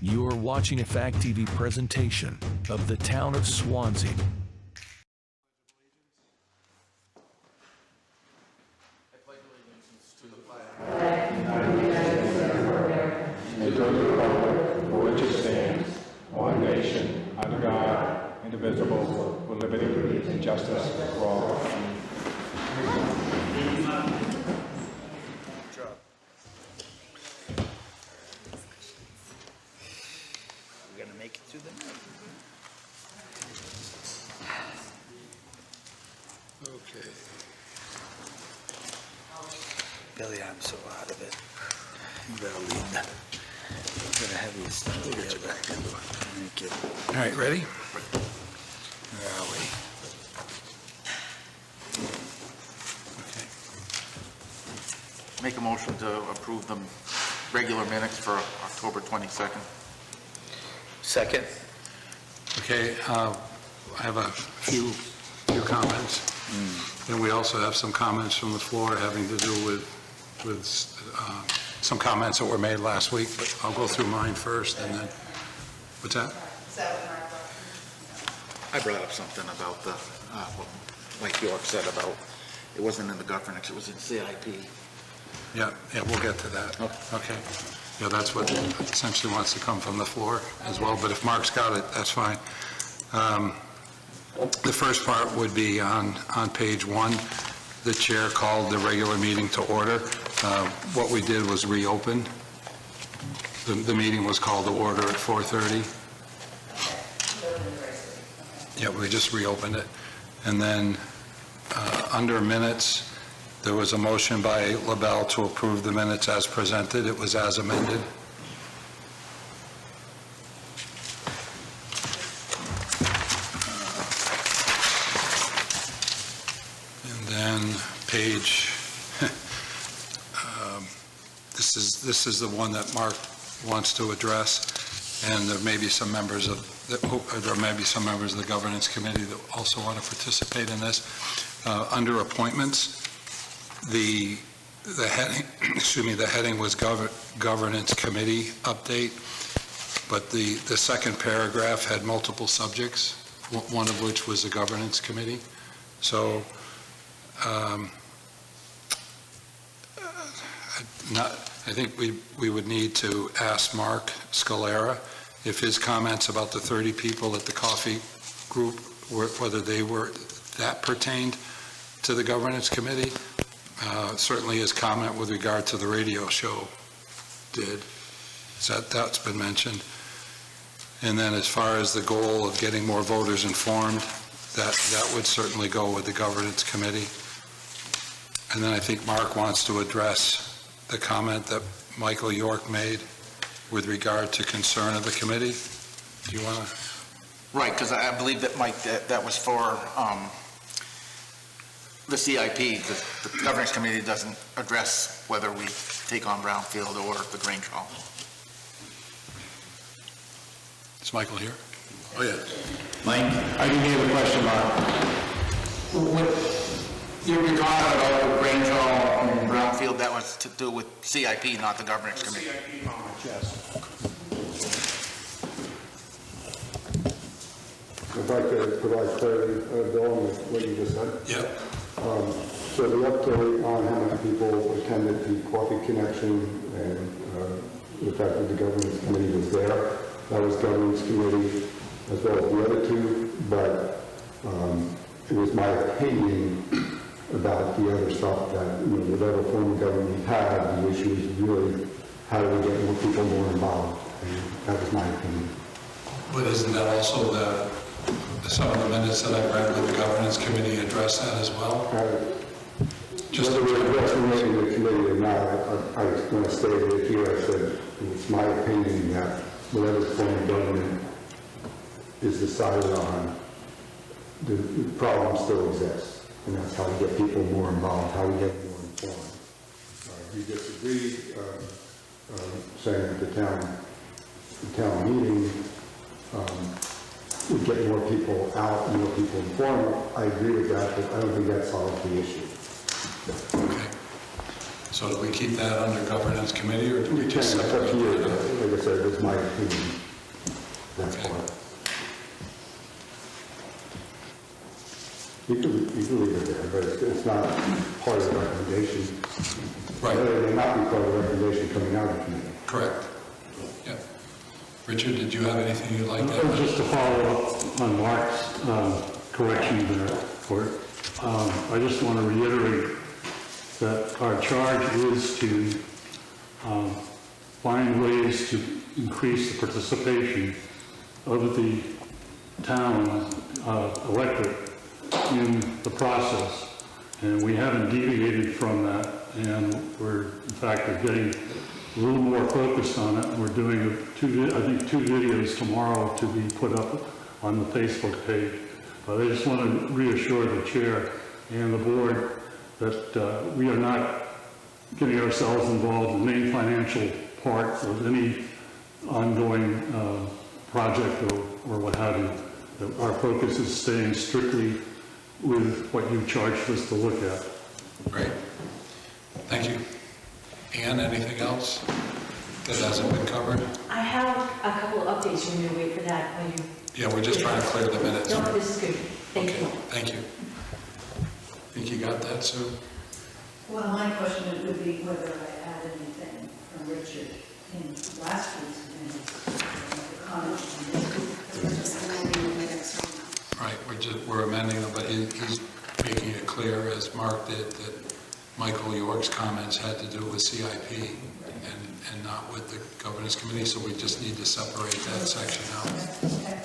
You are watching a Fact TV presentation of the town of Swanzey. And to the republic for which it stands, one nation, under God, indivisible, with liberty and justice for all. We're gonna make it through the night. Okay. Billy, I'm so out of it. You better leave that. I'm gonna have you stuff to get you back into it. Thank you. All right, ready? Where are we? Okay. Make a motion to approve the regular minutes for October 22nd. Second. Okay, I have a few comments. And we also have some comments from the floor having to do with some comments that were made last week, but I'll go through mine first and then, what's that? I brought up something about the, what Mike York said about, it wasn't in the governance, it was in CIP. Yeah, we'll get to that. Okay. Yeah, that's what essentially wants to come from the floor as well, but if Mark's got it, that's fine. The first part would be on page 1. The chair called the regular meeting to order. What we did was reopen. The meeting was called to order at 4:30. Yeah, we just reopened it. And then under minutes, there was a motion by LaBelle to approve the minutes as presented. It was as amended. And then page, this is the one that Mark wants to address, and there may be some members of the governance committee that also want to participate in this. Under appointments, the heading, the heading was governance committee update, but the second paragraph had multiple subjects, one of which was the governance committee. So I think we would need to ask Mark Scalera if his comments about the 30 people at the coffee group, whether they were that pertained to the governance committee. Certainly his comment with regard to the radio show did. So that's been mentioned. And then as far as the goal of getting more voters informed, that would certainly go with the governance committee. And then I think Mark wants to address the comment that Michael York made with regard to concern of the committee. Do you want to? Right, because I believe that, Mike, that was for the CIP, because the governance committee doesn't address whether we take on Brownfield or the Grange Hall. Is Michael here? Oh, yeah. Mike? I can hear the question, Mark. Your comment about the Grange Hall and Brownfield, that was to do with CIP, not the governance committee. CIP comments, yes. I'd like to provide clarity, Bill, on what you just said. Yeah. So the update on how many people attended the coffee connection and the fact that the governance committee was there, that was governance committee as well as the other two, but it was my opinion about the other stuff that, whatever form of government we had, the issue is really how do we get more people more involved, and that was my opinion. But isn't that also some of the minutes that I read with the governance committee address that as well? Just whether we're addressing it in the committee or not, I was going to state it here. I said it's my opinion that whatever form of government is decided on, the problem still exists. And that's how we get people more involved, how we get more informed. You disagreed, saying that the town meeting would get more people out, more people informed. I agree with that, but I don't think that solves the issue. Okay. So do we keep that under governance committee, or do we just It's up separate to you. it? Like I I said, it was my opinion. That's why. You can leave it there, but it's not part of the recommendation. Right. It may not be part of the recommendation coming out of the committee. Correct. Yeah. Richard, did you have anything you'd like to add? Just to follow up on Mark's correction there, I just want to reiterate that our charge is to find ways to increase the participation of the town electorate in the process. And we haven't deviated from that, and we're, in fact, are getting a little more focused on it. We're doing I think two videos tomorrow to be put up on the Facebook page. I just want to reassure the chair and the board that we are not getting ourselves involved in the main financial part of any ongoing project or what have you. That our focus is staying strictly with what you charged us to look at. Great. Thank you. Ann, anything else that hasn't been covered? I have a couple of updates. You want me to wait for that while you... Yeah, we're just trying to clear the minutes. No, this is good. Thank Okay, you. thank you. Think you got that, Sue? Well, my question would be whether I had anything from Richard in last week's minutes, comments on this. Because we're just amending the minutes right now. Right, we're amending them, but he's making it clear, as Mark did, that Michael York's comments had to do with CIP and not with the governance committee, so we just need to separate that section out. Okay.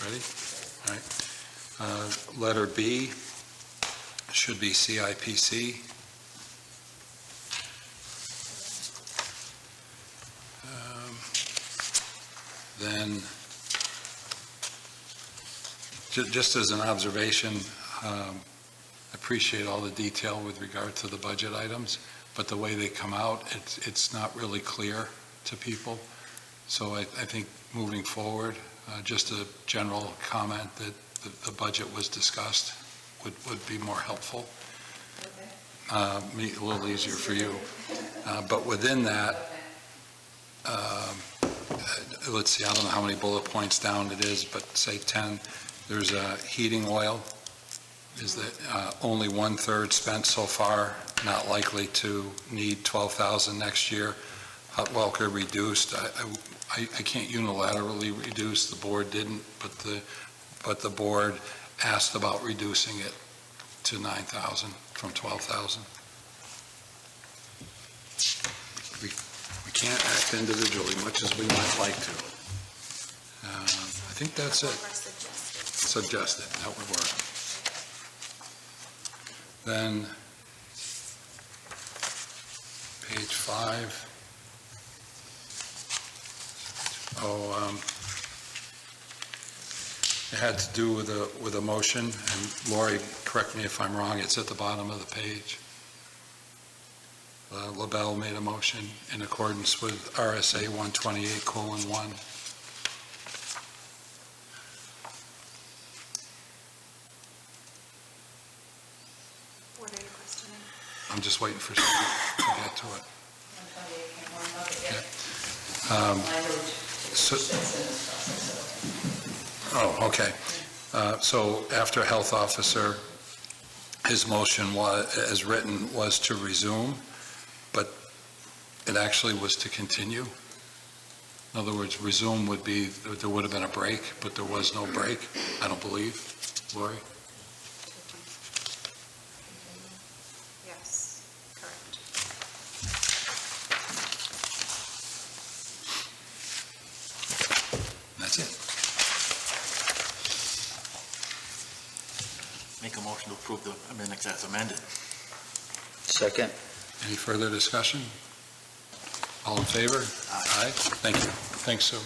Ready? All right. Letter B should be CIPC. Then, just as an observation, I appreciate all the detail with regard to the budget items, but the way they come out, it's not really clear to people. So I think moving forward, just a general comment that the budget was discussed would be more helpful. A little easier for you. But within that, let's see, I don't know how many bullet points down it is, but say 10. There's a heating oil. Is that only 1/3 spent so far, not likely to need 12,000 next year. Hot welker reduced. I can't unilaterally reduce, the board didn't, but the board asked about reducing it to 9,000 from 12,000. We can't act individually, much as we might like to. I think that's it. Suggested, that would work. Then, page 5. It had to do with a motion, and Lori, correct me if I'm wrong, it's at the bottom of the page. LaBelle made a motion in accordance with RSA 128:1. What are you questioning? I'm just waiting for someone to get to it. Okay. So after health officer, his motion was, as written, was to resume, but it actually was to continue. In other words, resume would be, there would have been a break, but there was no break, I don't believe. Lori? Yes, correct. That's it. Make a motion to approve the minutes as amended. Second. Any further discussion? All in favor? Aye. Thank you. Thanks, Sue.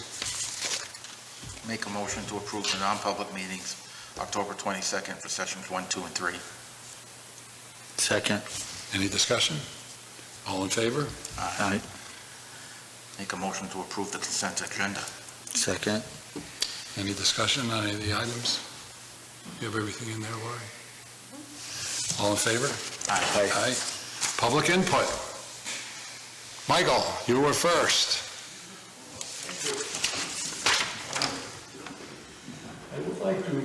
Make a motion to approve the non-public meetings, October 22nd for sessions 1, 2, and 3. Second. Any discussion? All in favor? Aye. Make a motion to approve the consent agenda. Second. Any discussion on any of the items? You have everything in there, Lori? All in favor? Aye. Aye. Public input. Michael, you were first. I would like to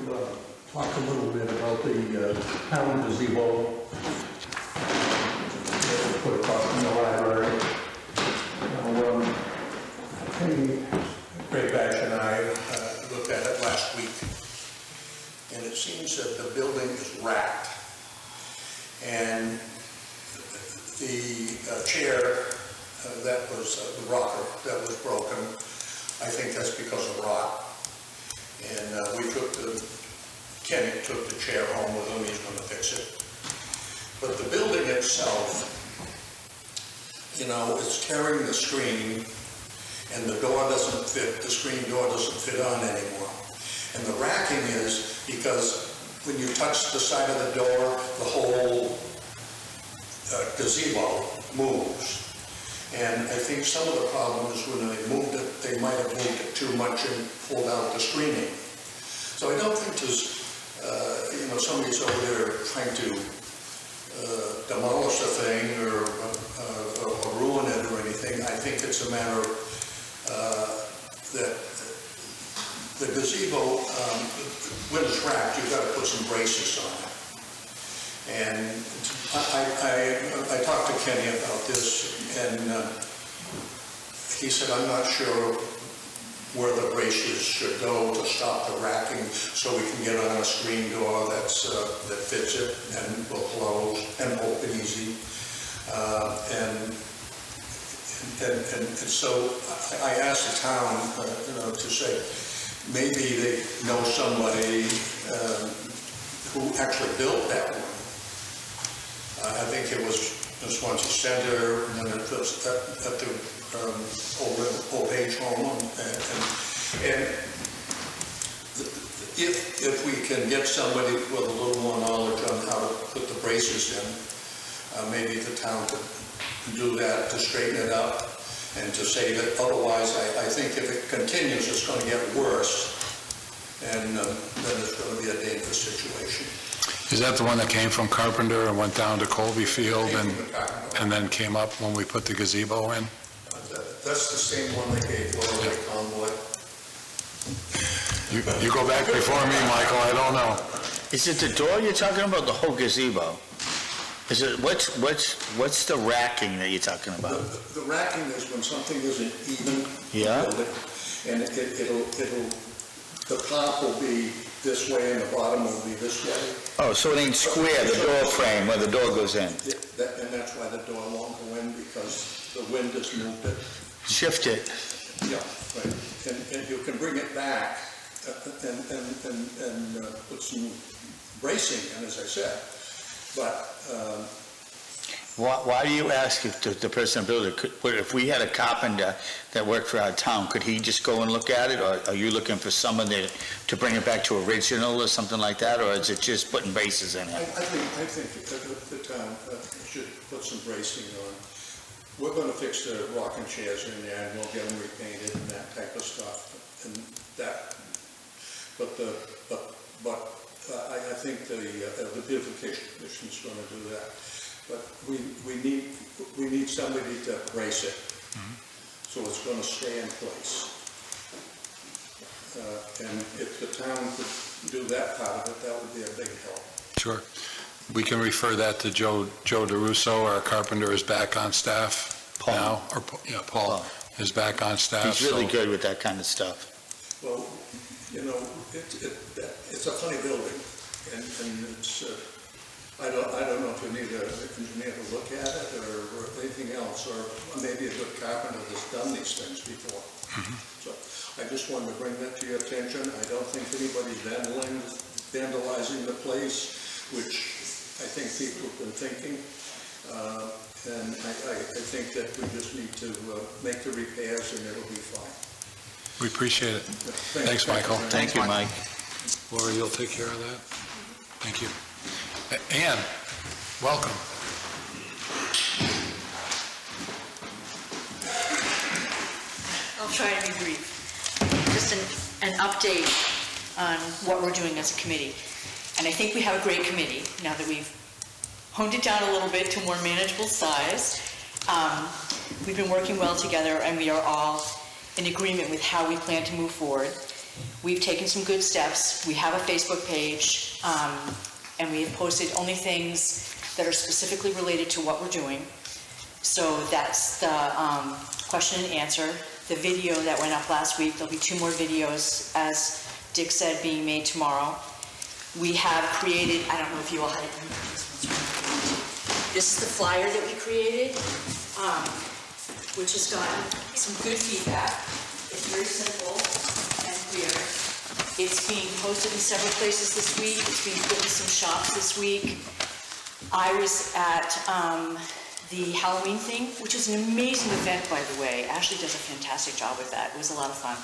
talk a little bit about the town gazebo that we put across from the library. Greg Bash and I looked at it last week, and it seems that the building is racked. And the chair that was the rocker that was broken, I think that's because of rot. And Kenny took the chair home with him, he's going to fix it. But the building itself, you know, it's carrying the screen, and the door doesn't fit, the screen door doesn't fit on anymore. And the racking is because when you touch the side of the door, the whole gazebo moves. And I think some of the problem is when they moved it, they might have moved it too much and pulled out the screening. So I don't think there's, you know, somebody's over there trying to demolish the thing or ruin it or anything. I think it's a matter that the gazebo, when it's wrapped, you've got to put some braces on it. And I talked to Kenny about this, and he said, I'm not sure where the braces should go to stop the racking so we can get on a screen door that fits it and will close and open easy. And so I asked the town, you know, to say, maybe they know somebody who actually built that one. I think it was the Swanzey Center, and then it was at the old age home. And if we can get somebody with a little more knowledge on how to put the braces in, maybe the town could do that to straighten it up and to save it. Otherwise, I think if it continues, it's going to get worse, and then it's going to be a dangerous situation. Is that the one that came from Carpenter and went down to Colby Field and then came up when we put the gazebo in? That's the same one they gave Lori Convoy. You go back before me, Michael, I don't know. Is it the door you're talking about, the whole gazebo? Is it, what's the racking that you're talking about? The racking is when something isn't even. Yeah. And it'll, the top will be this way and the bottom will be this way. Oh, so it ain't square, the door frame where the door goes in. And that's why the door won't go in, because the wind has moved it. Shift it. Yeah, right. And you can bring it back and put some bracing in, as I said. But Why do you ask if the person builder could, if we had a carpenter that worked for our town, could he just go and look at it, or are you looking for someone to bring it back to original or something like that, or is it just putting bases in it? I think the town should put some bracing on. We're going to fix the rocking chairs in there, and we'll get them repainted and that type of stuff, and that. But I think the beautification commission is going to do that. But we need somebody to brace it, so it's going to stay in place. And if the town could do that part of it, that would be a big help. Sure. We can refer that to Joe DeRusso. Our carpenter is back on staff now. Or Paul is back on staff. He's really good with that kind of stuff. Well, you know, it's a funny building, and it's. I don't know if you need an engineer to look at it or anything else, or maybe a good carpenter that's done these things before. So I just wanted to bring that to your attention. I don't think anybody's vandalizing the place, which I think people have been thinking. And I think that we just need to make the repairs and it'll be fine. We appreciate it. Thanks, Michael. Thank you, Mike. Laura, you'll take care of that? Thank you. Ann, welcome. I'll try to be brief. Just an update on what we're doing as a committee. And I think we have a great committee, now that we've honed it down a little bit to a more manageable size. We've been working well together, and we are all in agreement with how we plan to move forward. We've taken some good steps. We have a Facebook page, and we have posted only things that are specifically related to what we're doing. So that's the question and answer. The video that went up last week, there'll be 2 more videos, as Dick said, being made tomorrow. We have created, I don't know if you all had it. This is the flyer that we created, which has gotten some good feedback. It's very simple and clear. It's being posted in several places this week. It's being put in some shops this week. I was at the Halloween thing, which is an amazing event, by the way. Ashley does a fantastic job with that. It was a lot of fun.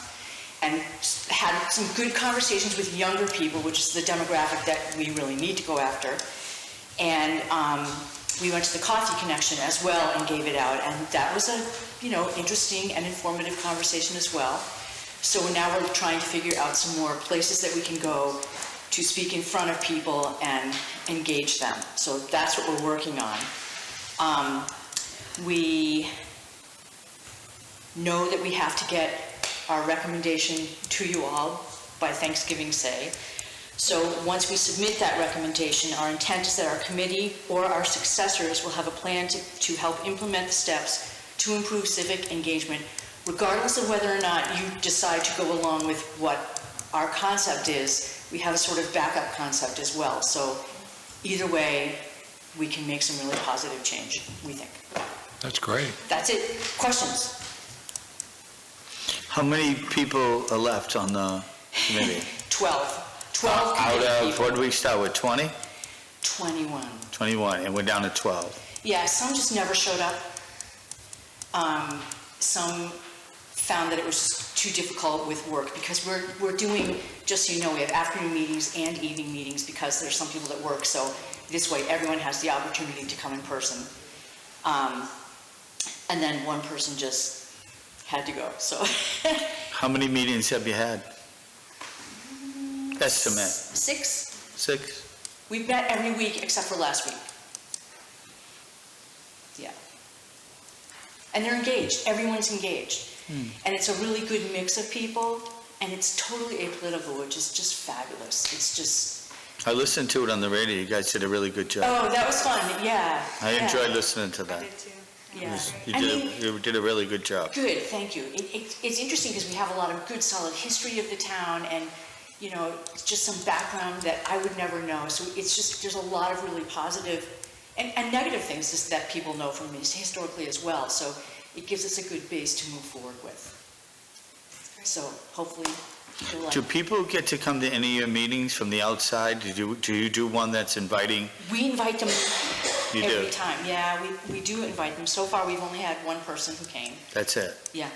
And had some good conversations with younger people, which is the demographic that we really need to go after. And we went to the Coffee Connection as well and gave it out. And that was a, interesting and informative conversation as well. So now we're trying to figure out some more places that we can go to speak in front of people and engage them. So that's what we're working on. We know that we have to get our recommendation to you all by Thanksgiving, say. So once we submit that recommendation, our intent is that our committee or our successors will have a plan to help implement the steps to improve civic engagement, regardless of whether or not you decide to go along with what our concept is. We have a sort of backup concept as well. So either way, we can make some really positive change, we think. That's great. That's it. Questions? How many people are left on the committee? 12. 12 Out committee of, people. what did we start with, 20? 21. 21, and we're down to 12. Yeah, some just never showed up. Some found that it was just too difficult with work, because we're doing, just so you know, we have afternoon meetings and evening meetings because there's some people that work, so this way everyone has the opportunity to come in person. And then one person just had to go, so. How many meetings have you had? Estimate. 6. 6? We've met every week except for last week. Yeah. And they're engaged. Everyone's engaged. And it's a really good mix of people, and it's totally apolitical, which is just fabulous. It's just... I listened to it on the radio. You guys did a really good job. Oh, that was fun. Yeah. I enjoyed listening to that. I did too. Yeah. You did a really good job. Good, thank you. It's interesting because we have a lot of good, solid history of the town, and just some background that I would never know. So it's just, there's a lot of really positive and negative things that people know from me historically as well. So it gives us a good base to move forward with. So hopefully you'll like Do it. people get to come to any of your meetings from the outside? Do you do one that's inviting? We invite them You every do? time. Yeah, we do invite them. So far, we've only had one person who came. That's it? Yeah.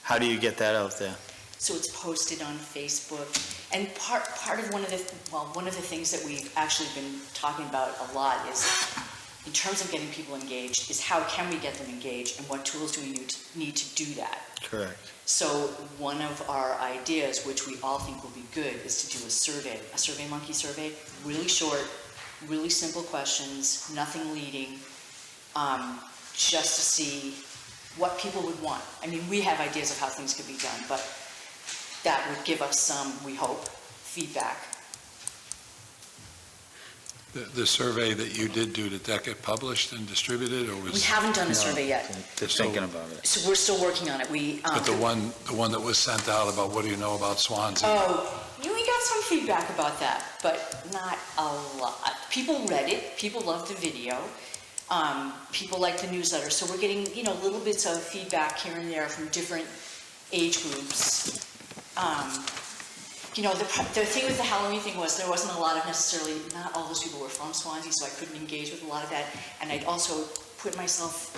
How do you get that out there? So it's posted on Facebook. And part of one of the things that we've actually been talking about a lot is, in terms of getting people engaged, is how can we get them engaged and what tools do we need to do that? Correct. So one of our ideas, which we all think will be good, is to do a SurveyMonkey survey, really short, really simple questions, nothing leading, just to see what people would want. I mean, we have ideas of how things could be done, but that would give us some, we hope, feedback. The survey that you did do, did that get published and distributed, or was? We haven't done a survey yet, They're thinking about it. so we're still working on it. But the one that was sent out about what do you know about Swanzey? Oh, we got some feedback about that, but not a lot. People read it, people loved the video, people liked the newsletter, so we're getting, little bits of feedback here and there from different age groups. The thing with the Halloween thing was there wasn't a lot of necessarily, not all those people were from Swanzey, so I couldn't engage with a lot of that. And I'd also put myself,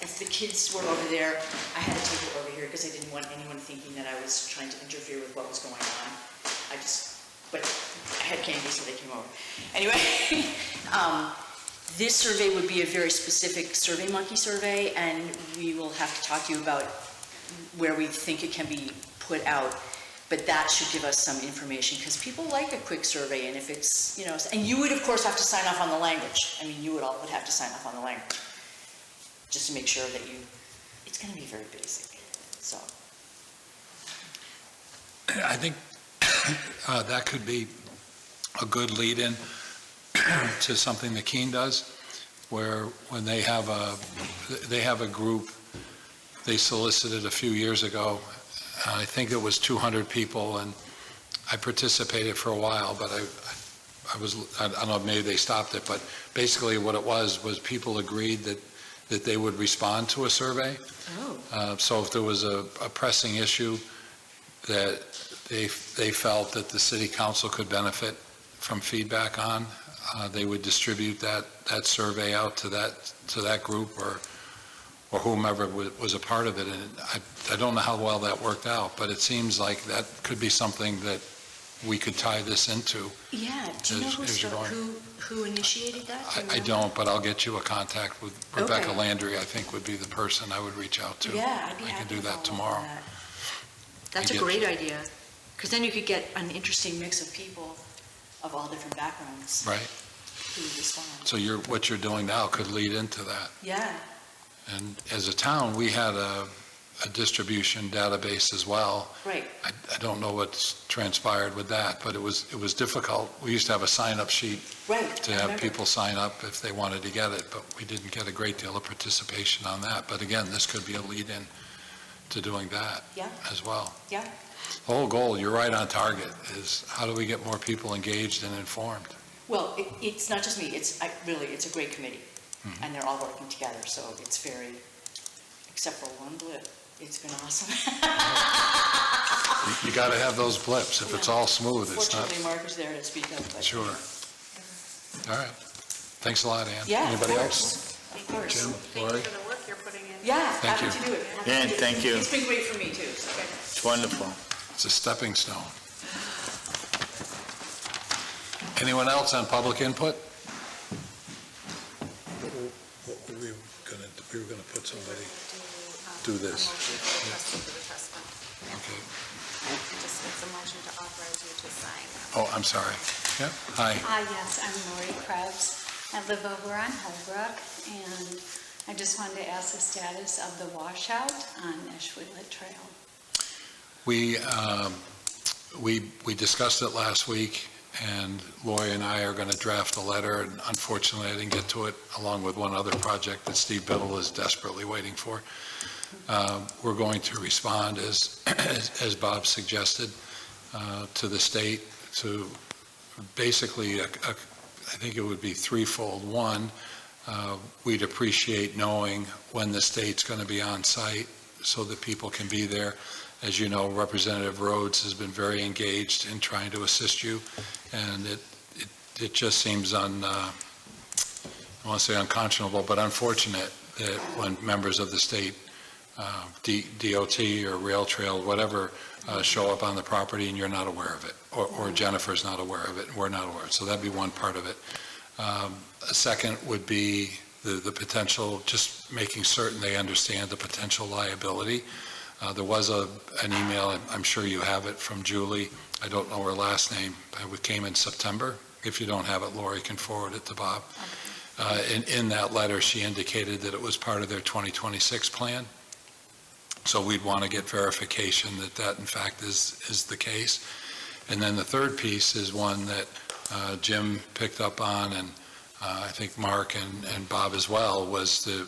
if the kids were over there, I had to take it over here because I didn't want anyone thinking that I was trying to interfere with what was going on. But I had candy, so they came over. Anyway, this survey would be a very specific SurveyMonkey survey, and we will have to talk to you about where we think it can be put out. But that should give us some information, because people like a quick survey, and if it's, you know, and you would, of course, have to sign off on the language. I mean, you would have to sign off on the language, just to make sure that it's going to be very basic, so. I think that could be a good lead-in to something that Keene does, where when they have a group, they solicited a few years ago, I think it was 200 people, and I participated for a while, but I don't know, maybe they stopped it, but basically what it was people agreed that they would respond to a survey. Oh. So if there was a pressing issue that they felt that the city council could benefit from feedback on, they would distribute that survey out to that group or whomever was a part of it. And I don't know how well that worked out, but it seems like that could be something that we could tie this into. Yeah, do you know who initiated that? I don't, but I'll get you a contact with Rebecca Landry, I think would be the person I would reach out to. Yeah, I'd be happy I can do to that tomorrow. that. That's a great idea, because then you could get an interesting mix of people of all different backgrounds. Right. Who respond. So what you're doing now could lead into that. Yeah. And as a town, we had a distribution database as well. Right. I don't know what's transpired with that, but it was difficult. We used to have a sign-up sheet to have people sign up if they wanted to get it, but we didn't get a great deal of participation on that. But again, this could be a lead-in to doing that as well. Yeah. The whole goal, you're right on target, is how do we get more people engaged and informed? Well, it's not just me, it's a great committee, and they're all working together, so it's very, except for one blip, it's been awesome. You got to have those blips. If it's all smooth, it's not. Fortunately, Mark is there to speak up. But Sure. All right. Thanks a lot, Ann. Yeah, Anybody of else? Of course. Jim, Thank Lori? you for the work you're putting in. Yeah, Thank happy you. to do it. Happy Yeah, to do it. thank you. It's been great for me, too. So. It's wonderful. It's a stepping stone. Anyone else on public input? We were going to put somebody, do this. Okay. Just it's a motion to authorize you to sign. Oh, I'm sorry. Yeah, hi. Yes, I'm Lori Krebs. I live over on Holbrook, and I just wanted to ask the status of the washout on Ashwillet Trail. We discussed it last week, and Lori and I are going to draft a letter, and unfortunately I didn't get to it, along with one other project that Steve Biddle is desperately waiting for. We're going to respond, as Bob suggested, to the state to basically, I think it would be threefold. One, we'd appreciate knowing when the state's going to be on site so that people can be there. As you know, Representative Rhodes has been very engaged in trying to assist you, and it just seems I want to say unconscionable, but unfortunate that when members of the state, DOT or Rail Trail, whatever, show up on the property and you're not aware of it, or Jennifer's not aware of it, and we're not aware of it. So that'd be one part of it. A second would be the potential, just making certain they understand the potential liability. There was an email, I'm sure you have it, from Julie. I don't know her last name. It came in September. If you don't have it, Lori can forward it to Bob. In that letter, she indicated that it was part of their 2026 plan. So we'd want to get verification that in fact is the case. And then the third piece is one that Jim picked up on, and I think Mark and Bob as well, was the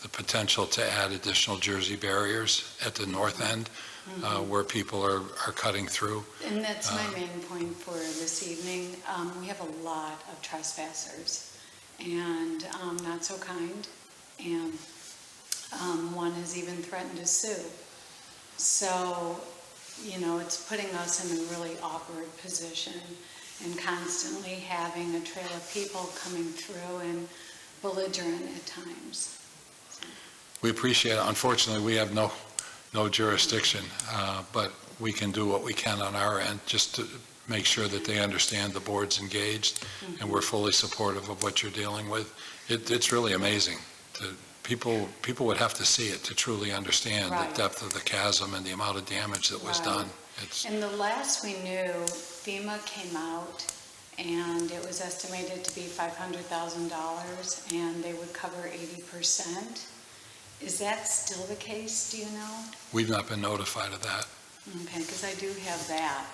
potential to add additional Jersey barriers at the north end, where people are cutting through. And that's my main point for this evening. We have a lot of trespassers and not so kind, and one has even threatened to sue. So, you know, it's putting us in a really awkward position, and constantly having a trail of people coming through and belligerent at times. We appreciate it. Unfortunately, we have no jurisdiction, but we can do what we can on our end just to make sure that they understand the board's engaged, and we're fully supportive of what you're dealing with. It's really amazing. People would have to see it to truly understand the depth of the chasm and the amount of damage that was done. It's, And the last we knew, FEMA came out and it was estimated to be $500,000 and they would cover 80%. Is that still the case, do you know? we've not been notified of that. Okay, because I do have that.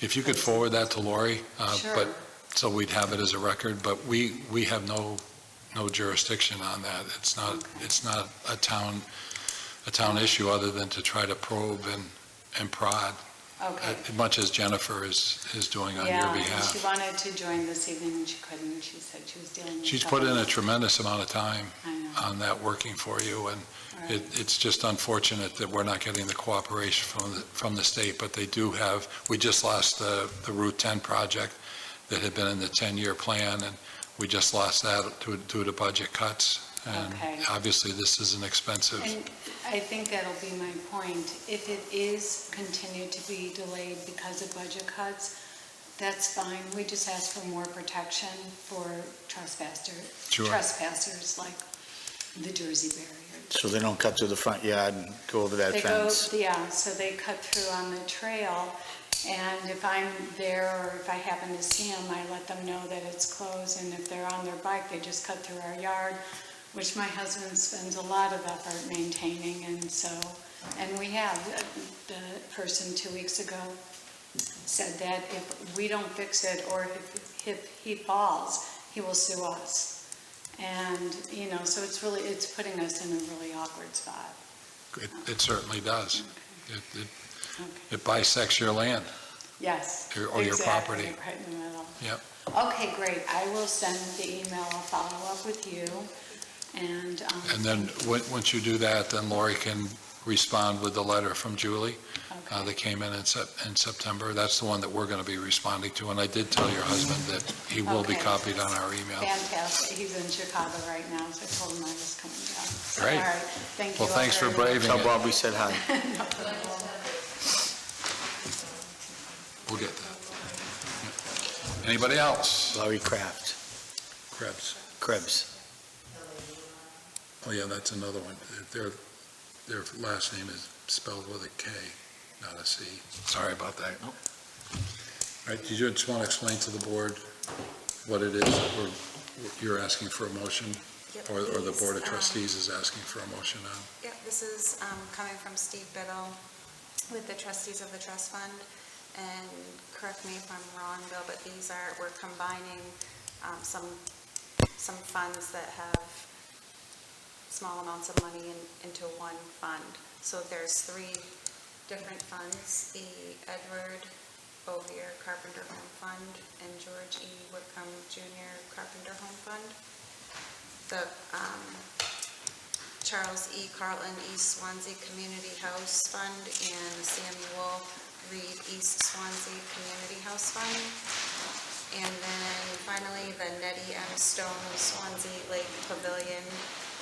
If you could forward that to Lori, Sure. but, so we'd have it as a record, but we have no jurisdiction on that. It's not, Okay. it's not a town issue other than to try to probe and prod, Okay. as much as Jennifer is doing on your Yeah, behalf. she wanted to join this evening and she couldn't. She said she was dealing with She's put in something. a tremendous amount of time I know. on that working for you, and Right. it's just unfortunate that we're not getting the cooperation from the state, but they do have, we just lost the Route 10 project that had been in the 10-year plan, and we just lost that due to budget cuts. And Okay. obviously, this is an expensive, And I think that'll be my point. If it is continued to be delayed because of budget cuts, that's fine. We just ask for more protection for Sure. trespassers like the Jersey barrier. So they don't cut through the front yard and go over that They go, fence? yeah, so they cut through on the trail, and if I'm there or if I happen to see them, I let them know that it's closed, and if they're on their bike, they just cut through our yard, which my husband spends a lot of effort maintaining, and so, and we have, the person 2 weeks ago said that if we don't fix it, or if he falls, he will sue us. And, you know, so it's putting us in a really awkward spot. it certainly does. Okay. It bisects your land. Yes. Or your exactly, property. right in the middle. Yep. Okay, great. I will send the email. I'll follow up with you. And then, once you do that, then Lori can respond with the letter from Julie that came in September. That's the one that we're going to be responding to. And I did tell your husband that he will be Okay. copied on our email. Fantastic. He's in Chicago right now, so I told him I was coming down. So, Great. all right. Thank you. Well, thanks for braving Tell it. Bob we said hi. We'll get that. Anybody else? Laurie Kraft, Krebs. Oh, yeah, that's another one. Their last name is spelled with a K, not a C. Sorry about that. All right, did you just want to explain to the board what it is that you're asking for a motion? Yep, Or the please. Board of Trustees is asking for a motion on? Yep, this is coming from Steve Biddle with the trustees of the trust fund. And correct me if I'm wrong, Bill, but we're combining some funds that have small amounts of money into one fund. So there's 3 different funds: the Edward Bovier Carpenter Home Fund and George E. Whitcomb Jr. Carpenter Home Fund. The Charles E. Carlton East Swanzey Community House Fund and Samuel Reed East Swanzey Community House Fund. And then finally, the Nettie M. Stone Swanzey Lake Pavilion,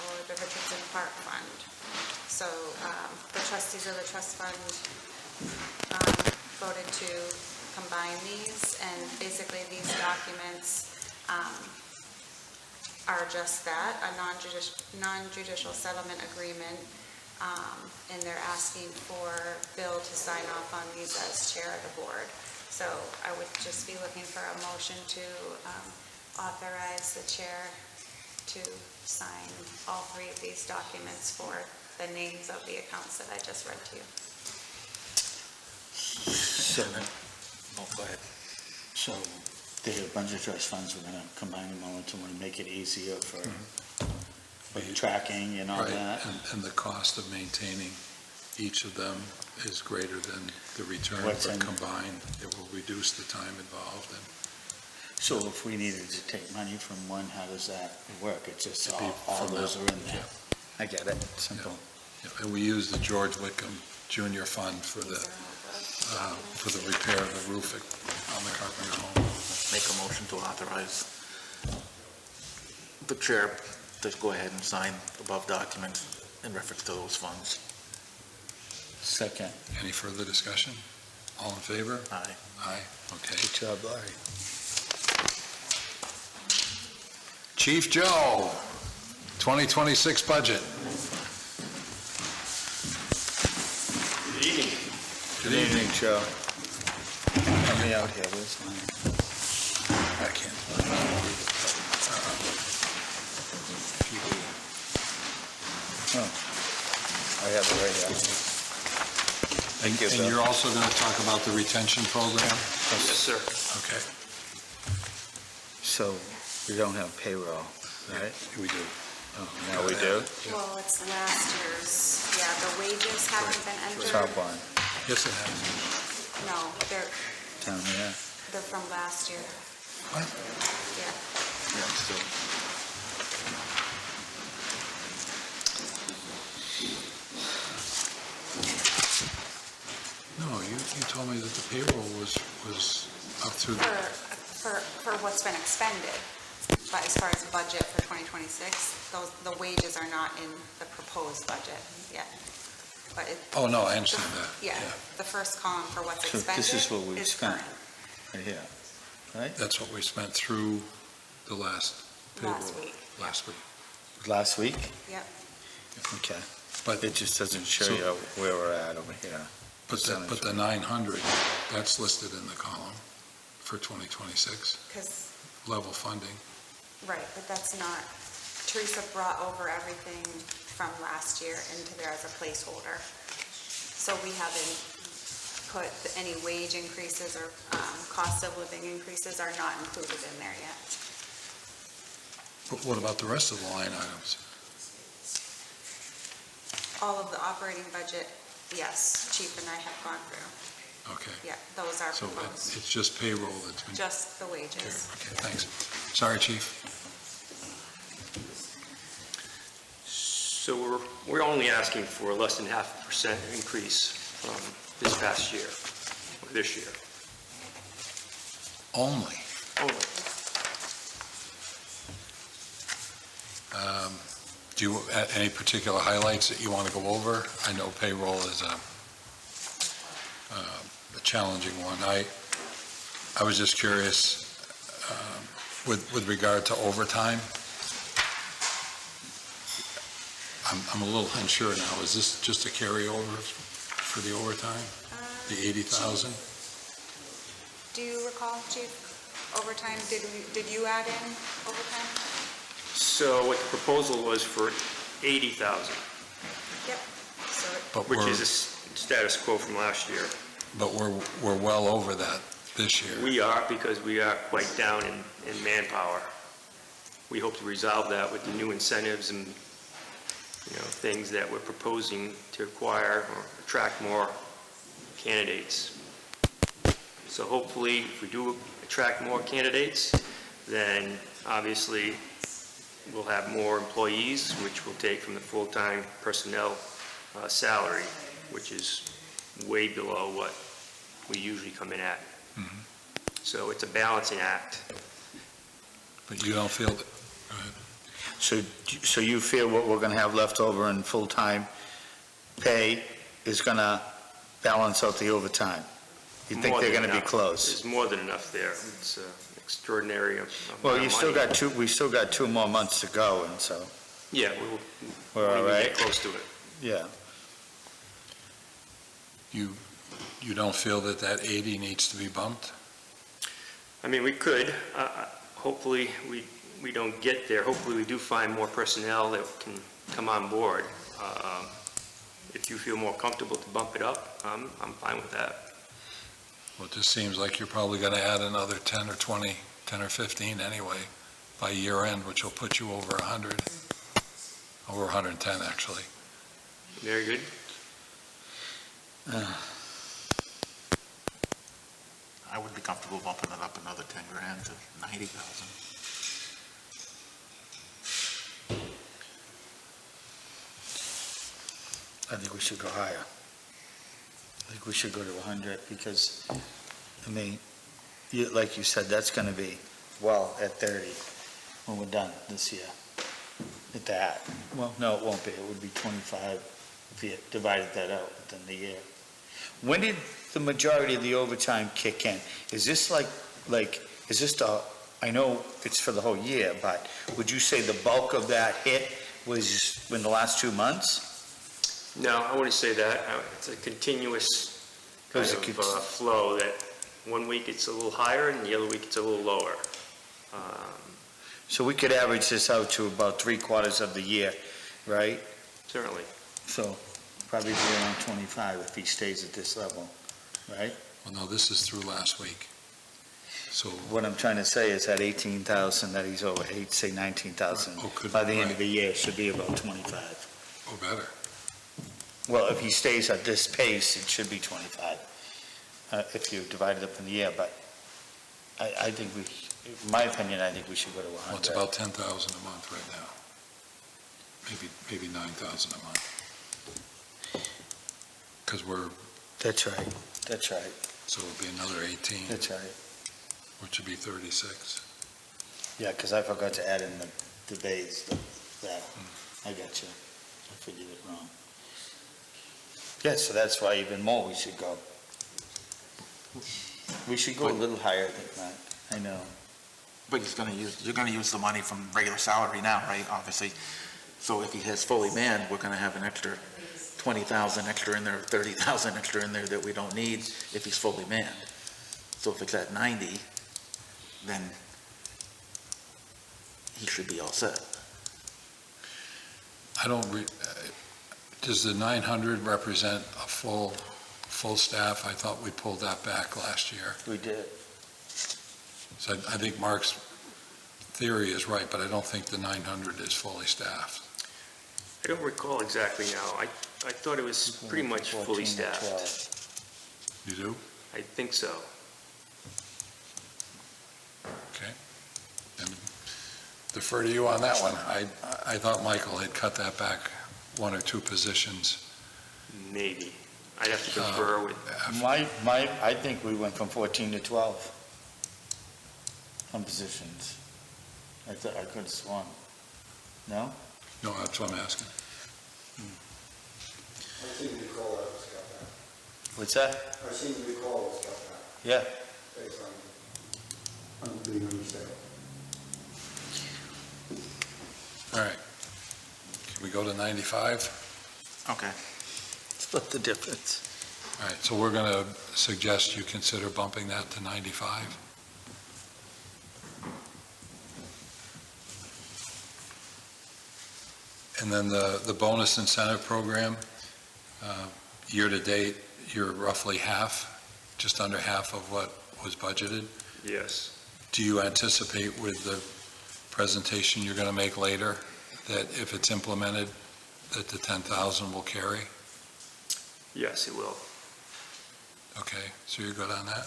or the Richardson Park Fund. So the trustees of the trust fund voted to combine these, and basically these documents are just that, a non-judicial settlement agreement, and they're asking for Bill to sign off on these as chair of the board. So I would just be looking for a motion to authorize the chair to sign all 3 of these documents for the names of the accounts that I just read to you. So, go ahead. So, there's a bunch of trust funds, we're going to combine them all into one, make it easier for tracking and all Right, that. and the cost of maintaining each of them is greater than the return, What's but in- combined, it will reduce the time involved. And So if we needed to take money from one, how does that work? It's just It'd be all from those that, are in there. I get it, simple. And we use the George Whitcomb Jr. Fund for the repair of the roof on the Carpenter home. Make a motion to authorize the chair to go ahead and sign above documents in reference to those funds. Second. Any further discussion? All in favor? Aye. Aye, okay. Good job, Larry. Chief Joe, 2026 budget. Good evening. Good evening. Joe. Help me out here, where's mine? I can't. Oh, I have it right here. Thank you, And Bill. you're also going to talk about the retention program? Yes, sir. Okay, So, we don't have payroll, right? we do. Oh, now we do? Well, it's last year's, yeah, the wages haven't been entered. Top line, Yes, it has. No, they're down here. from last year. What? Yeah. Yeah, still. No, you told me that the payroll was up through, For what's been expended, but as far as budget for 2026, the wages are not in the proposed budget yet. But it, oh, no, I understand that. yeah, the first column for what's So expended this is what we've is spent. current. Right here, right? That's what we spent through the last payroll. Last week. Last week. Last week? Yep. Okay. But It just doesn't show So- you where we're at over here. But the 900, that's listed in the column for 2026, Because, level funding. right, but that's not, Teresa brought over everything from last year into there as a placeholder. So we haven't put any wage increases or cost of living increases are not included in there yet. But what about the rest of the line items? All of the operating budget, yes, Chief and I have gone through. Okay. Yeah, those are So proposed. it's just payroll that's been. Just the wages. Okay, thanks. Sorry, Chief. So we're only asking for less than 0.5% increase from this past year, or this year. Only. Only. Do you, any particular highlights that you want to go over? I know payroll is a challenging one. I was just curious, with regard to overtime. I'm a little unsure now. Is this just a carryover for the overtime? The 80,000? Do you recall, Chief, overtime, did you add in overtime? So what the proposal was for 80,000, Yep. So But which is a status quo from last year. But we're well over that this year. We are, because we are quite down in manpower. We hope to resolve that with the new incentives and, things that we're proposing to acquire or attract more candidates. So hopefully, if we do attract more candidates, then obviously we'll have more employees, which will take from the full-time personnel salary, which is way below what we usually come in at. Mhm. So it's a balancing act. But you don't feel that, go ahead. So you feel what we're gonna have left over in full-time pay is gonna balance out the overtime? You think More they're than gonna be enough. close? There's more than enough there. It's extraordinary amount Well, of you still money. got we still got 2 more months to go, and so, Yeah, we're all we right? get close to it. Yeah. You don't feel that 80 needs to be bumped? I mean, we could. Hopefully, we don't get there. Hopefully, we do find more personnel that can come on board. If you feel more comfortable to bump it up, I'm fine with that. Well, it just seems like you're probably going to add another 10 or 20, 10 or 15 anyway by year end, which will put you over 100, over 110 actually. Very good. I would be comfortable bumping it up another 10 grand to 90,000. I think we should go higher. I think we should go to 100 because, I mean, like you said, that's going to be well at 30 when we're done this year. At that. Well, no, it won't be. It would be 25 if you divided that out within the year. When did the majority of the overtime kick in? Is this is this I know it's for the whole year, but would you say the bulk of that hit was in the last 2 months? No, I wouldn't say that. It's a continuous Because kind it of keeps- flow, that one week it's a little higher and the other week it's a little lower. So we could average this out to about 3/4 of the year, right? Certainly. So probably be around 25 if he stays at this level, right? Well, no, this is through last week. So, What I'm trying to say is that 18,000 that he's over, say 19,000, by the end of the year, it should be about 25. or better. Well, if he stays at this pace, it should be 25, if you divide it up in the year, but I think in my opinion, I think we should go to 100. Well, it's about 10,000 a month right now. Maybe 9,000 a month. Because That's right, so it'll be another 18, that's right. which would be 36. Yeah, because I forgot to add in the bays, that, I got you. I figured it wrong. Yeah, so that's why even more we should go. We should go a little higher than that, I know. But you're gonna use the money from regular salary now, right, obviously? So if he has fully manned, we're gonna have an extra 20,000 extra in there, 30,000 extra in there that we don't need if he's fully manned. So if it's at 90, then he should be all set. Does the 900 represent a full staff? I thought we pulled that back last year. We did. So I think Mark's theory is right, but I don't think the 900 is fully staffed. I don't recall exactly now. I thought it was pretty much fully 14 or staffed. 12. You do? I think so. Okay. And defer to you on that one. I thought Michael had cut that back 1 or 2 positions. Maybe. I'd have to confer with, I think we went from 14 to 12 on positions. I thought, I could have sworn. No? No, that's what I'm asking. I seem to recall that was cut back. What's that? I seem to recall it was cut back Yeah. based on being understaffed. All right. Can we go to 95? Okay. Split the difference. All right, so we're going to suggest you consider bumping that to 95. And then the bonus incentive program, year-to-date, you're roughly half, just under half of what was budgeted. yes. Do you anticipate with the presentation you're going to make later, that if it's implemented, that the 10,000 will carry? Yes, it will. Okay, so you're good on that?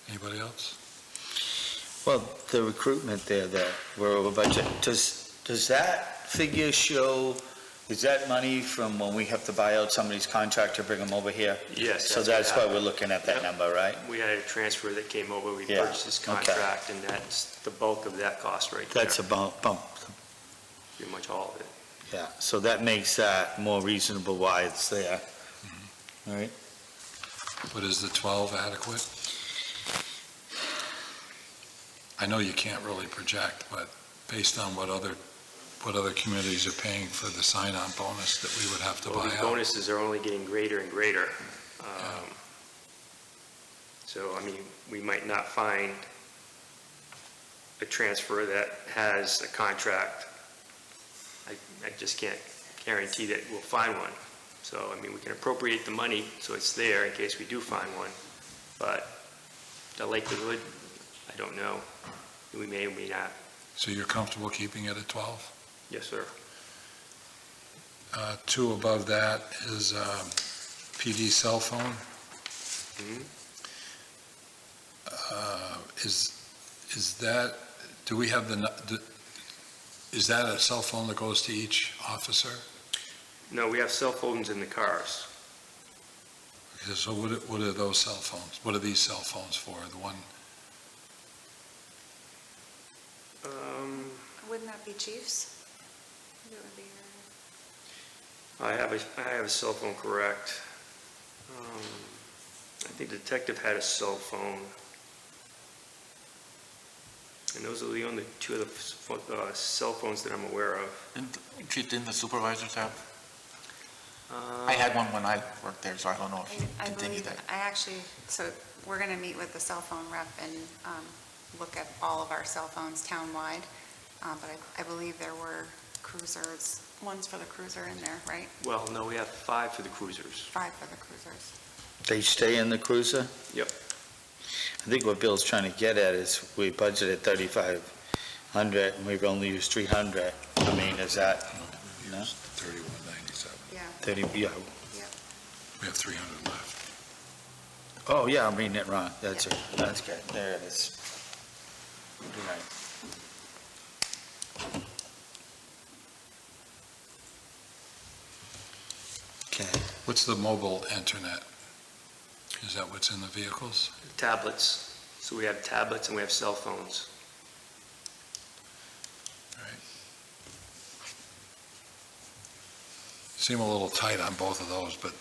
Anybody else? Well, the recruitment there, that we're over budget, does that figure show, is that money from when we have to buy out somebody's contract to bring them over here? Yes. So what that's why happened. we're looking at that Yep. number, right? We had a transfer that came over, we Yeah, purchased this okay. contract, and that's the bulk of that cost right there. That's a bump, Pretty much all of it. yeah, so that makes that more reasonable why it's there. All right? But is the 12 adequate? I know you can't really project, but based on what other communities are paying for the sign-on bonus that we would have to Well, buy the out. bonuses are only getting greater and greater. So, I mean, we might not find a transfer that has a contract. I just can't guarantee that we'll find one. So, I mean, we can appropriate the money so it's there in case we do find one. But the likelihood, I don't know. We may or may not. So you're comfortable keeping it at 12? Yes, sir. 2 above that is PD cell phone. Mhm. Is that, do we have is that a cell phone that goes to each officer? No, we have cell phones in the cars. Okay, so what are those cell phones? What are these cell phones for? The one, Wouldn't that be chiefs? It would be I have a cell phone, correct. I think the detective had a cell phone. And those are the only 2 of the cell phones that I'm aware of. Chief, didn't the supervisors have? I had one when I worked there, so I don't know if you I continued believe, that. so we're going to meet with the cell phone rep and look at all of our cell phones townwide. But I believe there were cruisers, ones for the cruiser in there, right? Well, no, we have 5 for the cruisers. 5 for the cruisers. They stay in the cruiser? Yep. I think what Bill's trying to get at is we budgeted 3,500 and we've only used 300. I mean, is that, no? 3197. Yeah. 30, yeah. We have 300 left. Oh, yeah, I'm reading it wrong. That's it. That's good. There it is. You're right. Okay. What's the mobile internet? Is that what's in the vehicles? Tablets. So we have tablets and we have cell phones. Right. Seem a little tight on both of those, but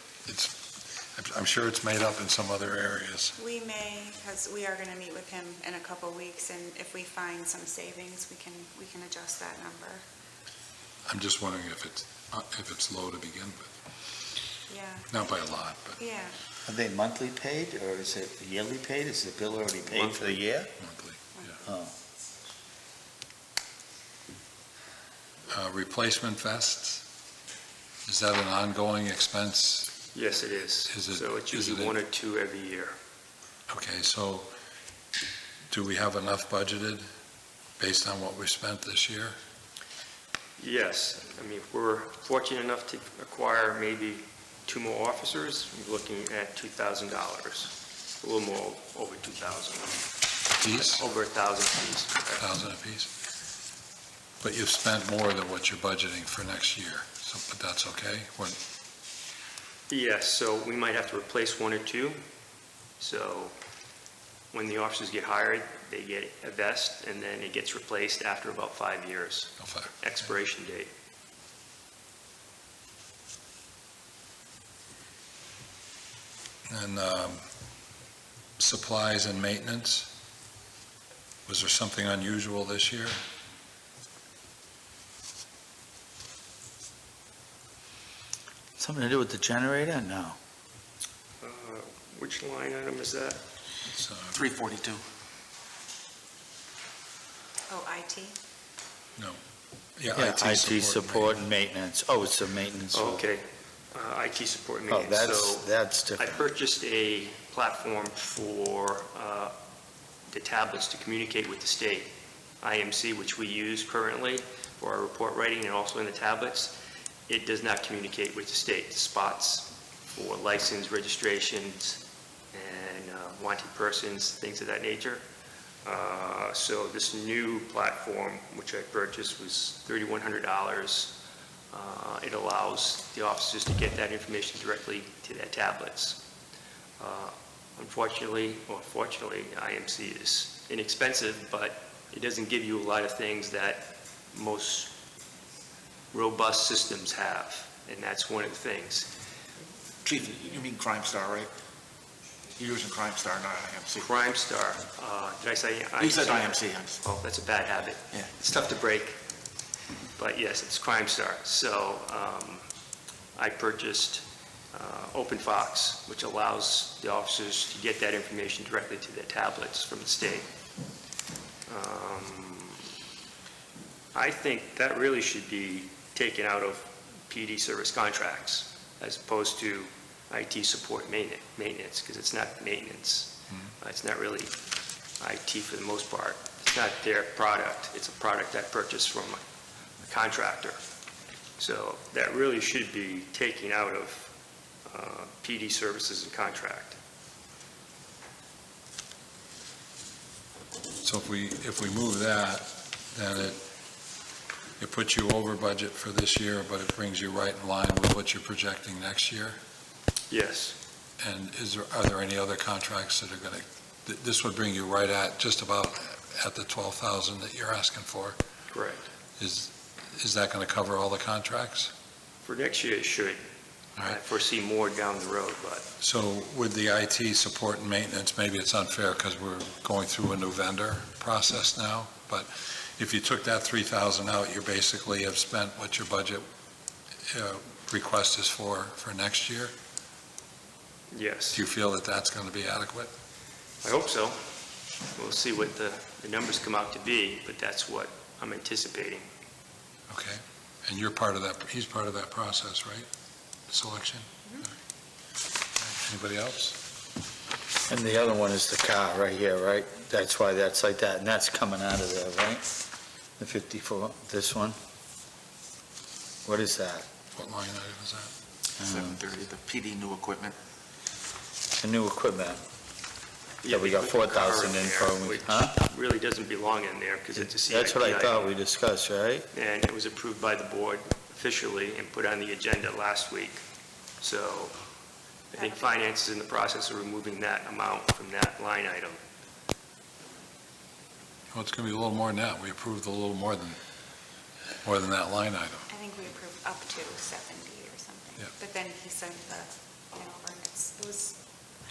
I'm sure it's made up in some other areas. We may, because we are going to meet with him in a couple weeks, and if we find some savings, we can adjust that number. I'm just wondering if it's low to begin with. Yeah. Not by a lot, but Yeah. Are they monthly paid or is it yearly paid? Is the bill already paid for the year? monthly, yeah. Oh. Replacement vests, is that an ongoing expense? Yes, it is. Is it- So it's is usually it- 1 or 2 every year. Okay, so do we have enough budgeted based on what we spent this year? Yes. I mean, if we're fortunate enough to acquire maybe 2 more officers, we're looking at $2,000. A little more, over 2,000. Piece? Over 1,000 apiece. 1,000 apiece? But you've spent more than what you're budgeting for next year, so, but that's okay? Yes, so we might have to replace 1 or 2. So when the officers get hired, they get a vest, and then it gets replaced after about 5 years, expiration date. And supplies and maintenance, was there something unusual this year? Something to do with the generator? No. Which line item is that? It's, 342. Oh, IT? No. Yeah, Yeah, IT support and maintenance. Oh, it's the maintenance. Okay, IT support and Oh, maintenance. that's So I different. purchased a platform for the tablets to communicate with the state, IMC, which we use currently for our report writing and also in the tablets. It does not communicate with the state. Spots for license registrations and wanted persons, things of that nature. So this new platform, which I purchased, was $3,100. It allows the officers to get that information directly to their tablets. Unfortunately, or fortunately, IMC is inexpensive, but it doesn't give you a lot of things that most robust systems have, and that's one of the things. Chief, you mean Crime Star, right? You're using Crime Star, not IMC. Crime Star, did I say IMC? You said IMC. Oh, that's a bad habit. Yeah. It's tough to break, but yes, it's Crime Star. So I purchased OpenFox, which allows the officers to get that information directly to their tablets from the state. I think that really should be taken out of PD service contracts as opposed to IT support maintenance, because it's not maintenance. It's not really IT for the most part. It's not their product. It's a product I purchased from a contractor. So that really should be taken out of PD services and contract. So if we move that, then it puts you over budget for this year, but it brings you right in line with what you're projecting next year? Yes. And are there any other contracts that are going to, this would bring you right at, just about at the 12,000 that you're asking for? Correct. Is that going to cover all the contracts? For next year, it should. All right. I foresee more down the road, but So with the IT support and maintenance, maybe it's unfair because we're going through a new vendor process now, but if you took that 3,000 out, you basically have spent what your budget request is for next year? Yes, Do you feel that that's going to be adequate? I hope so. We'll see what the numbers come out to be, but that's what I'm anticipating. Okay. And you're part of that, he's part of that process, right? Selection? All right. Anybody else? And the other one is the car right here, right? That's why that's like that, and that's coming out of there, right? The 54, this one? What is that? What line item is that? 730, the PD new equipment. The new equipment. Yeah, we got put the car 4,000 in there, for, which huh? really doesn't belong in there because it's a CIP That's what I item. thought we discussed, right? And it was approved by the board officially and put on the agenda last week. So I think finance is in the process of removing that amount from that line item. Well, it's going to be a little more than that. We approved a little more than that line item. I think we approved up to 70 or something. Yeah. But then he sent the thing over and it was,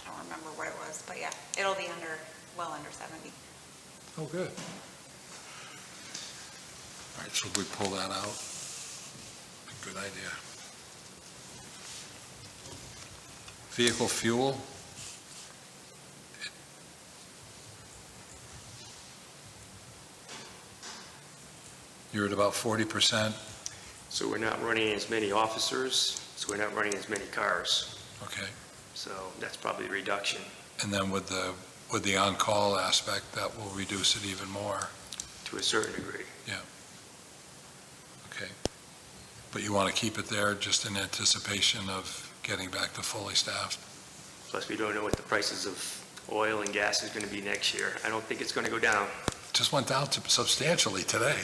I don't remember what it was, but yeah, it'll be well under 70. Oh, good. All right, should we pull that out? Good idea. Vehicle fuel? You're at about 40%. So we're not running as many officers, so we're not running as many cars. Okay. So that's probably a reduction. And then with the on-call aspect, that will reduce it even more. To a certain degree. Okay. But you want to keep it there just in anticipation of getting back to fully staffed? Plus, we don't know what the prices of oil and gas is going to be next year. I don't think it's going to go down. Just went down substantially today.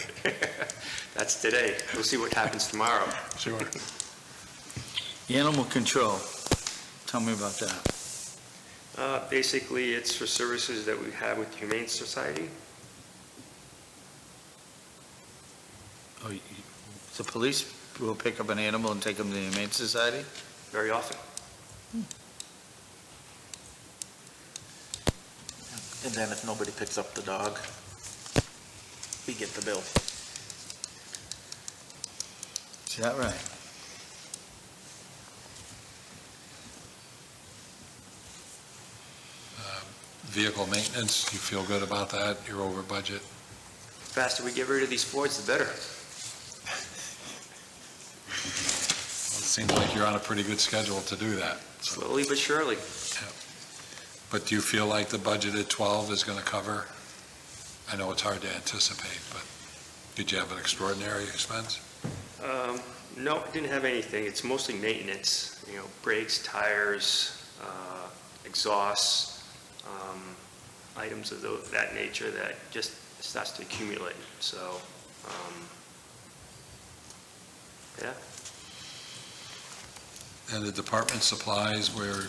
That's today. We'll see what happens tomorrow. Sure. Animal control, tell me about that. Basically, it's for services that we have with the Humane Society. Oh, the police will pick up an animal and take them to the Humane Society? Very often. And then if nobody picks up the dog, we get the bill. Is that right? Vehicle maintenance, you feel good about that? You're over budget? The faster we get rid of these Fords, the better. Well, it seems like you're on a pretty good schedule to do that. So. Slowly but surely. Yeah. But do you feel like the budgeted 12 is going to cover? I know it's hard to anticipate, but did you have an extraordinary expense? No, I didn't have anything. It's mostly maintenance, brakes, tires, exhausts, items of that nature that just starts to accumulate. So, yeah. And the department supplies where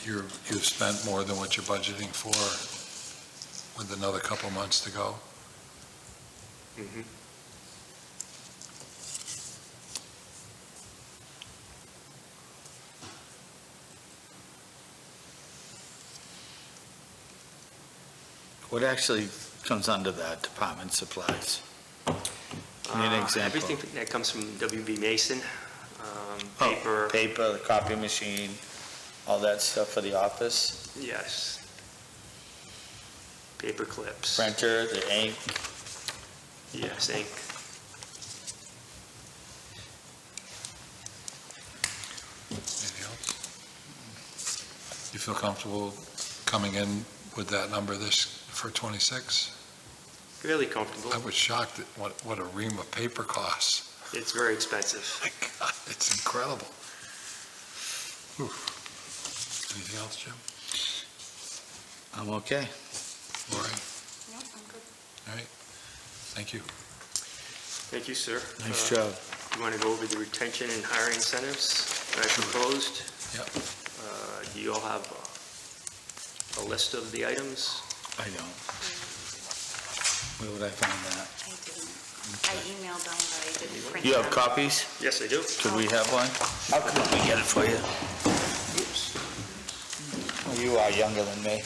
you've spent more than what you're budgeting for with another couple months to go? Mm-hmm. What actually comes under that, department supplies? Give me an example. Everything that comes from WB Mason, Oh, paper. Paper, the copy machine, all that stuff for the office? Yes. Paper clips. Printer, the ink? Yes, ink. Anything else? You feel comfortable coming in with that number for 26? Fairly comfortable. I was shocked at what a ream of paper costs. It's very expensive. My God, it's incredible. Whew. Anything else, Jim? I'm okay. Lori? No, I'm good. All right. Thank you. Thank you, sir. Nice job. You want to go over the retention and hiring incentives that I proposed? Yep. Do you all have a list of the items? I don't. Where would I find that? I didn't. I emailed them, but I didn't print You them. have copies? Yes, I do. Could we have one? How could we get it for you? Oops. Well, you are younger than me.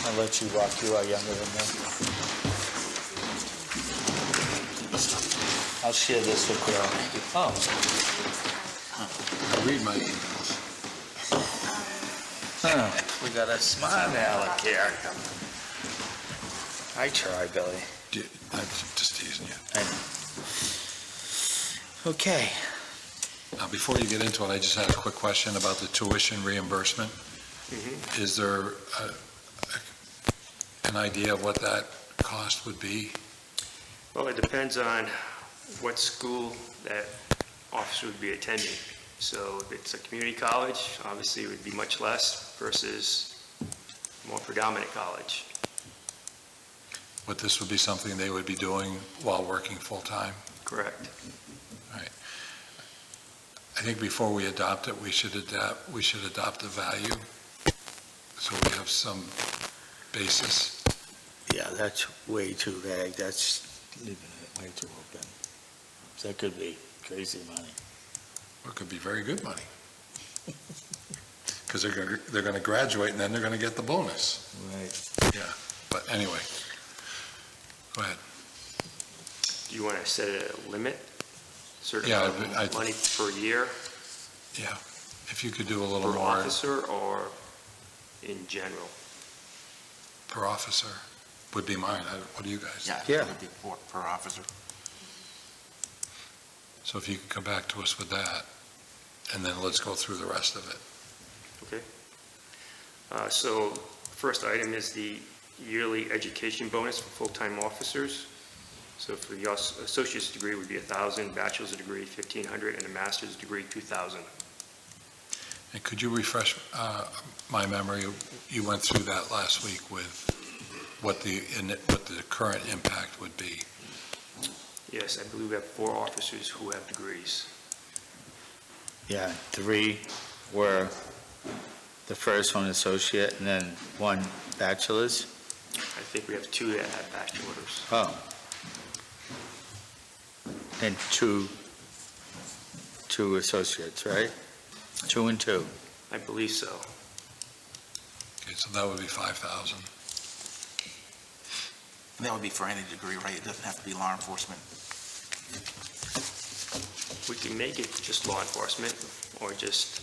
I'll let you walk. You are younger than me. I'll share this with you. Oh, I read my emails. we got a smart aleck here. I try, Billy. I'm just teasing you. Okay. Now, before you get into it, I just had a quick question about the tuition reimbursement. Is there an idea of what that cost would be? Well, it depends on what school that officer would be attending. So if it's a community college, obviously it would be much less versus a more predominant college. But this would be something they would be doing while working full-time? Correct. Right. I think before we adopt it, we should adopt the value, so we have some basis. Yeah, that's way too vague. That's leaving it way too open. That could be crazy money. Or it could be very good money. Because they're going to graduate and then they're going to get the bonus. Right. Yeah, but anyway, go ahead. Do you want to set a limit? Certain Yeah, money per year? Yeah, if you could do a little Per more. officer or in general? Per officer would be mine. What do you guys? Yeah, it would be per officer. So if you could come back to us with that, and then let's go through the rest of it. Okay. So first item is the yearly education bonus for full-time officers. So for the associate's degree would be $1,000, bachelor's degree $1,500, and a master's degree $2,000. And could you refresh my memory? You went through that last week with what the current impact would be. Yes, I believe we have 4 officers who have degrees. Yeah, 3 were the first one associate and then 1 bachelor's. I think we have 2 that have bachelor's. Oh. And two associates, right? 2 and 2. I believe so. Okay, so that would be 5,000. And that would be for any degree, right? It doesn't have to be law enforcement. We can make it just law enforcement or just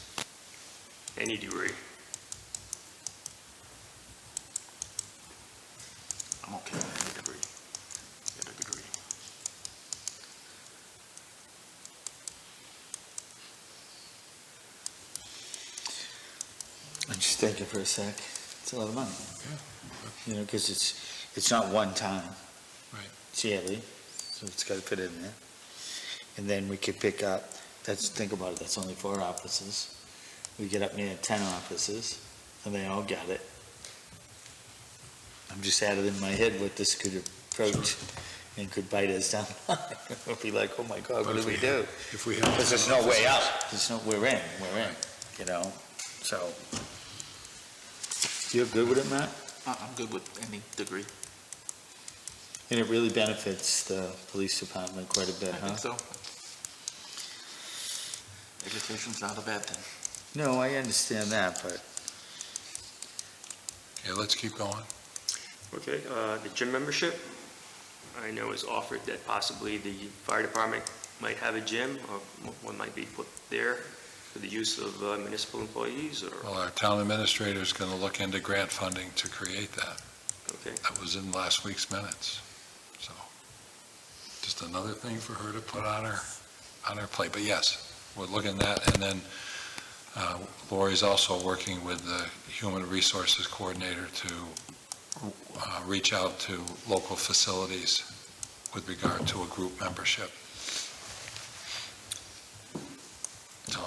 any degree. I'm okay with any degree. Get a degree. I'm just thinking for a sec. It's a lot of money. You know, because it's not one time. Right. It's yearly, so it's got to fit in there. And then we could pick up, think about it, that's only 4 offices. We get up near 10 offices, and they all got it. I'm just adding in my head what this could approach and could bite us down. We'll be like, oh my God, what do we do? If we have. Because there's no way out. We're in, you know, so. You're good with it, Matt? I'm good with any degree. And it really benefits the police department quite a bit, I think so. Education's not a bad thing. No, I understand that, but. Okay, let's keep going. Okay, the gym membership, I know is offered that possibly the fire department might have a gym, or one might be put there for the use of municipal employees, or? Well, our town administrator is going to look into grant funding to create that. Okay. That was in last week's minutes. So just another thing for her to put on her plate. But yes, we're looking at that. And then Lori's also working with the Human Resources Coordinator to reach out to local facilities with regard to a group membership. So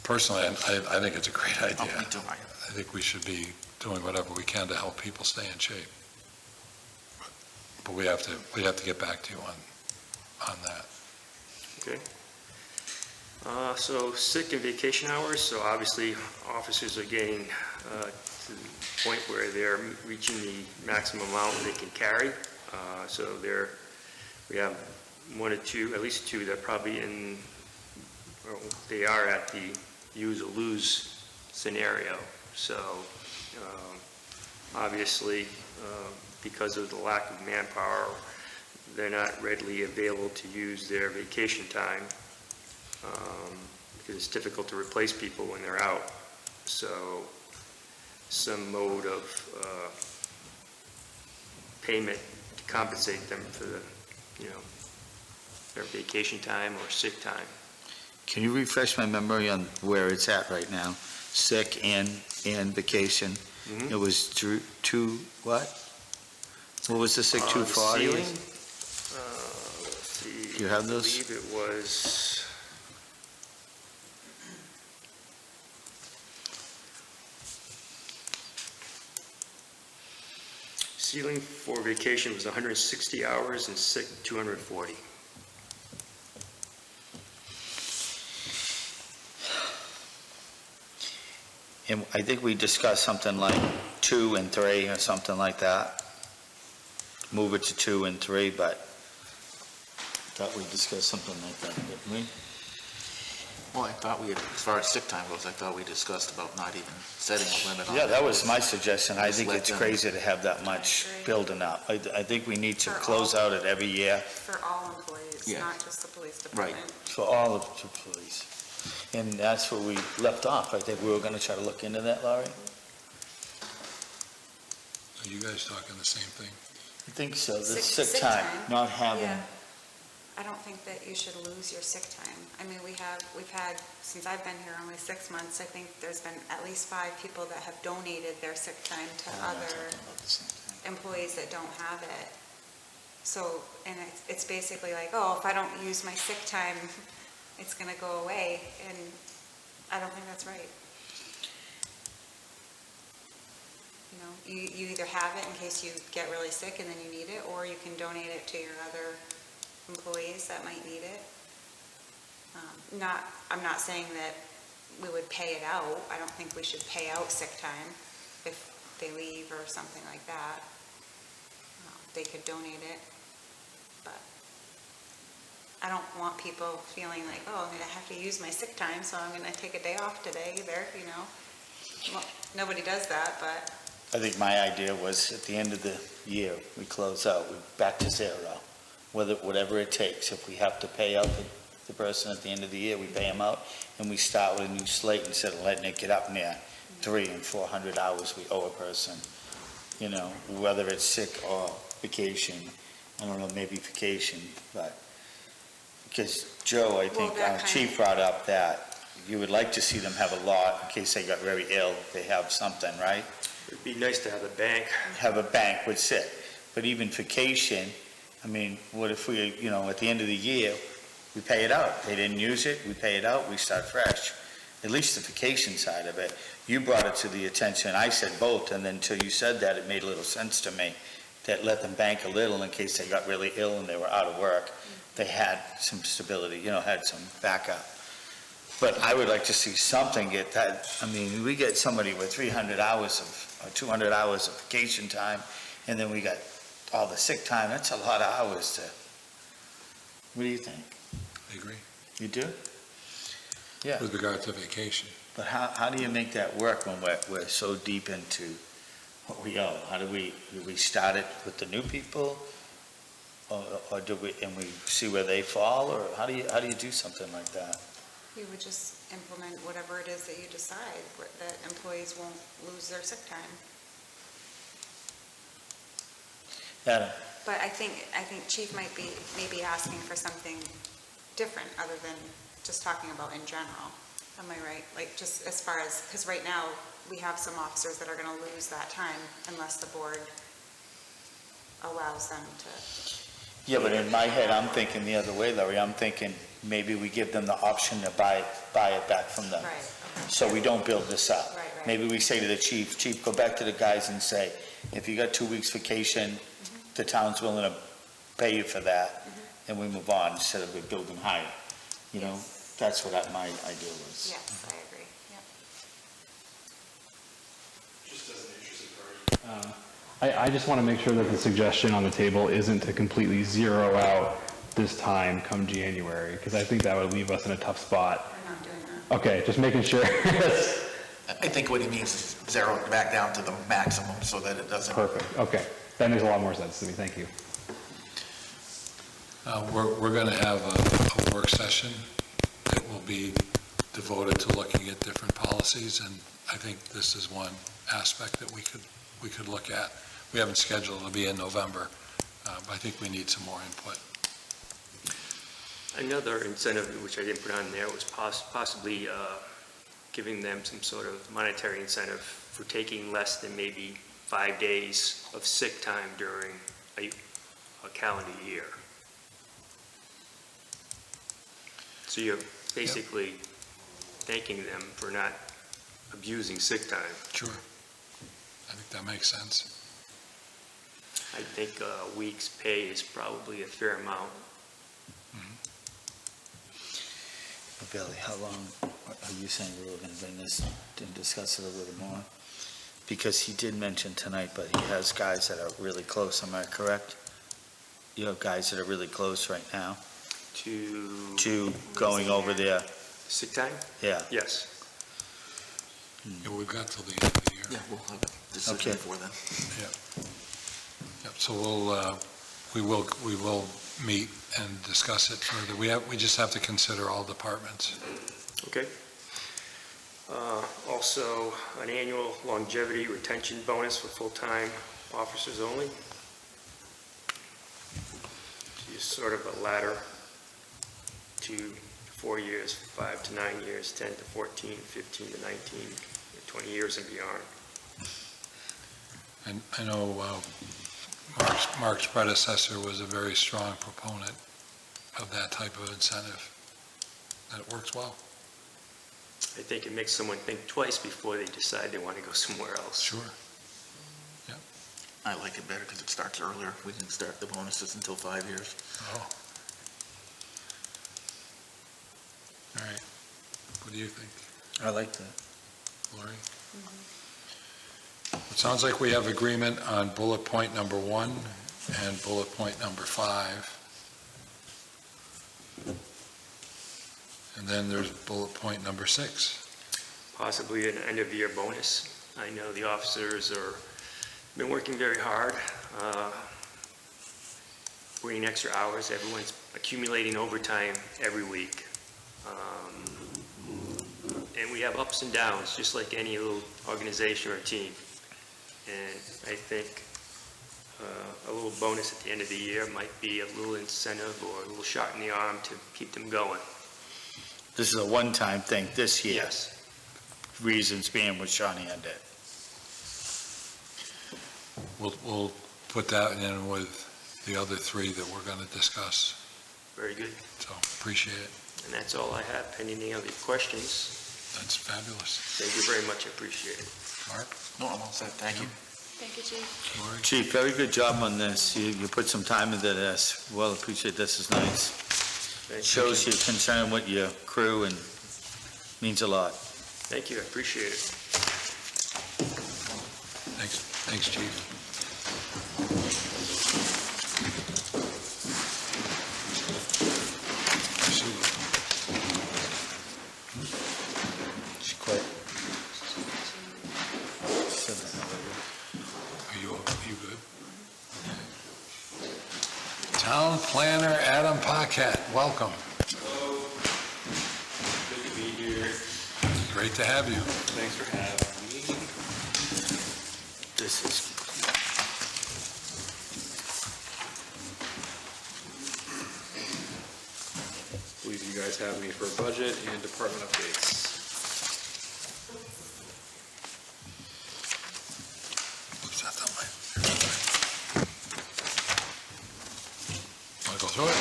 personally, I think it's a great idea. Oh, me too. I think we should be doing whatever we can to help people stay in shape. But we have to get back to you on that. Okay. So sick and vacation hours, so obviously officers are getting to the point where they're reaching the maximum amount they can carry. So we have 1 or 2, at least 2 that probably they are at the use or lose scenario. So obviously because of the lack of manpower, they're not readily available to use their vacation time, because it's difficult to replace people when they're out. So some mode of payment to compensate them for the, their vacation time or sick time. Can you refresh my memory on where it's at right now? Sick and vacation. Mhm. It was two, what? What was the sick, 240? Ceiling, let's see. You have those? I believe it was. Ceiling for vacation was 160 hours and sick 240. And I think we discussed something like 2 and 3 or something like that. Move it to 2 and 3, but I thought we discussed something like that, didn't we? Well, I thought we had, as far as sick time goes, I thought we discussed about not even setting a limit on it. Yeah, that was my suggestion. I Just think let it's them- crazy to have that much building up. I think we need to For close all- out it every year For all employees, Yeah. not just the police Right. department. for all of the police. And that's where we left off. I think we were gonna try to look into that, Laurie. Are you guys talking the same thing? I think so, the Sick sick time, time. not having, Yeah. I don't think that you should lose your sick time. I mean, we've had, since I've been here only 6 months, I think there's been at least 5 people that have donated their sick time to other employees that don't have it. So, and it's basically like, oh, if I don't use my sick time, it's gonna go away, and I don't think that's right. You know, you either have it in case you get really sick and then you need it, or you can donate it to your other employees that might need it. I'm not saying that we would pay it out. I don't think we should pay out sick time if they leave or something like that. They could donate it, but I don't want people feeling like, oh, I'm gonna have to use my sick time, so I'm gonna take a day off today either, Well, nobody does that, but I think my idea was at the end of the year, we close out, we're back to 0. Whatever it takes, if we have to pay out the person at the end of the year, we pay them out, and we start with a new slate instead of letting it get up near 300 and 400 hours we owe a person, whether it's sick or vacation. I don't know, maybe vacation, but, because Joe, I think, our chief brought up that you would like to see them have a lot in case they got very ill, they have something, right? It'd be nice to have a bank. Have a bank with sick, but even vacation, I mean, what if we, at the end of the year, we pay it out? They didn't use it, we pay it out, we start fresh. At least the vacation side of it. You brought it to the attention, I said both, and then until you said that, it made a little sense to me, that let them bank a little in case they got really ill and they were out of work. They had some stability, had some backup. But I would like to see something get that. I mean, we get somebody with 300 hours or 200 hours of vacation time, and then we got all the sick time. That's a lot of hours to, what do you think? I agree. You do? Yeah. With regard to vacation. But how do you make that work when we're so deep into what we owe? How do we start it with the new people? Or do we see where they fall? Or how do you do something like that? you would just implement whatever it is that you decide, that employees won't lose their sick time. Yeah. But I think Chief might be maybe asking for something different other than just talking about in general. Am I right? Like just as far as, because right now we have some officers that are going to lose that time unless the board allows them to. Yeah, but in my head, I'm thinking the other way, Larry. I'm thinking maybe we give them the option to buy it back from them. Right. Okay. So we don't build this up. Right. Maybe we say to the chief, go back to the guys and say, if you got 2 weeks vacation, the town's willing to pay you for that, and we move on instead of building higher. You know, that's what my idea was. Yes, I agree. Yep. Just as an interested party. I just want to make sure that the suggestion on the table isn't to completely zero out this time come January, because I think that would leave us in a tough spot. We're not doing that. Okay, just making sure. I think what he means is zero it back down to the maximum so that it doesn't. Perfect, okay. That makes a lot more sense to me, thank you. We're going to have a work session that will be devoted to looking at different policies, and I think this is one aspect that we could look at. We haven't scheduled, it'll be in November, but I think we need some more input. Another incentive, which I didn't put on there, was possibly giving them some sort of monetary incentive for taking less than maybe 5 days of sick time during a calendar year. So you're basically thanking them for not abusing sick time. Sure. I think that makes sense. I think a week's pay is probably a fair amount. Billy, how long are you saying we were going to bring this and discuss it a little more? Because he did mention tonight, but he has guys that are really close, am I correct? You have guys that are really close right now to going over there. Sick time? Yeah. Yes. Yeah, we've got till the end of the year. Yeah, we'll have a decision before then. Yep, so we will meet and discuss it further. We just have to consider all departments. Okay. Also, an annual longevity retention bonus for full-time officers only. Just sort of a ladder to 4 years, 5 to 9 years, 10 to 14, 15 to 19, 20 years and beyond. And I know Mark's predecessor was a very strong proponent of that type of incentive, and it works well. I think it makes someone think twice before they decide they want to go somewhere else. Sure. Yep. I like it better because it starts earlier. We didn't start the bonuses until 5 years. Oh. All right. What do you think? I like that. Lori? It sounds like we have agreement on bullet point number 1 and bullet point number 5. And then there's bullet point number 6. Possibly an end-of-year bonus. I know the officers been working very hard, working extra hours. Everyone's accumulating overtime every week. And we have ups and downs, just like any little organization or team. And I think a little bonus at the end of the year might be a little incentive or a little shot in the arm to keep them going. This is a one-time thing this year. Yes. Reasons being what Shawnee had did. We'll put that in with the other 3 that we're going to discuss. Very good. So appreciate it. And that's all I have. Any other questions? That's fabulous. Thank you very much. I appreciate it. Mark? No, I'm all set. Thank you. Thank you, Chief. Lori? Chief, very good job on this. You put some time into this. Well, appreciate this. Is nice. Shows your concern with your crew and means a lot. Thank you. I appreciate it. Thanks, Chief. She quit. Are you good? Town Planner Adam Paquette, welcome. Hello. Good to be here. Great to have you. Thanks for having me. This is. I believe you guys have me for budget and department updates. Oops, that's not mine. Want to go through it?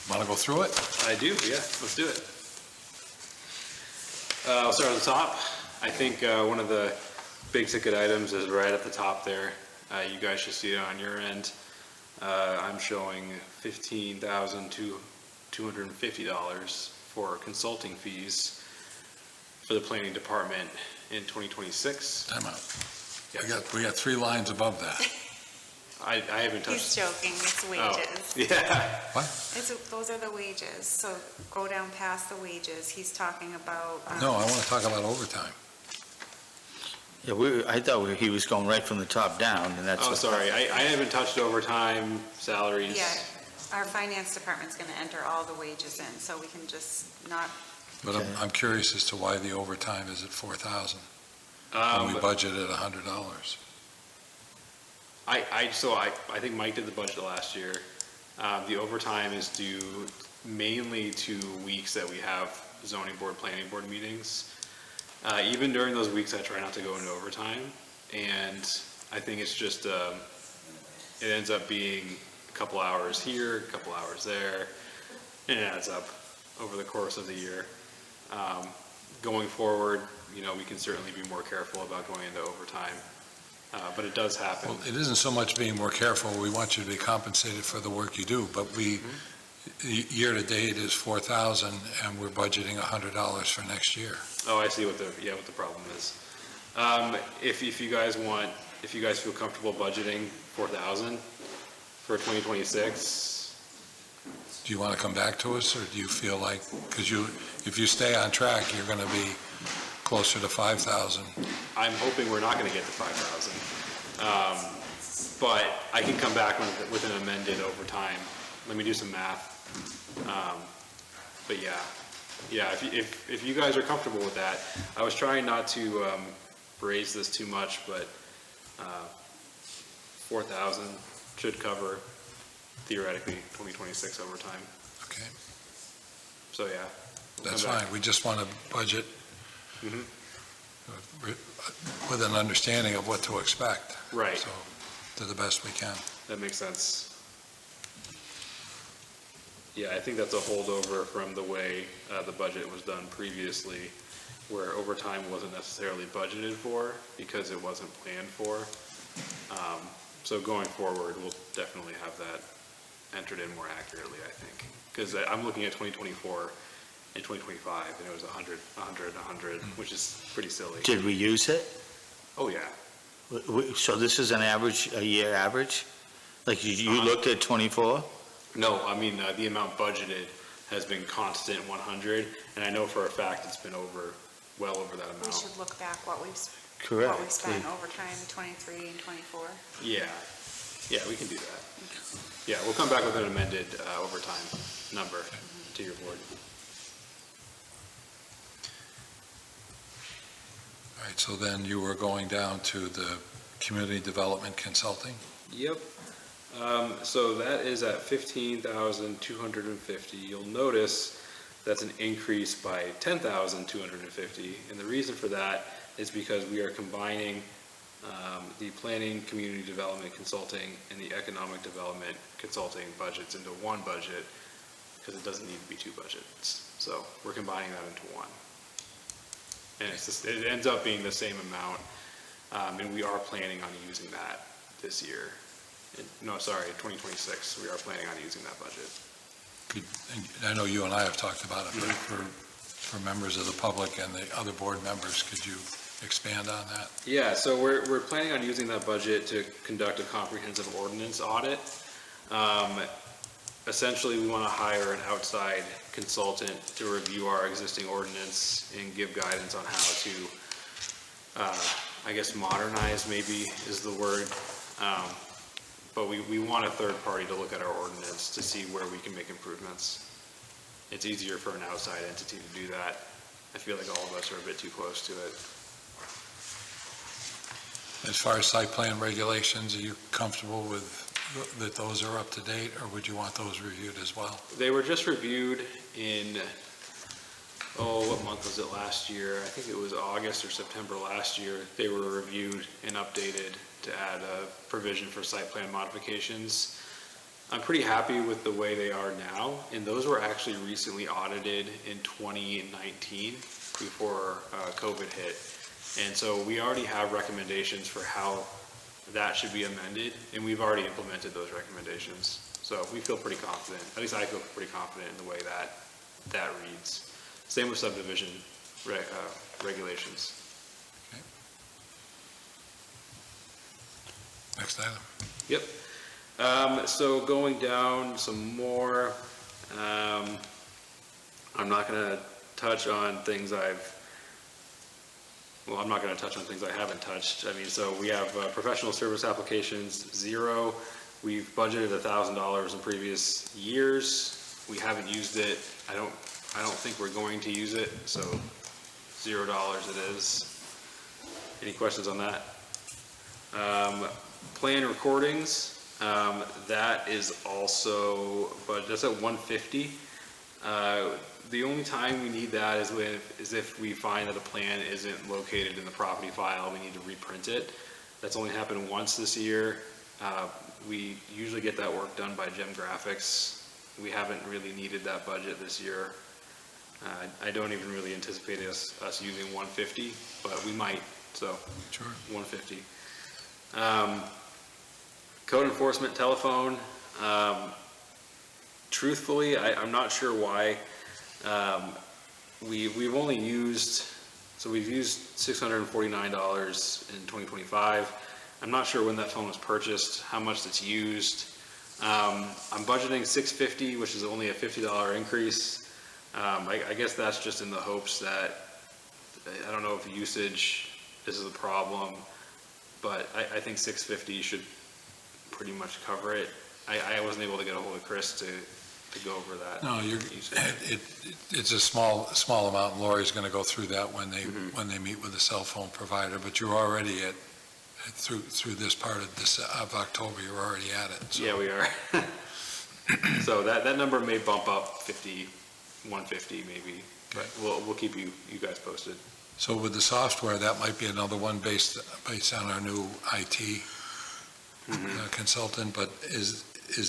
Want to go through it? I do, yeah, let's do it. I'll start at the top. I think one of the big ticket items is right at the top there. You guys should see it on your end. I'm showing $15,250 for consulting fees for the planning department in 2026. Time out. Yeah. We got 3 lines above that. I haven't touched. He's joking, it's wages. Yeah. What? Those are the wages, so go down past the wages. He's talking about. No, I want to talk about overtime. Yeah, I thought he was going right from the top down, and that's. Oh, sorry, I haven't touched overtime, salaries. Yeah, our finance department's going to enter all the wages in, so we can just not, But I'm curious as to why the overtime is at 4,000 when we budgeted $100. I think Mike did the budget last year. The overtime is due mainly to weeks that we have zoning board, planning board meetings. Even during those weeks, I try not to go into overtime, and I think it's just, it ends up being a couple hours here, a couple hours there, and it adds up over the course of the year. Going forward, we can certainly be more careful about going into overtime, but it does happen. Well, it isn't so much being more careful. We want you to be compensated for the work you do, but year to date is 4,000, and we're budgeting $100 for next year. Oh, I see what the problem is. If you guys feel comfortable budgeting 4,000 for 2026. Do you want to come back to us, or do you feel like, because if you stay on track, you're going to be closer to 5,000? I'm hoping we're not going to get to 5,000. But I can come back with an amended overtime. Let me do some math. But yeah, if you guys are comfortable with that, I was trying not to raise this too much, but 4,000 should cover theoretically 2026 overtime. Okay. So yeah. That's fine. We just want to budget with an understanding of what to expect. Right. So to the best we can. That makes sense. Yeah, I think that's a holdover from the way the budget was done previously, where overtime wasn't necessarily budgeted for because it wasn't planned for. So going forward, we'll definitely have that entered in more accurately, I think. Because I'm looking at 2024 and 2025, and it was 100, 100, which is pretty silly. Did we use it? Oh, yeah. So this is a year average? Like you looked at 24? No, I mean, the amount budgeted has been constant 100, and I know for a fact it's been well over that amount. we should look back what we Correct. spent overtime in 23 and 24. Yeah, we can do that. Yeah, we'll come back with an amended overtime number to your board. All right, so then you were going down to the community development consulting? Yep. So that is at 15,250. You'll notice that's an increase by 10,250, and the reason for that is because we are combining the planning, community development consulting, and the economic development consulting budgets into one budget, because it doesn't need to be two budgets. So we're combining that into one. And it ends up being the same amount, and we are planning on using that this year. 2026, we are planning on using that budget. I know you and I have talked about it, but for members of the public and the other board members, could you expand on that? Yeah, so we're planning on using that budget to conduct a comprehensive ordinance audit. Essentially, we want to hire an outside consultant to review our existing ordinance and give guidance on how to, I guess, modernize maybe is the word. But we want a third party to look at our ordinance to see where we can make improvements. It's easier for an outside entity to do that. I feel like all of us are a bit too close to it. As far as site plan regulations, are you comfortable with that those are up to date, or would you want those reviewed as well? They were just reviewed in, what month was it last year? I think it was August or September last year. They were reviewed and updated to add a provision for site plan modifications. I'm pretty happy with the way they are now, and those were actually recently audited in 2019 before COVID hit. And so we already have recommendations for how that should be amended, and we've already implemented those recommendations. So we feel pretty confident, at least I feel pretty confident in the way that reads. Same with subdivision regulations. Okay. Next item. Yep. So going down some more, I'm not going to touch on things I'm not going to touch on things I haven't touched. I mean, so we have professional service applications, 0. We've budgeted $1,000 in previous years. We haven't used it. I don't think we're going to use it, so $0 it is. Any questions on that? Plan recordings, that is also, but that's at 150. The only time we need that is if we find that a plan isn't located in the property file, we need to reprint it. That's only happened once this year. We usually get that work done by Gem Graphics. We haven't really needed that budget this year. I don't even really anticipate us using 150, but we might, so Sure. 150. Code enforcement telephone. Truthfully, I'm not sure why. We've only used, so we've used $649 in 2025. I'm not sure when that phone was purchased, how much it's used. I'm budgeting $650, which is only a $50 increase. I guess that's just in the hopes that, I don't know if usage is a problem, but I think $650 should pretty much cover it. I wasn't able to get a hold of Chris to go over that. No, it's a small amount, and Lori's going to go through that when they meet with the cell phone provider, but you're already through this part of October, you're already at it. So. Yeah, we are. So that number may bump up 150 maybe, but we'll keep you guys posted. So with the software, that might be another one based on our new IT consultant, but is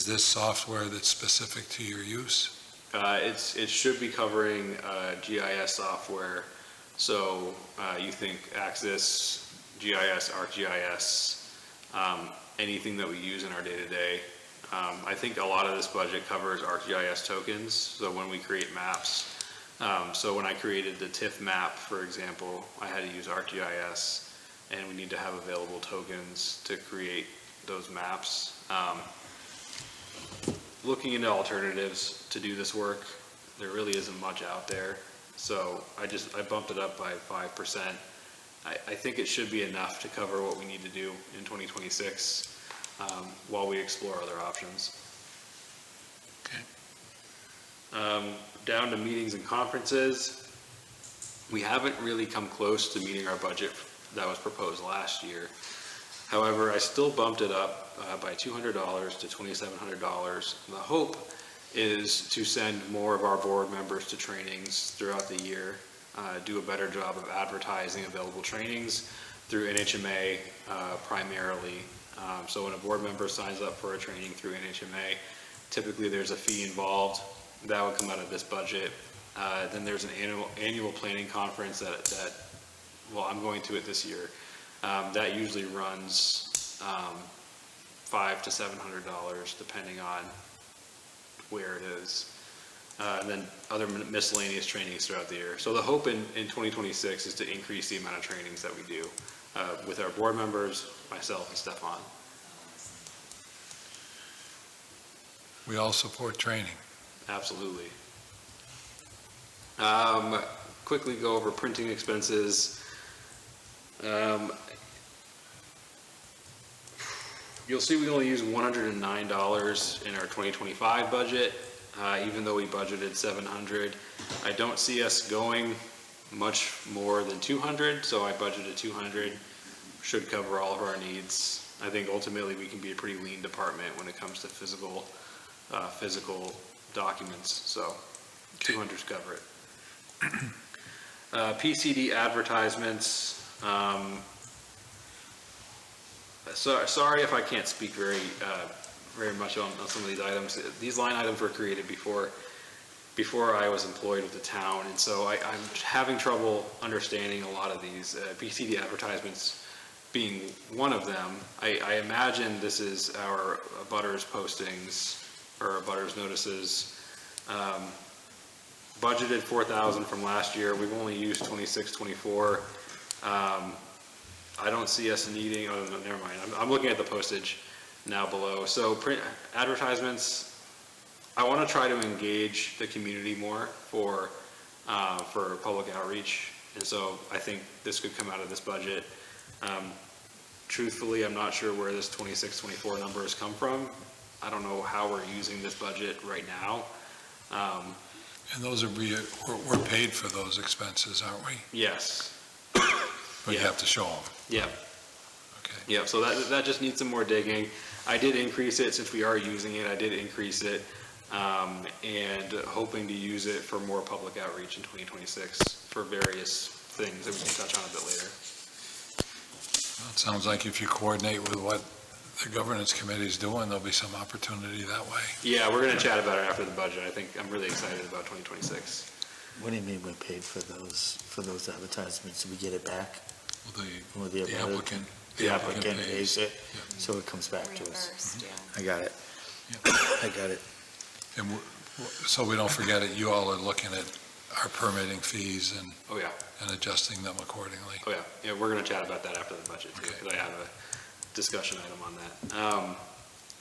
this software that's specific to your use? It should be covering GIS software. So you think Axis, GIS, ArcGIS, anything that we use in our day-to-day. I think a lot of this budget covers ArcGIS tokens. So when we create maps, so when I created the TIF map, for example, I had to use ArcGIS, and we need to have available tokens to create those maps. Looking into alternatives to do this work, there really isn't much out there. So I bumped it up by 5%. I think it should be enough to cover what we need to do in 2026 while we explore other options. Okay. Down to meetings and conferences. We haven't really come close to meeting our budget that was proposed last year. However, I still bumped it up by $200 to $2,700. The hope is to send more of our board members to trainings throughout the year, do a better job of advertising available trainings through NHMA primarily. So when a board member signs up for a training through NHMA, typically there's a fee involved. That would come out of this budget. Then there's an annual planning conference that well, I'm going to it this year. That usually runs $500 to $700 depending on where it is. And then other miscellaneous trainings throughout the year. So the hope in 2026 is to increase the amount of trainings that we do with our board members, myself, and Stefan. We all support training. Absolutely. Quickly go over printing expenses. You'll see we only use $109 in our 2025 budget, even though we budgeted $700. I don't see us going much more than $200, so I budgeted $200. Should cover all of our needs. I think ultimately we can be a pretty lean department when it comes to physical documents, so 200s cover it. PCD advertisements. Sorry if I can't speak very much on some of these items. These line items were created before I was employed with the town, and so I'm having trouble understanding a lot of these. PCD advertisements being one of them. I imagine this is our abutters postings or abutters notices. Budgeted $4,000 from last year. We've only used $2,624. I don't see us needing, oh, no, never mind. I'm looking at the postage now below. So print advertisements, I want to try to engage the community more for public outreach. And so I think this could come out of this budget. truthfully, I'm not sure where this 26, 24 number has come from. I don't know how we're using this budget right now. And those are, we're paid for those expenses, aren't we? Yes. But you have to show them. Yeah. Okay. Yeah, so that just needs some more digging. I did increase it since we are using it. I did increase it, and hoping to use it for more public outreach in 2026 for various things that we can touch on a bit later. Well, it sounds like if you coordinate with what the governance committee is doing, there'll be some opportunity that way. Yeah, we're gonna chat about it after the budget. I think I'm really excited about 2026. What do you mean we paid for those advertisements? Do we get it back? Well, The applicant. The applicant pays it, Yeah. so it comes back to us. Reimbursed, yeah. I got it. I got it. And so we don't forget it, you all are looking at our permitting fees and Oh, yeah. and adjusting them accordingly. Oh, yeah. Yeah, we're gonna chat about that after the budget too, because I have a discussion item on that.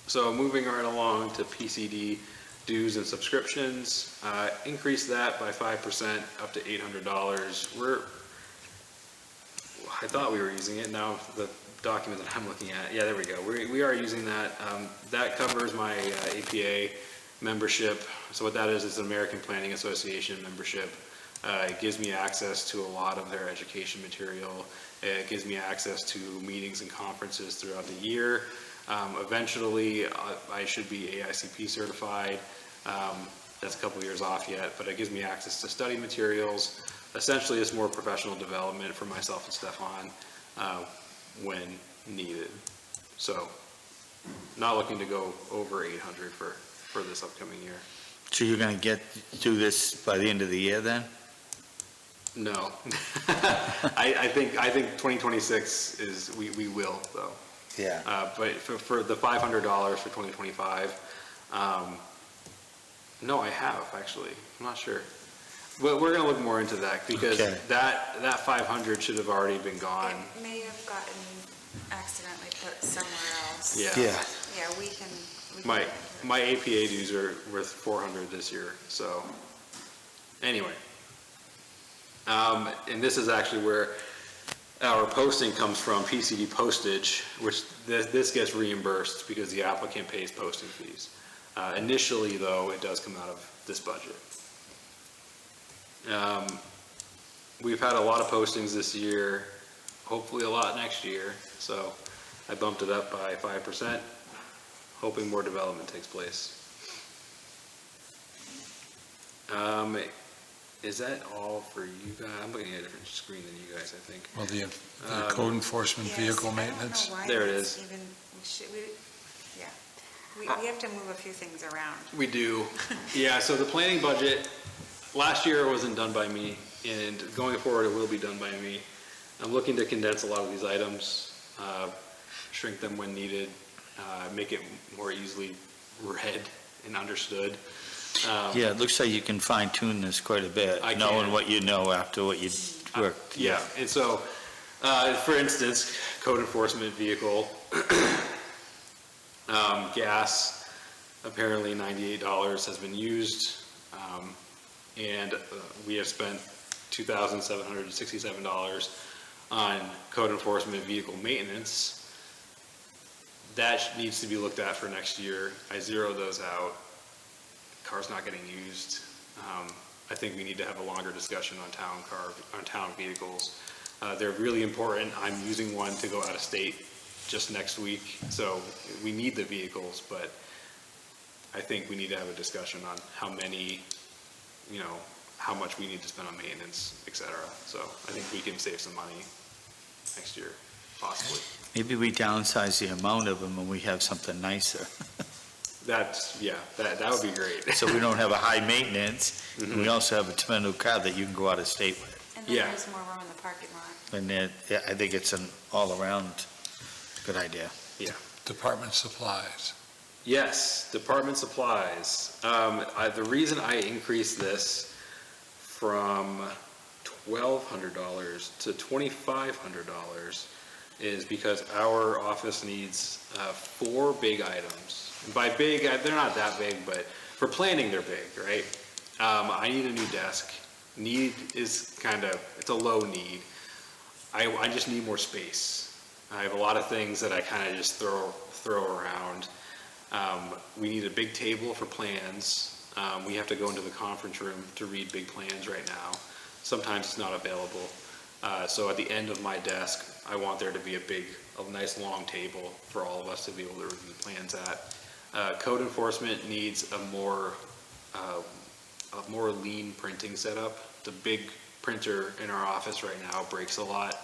So moving right along to PCD dues and subscriptions, increase that by 5% up to $800. I thought we were using it. Now the document that I'm looking at, yeah, there we go. We are using that. That covers my APA membership. So what that is an American Planning Association membership. It gives me access to a lot of their education material. It gives me access to meetings and conferences throughout the year. Eventually, I should be AICP certified. That's a couple years off yet, but it gives me access to study materials. Essentially, it's more professional development for myself and Stefan when needed. So, not looking to go over 800 for this upcoming year. So you're gonna get through this by the end of the year then? No. I think 2026 is, we will though. Yeah. But for the $500 for 2025, no, I have actually. I'm not sure. But we're gonna look more into that because Okay. that 500 should have already been gone. It may have gotten accidentally put somewhere else. Yeah. Yeah. Yeah, we can. My APA dues are worth 400 this year. So anyway, and this is actually where our posting comes from, PCD postage, which this gets reimbursed because the applicant pays posting fees. Initially, though, it does come out of this budget. We've had a lot of postings this year, hopefully a lot next year, so I bumped it up by 5%, hoping more development takes place. Is that all for you guys? I'm looking at a different screen than you guys, I think. Well, the code enforcement vehicle maintenance. There it is. We have to move a few things around. We do. Yeah, so the planning budget, last year it wasn't done by me, and going forward it will be done by me. I'm looking to condense a lot of these items, shrink them when needed, make it more easily read and understood. Yeah, it looks like you can fine tune this quite a bit, knowing what you know after what you worked. Yeah, and so, for instance, code enforcement vehicle, gas, apparently $98 has been used, and we have spent $2,767 on code enforcement vehicle maintenance. That needs to be looked at for next year. I zeroed those out. Car's not getting used. I think we need to have a longer discussion on town vehicles. They're really important. I'm using one to go out of state just next week, so we need the vehicles, but I think we need to have a discussion on how many, how much we need to spend on maintenance, et cetera. So I think we can save some money next year, possibly. Maybe we downsize the amount of them and we have something nicer. That would be great. So we don't have a high maintenance, and we also have a tremendous car that you can go out of state with. And then there's more room in the parking lot. And I think it's an all-around good idea. Yeah. Department supplies. Yes, department supplies. The reason I increased this from $1,200 to $2,500 is because our office needs 4 big items. And by big, they're not that big, but for planning, they're big, right? I need a new desk. Need is it's a low need. I just need more space. I have a lot of things that I kind of just throw around. We need a big table for plans. We have to go into the conference room to read big plans right now. Sometimes it's not available. So at the end of my desk, I want there to be a nice long table for all of us to be able to review plans at. Code enforcement needs a more lean printing setup. The big printer in our office right now breaks a lot,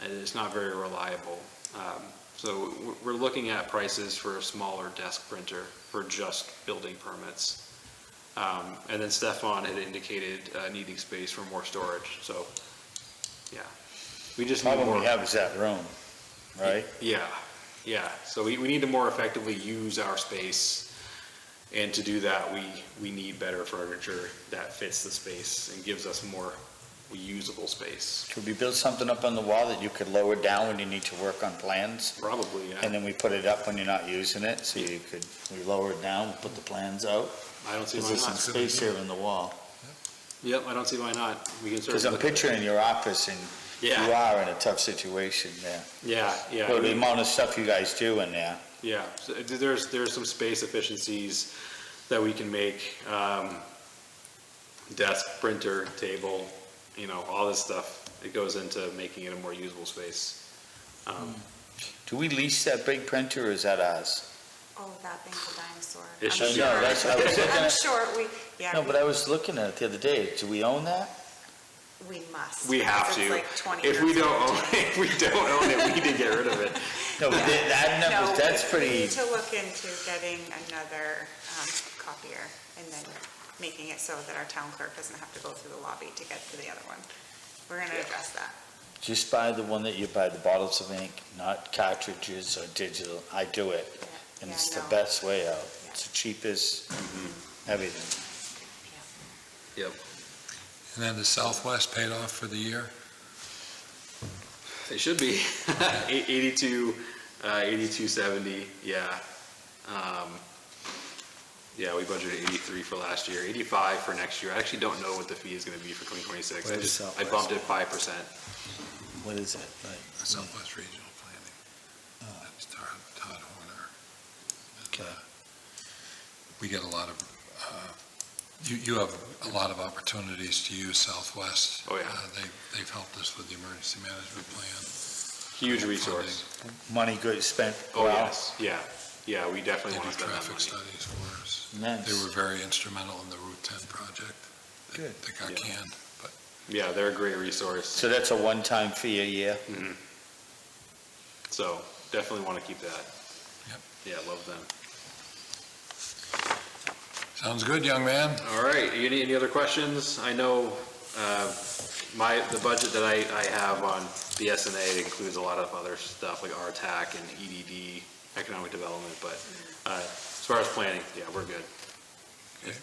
and it's not very reliable. So we're looking at prices for a smaller desk printer for just building permits. And then Stefan had indicated needing space for more storage. So, yeah, we just need more. Problem we have is that room, right? Yeah. So we need to more effectively use our space, and to do that, we need better furniture that fits the space and gives us more usable space. Could we build something up on the wall that you could lower down when you need to work on plans? Probably, yeah. And then we put it up when you're not using it, so we lower it down, we put the plans out? I don't see why Because there's not. some space here in the wall. Yep, I don't see why not. We can Because certainly. I'm picturing your office, and Yeah. you are in a tough situation there. Yeah. Well, the amount of stuff you guys do in there. Yeah, so there's some space efficiencies that we can make. Desk, printer, table, all this stuff. It goes into making it a more usable space. Do we lease that big printer, or is that ours? Oh, that being the dinosaur. It I'm should- sure. No, that's- I was looking I'm at- sure No, but I was looking at it the other day. Do we own that? we must. We have because to. It's like 20 If we years don't old. own it, we need to get rid of it. No, but No, that's We pretty, need to look into getting another copier and then making it so that our town clerk doesn't have to go through the lobby to get to the other one. We're gonna address that. just buy the one that you buy, the bottles of ink, not cartridges or digital. I do it, and Yeah, it's the no. best way out. It's the cheapest, everything. Yep. And then the Southwest paid off for the year? They should be. 8270, yeah. Yeah, we budgeted 83 for last year, 85 for next year. I actually don't know what the fee is gonna be for 2026. What is I Southwest? bumped it 5%. What is it? Southwest Regional Planning. That's Todd Horner. Okay. We get a lot of, you have a lot of opportunities to use Southwest. Oh, yeah. They've helped us with the emergency management plan. Huge resource. Money good spent. Oh, well. yes, yeah. Yeah, we They definitely do want to spend that traffic money. studies for us. Nice. They were very instrumental in the Route 10 project. Good. That got Yeah. canned, but Yeah, they're a great resource. So that's a one-time fee a year? So definitely want to keep that. Yep. Yeah, love them. sounds good, young man. All right, any other questions? I know the budget that I have on BSNA includes a lot of other stuff like RTAC and EDD, economic development, but as far as planning, yeah, we're good.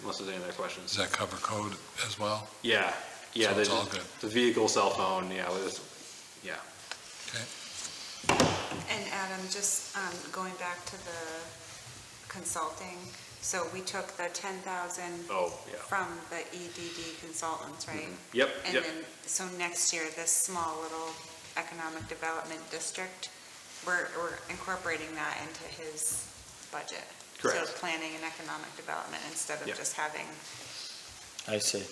Unless there's any other questions. Does that cover code as well? Yeah, So it's all good. The vehicle, cell phone, yeah, yeah. Okay. And Adam, just going back to the consulting, so we took the 10,000 Oh, yeah. from the EDD consultants, right? Yep, And yep. then, so next year, this small little economic development district, we're incorporating that into his budget. Correct. So planning and economic development instead of Yep. just having, I see.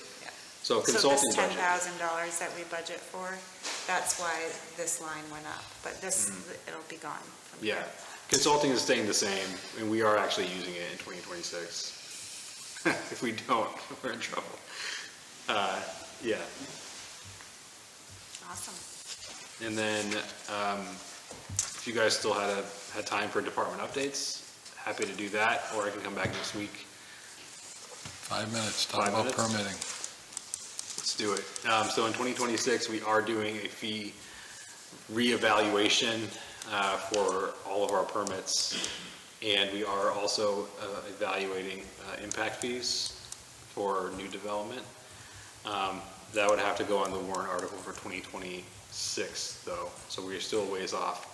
So so consulting this budget. $10,000 that we budget for, that's why this line went up, but this, it'll be gone from Yeah, here. consulting is staying the same, and we are actually using it in 2026. If we don't, we're in trouble. Yeah, Awesome. and then if you guys still had time for department updates, happy to do that, or I can come back next week. 5 minutes, talk 5 about minutes? permitting. Let's do it. So in 2026, we are doing a fee reevaluation for all of our permits, and we are also evaluating impact fees for new development. That would have to go on the warrant article for 2026, though, so we are still a ways off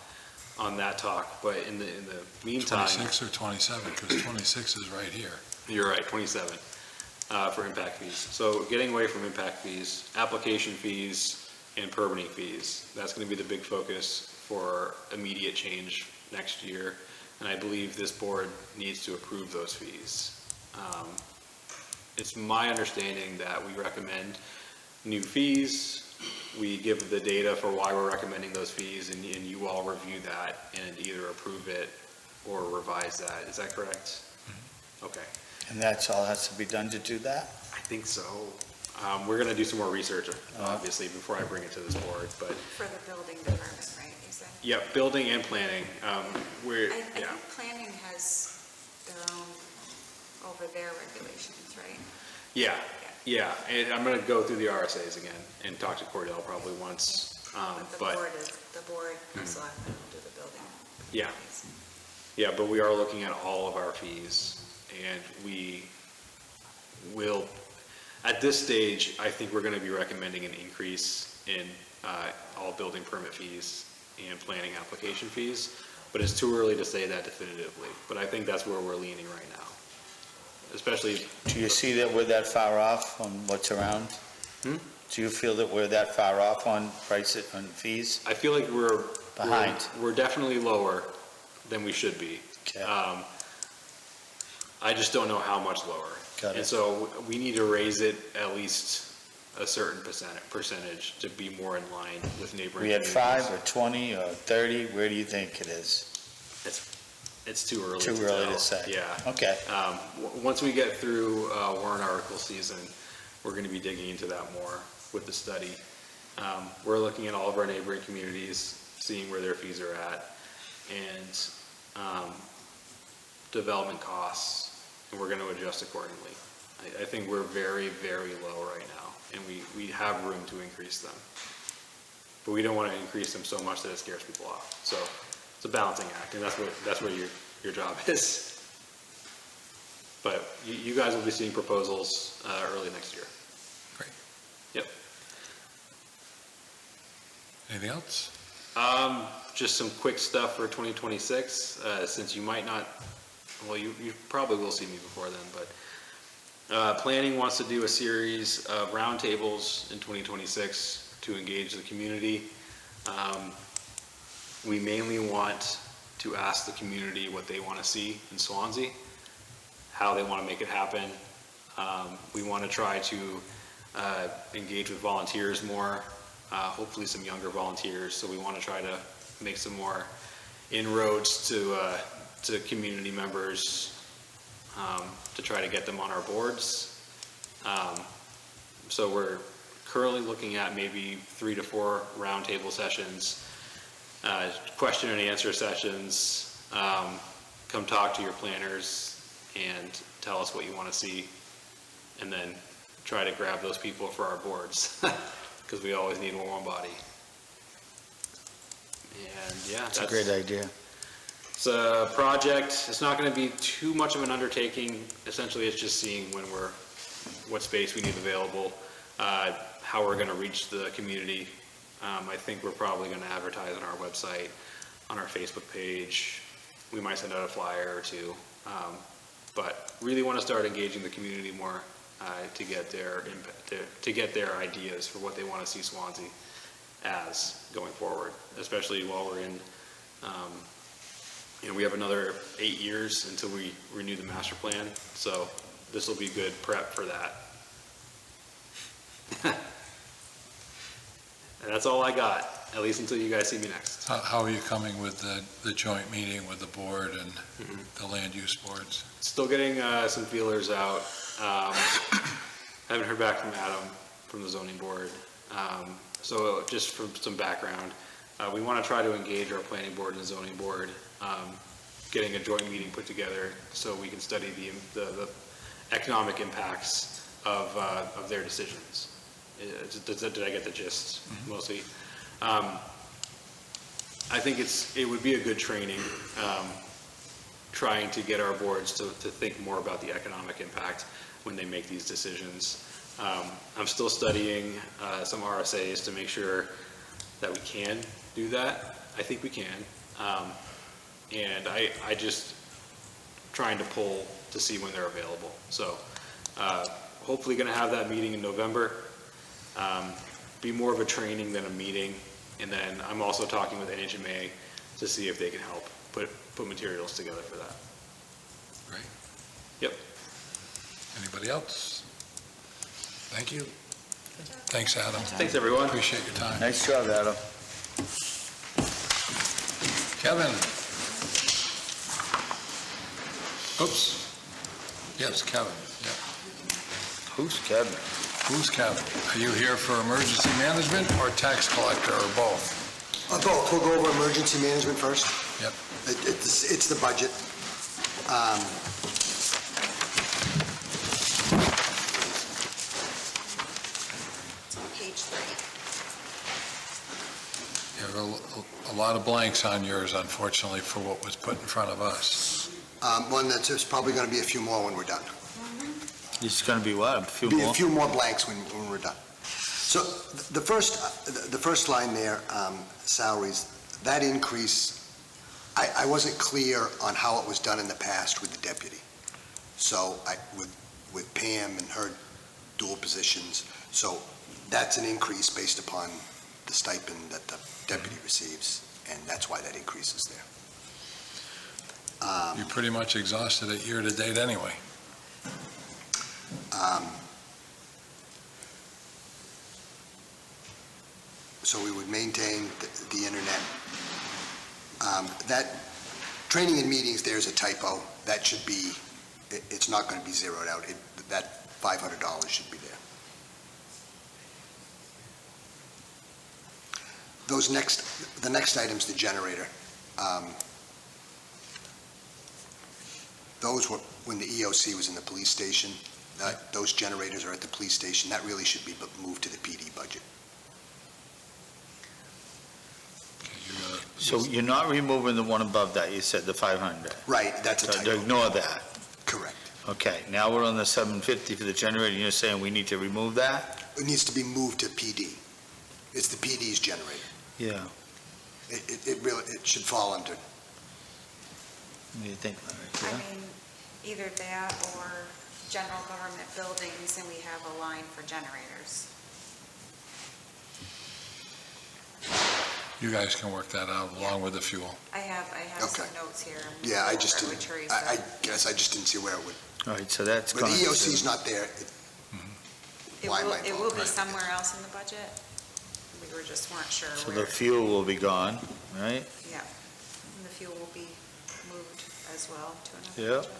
on that talk, but in the meantime. 26 or 27, because 26 is right here. You're right, 27 for impact fees. So getting away from impact fees, application fees, and permitting fees. That's going to be the big focus for immediate change next year, and I believe this board needs to approve those fees. It's my understanding that we recommend new fees. We give the data for why we're recommending those fees, and you all review that and either approve it or revise that. Is that correct? Okay. And that's all has to be done to do that? I think so. We're going to do some more research, obviously, before I bring it to this board, but. For the building department, right, you said? Yep, building and planning. I think planning has their own, over their regulations, right? Yeah, and I'm going to go through the RSAs again and talk to Cordell probably once, The board of selectmen will do the building. Yeah, but we are looking at all of our fees, and we will, at this stage, I think we're going to be recommending an increase in all building permit fees and planning application fees, but it's too early to say that definitively. But I think that's where we're leaning right now, especially. Do you see that we're that far off on what's around? Do you feel that we're that far off on prices, on fees? I feel like we're behind. We're definitely lower than we should be. Okay. I just don't know how much lower. Got it. And so we need to raise it at least a certain percentage to be more in line with neighboring We had communities. 5 or 20 or 30, where do you think it is? It's too early. Too to early tell. to say. Yeah. Okay. Once we get through warrant article season, we're going to be digging into that more with the study. We're looking at all of our neighboring communities, seeing where their fees are at, and development costs, and we're going to adjust accordingly. I think we're very, very low right now, and we have room to increase them. But we don't want to increase them so much that it scares people off. So it's a balancing act, and that's what your job is. But you guys will be seeing proposals early next year. Great. Yep. Anything else? Just some quick stuff for 2026, since you might not, well, you probably will see me before then, but planning wants to do a series of roundtables in 2026 to engage the community. We mainly want to ask the community what they want to see in Swanzey, how they want to make it happen. We want to try to engage with volunteers more, hopefully some younger volunteers. So we want to try to make some more inroads to community members to try to get them on our boards. So we're currently looking at maybe 3 to 4 roundtable sessions, question and answer sessions. Come talk to your planners and tell us what you want to see, and then try to grab those people for our boards because we always need one more body. And yeah, That's a great idea. It's a project. It's not going to be too much of an undertaking. Essentially, it's just seeing what space we need available, how we're going to reach the community. I think we're probably going to advertise on our website, on our Facebook page. We might send out a flyer or two, but really want to start engaging the community more to get their ideas for what they want to see Swanzey as going forward, especially while we're in. We have another 8 years until we renew the master plan, so this will be good prep for that. And that's all I got, at least until you guys see me next. How are you coming with the joint meeting with the board and the land use boards? Still getting some feelers out. Haven't heard back from Adam from the zoning board. So just for some background, we want to try to engage our planning board and zoning board, getting a joint meeting put together so we can study the economic impacts of their decisions. Did I get the gist? Mostly. I think it would be a good training, trying to get our boards to think more about the economic impact when they make these decisions. I'm still studying some RSAs to make sure that we can do that. I think we can. And I just trying to pull to see when they're available. So hopefully going to have that meeting in November. Be more of a training than a meeting. And then I'm also talking with NHMA to see if they can help put materials together for that. Great. Yep. Anybody else? Thank you. Thanks, Adam. Thanks, everyone. Appreciate your time. Nice job, Adam. Kevin. Oops. Yes, Kevin. Yeah. Who's Kevin? Who's Kevin? Are you here for emergency management or tax collector or both? Both. We'll go over emergency management first. Yep. It's the budget. Page 3. You have a lot of blanks on yours, unfortunately, for what was put in front of us. One that's just probably going to be a few more when we're done. It's going to be what, a few Be more? a few more blanks when we're done. So the first line there, salaries, that increase, I wasn't clear on how it was done in the past with the deputy. So with Pam and her dual positions, so that's an increase based upon the stipend that the deputy receives, and that's why that increase is there. You pretty much exhausted it year to date anyway. So we would maintain the internet. That training and meetings, there's a typo. That should be, it's not going to be zeroed out. That $500 should be there. The next item's the generator. Those were when the EOC was in the police station. Those generators are at the police station. That really should be moved to the PD budget. So you're not removing the one above that, you said the 500? Right, that's a typo. Ignore that. Correct. Okay, now we're on the 750 for the generator, you're saying we need to remove that? It needs to be moved to PD. It's the PD's generator. Yeah. It should fall under. What do you think, Larry? I Yeah? mean, either that or general government buildings, and we have a line for generators. You guys can work that out along with the fuel. I have some notes here. Yeah, I just didn't, Arbitrary I stuff. guess I just didn't see where it would. All right, so that's But gone. the EOC's not there. Why am I It will be involved? somewhere else in the budget. We just weren't sure So where. the fuel will be gone, right? Yeah, and the fuel will be moved as well to another Yeah. budget.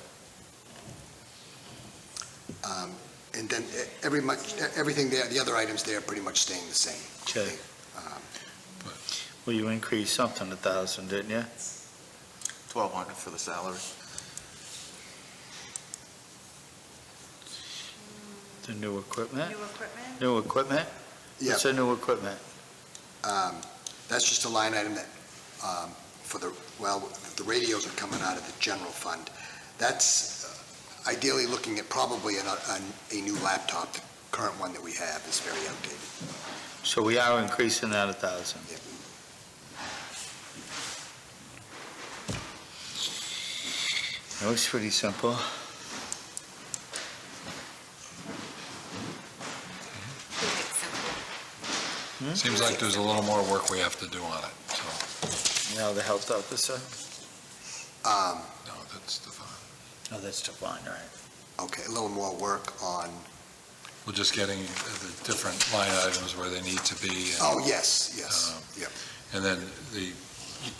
And then everything there, the other items there are pretty much staying the same. Okay. Well, you increased something, 1,000, didn't you? 1,200 for the salary. The new equipment? New equipment? New equipment? Yeah. What's the new equipment? That's just a line item that, the radios are coming out of the general fund. That's ideally looking at probably a new laptop. The current one that we have is very outdated. So we are increasing that 1,000? Yeah. That was pretty simple. Seems like there's a little more work we have to do on it, so. Now the health officer? No, that's Stefan. Oh, that's Stefan, all right. Okay, a little more work on. We're just getting the different line items where they need to be. Oh, yes, yep. And then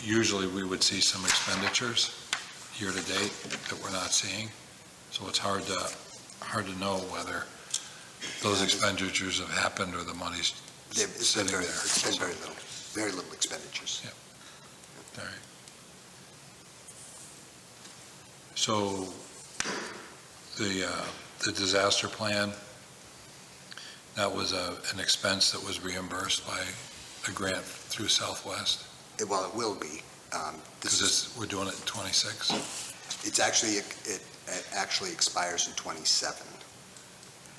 usually we would see some expenditures year to date that we're not seeing. So it's hard to know whether those expenditures have happened or the money's sitting there. It's been very little expenditures. Yep. All right. So the disaster plan, that was an expense that was reimbursed by a grant through Southwest? Well, it will be. Because we're doing it in 26? It's actually, it actually expires in 27.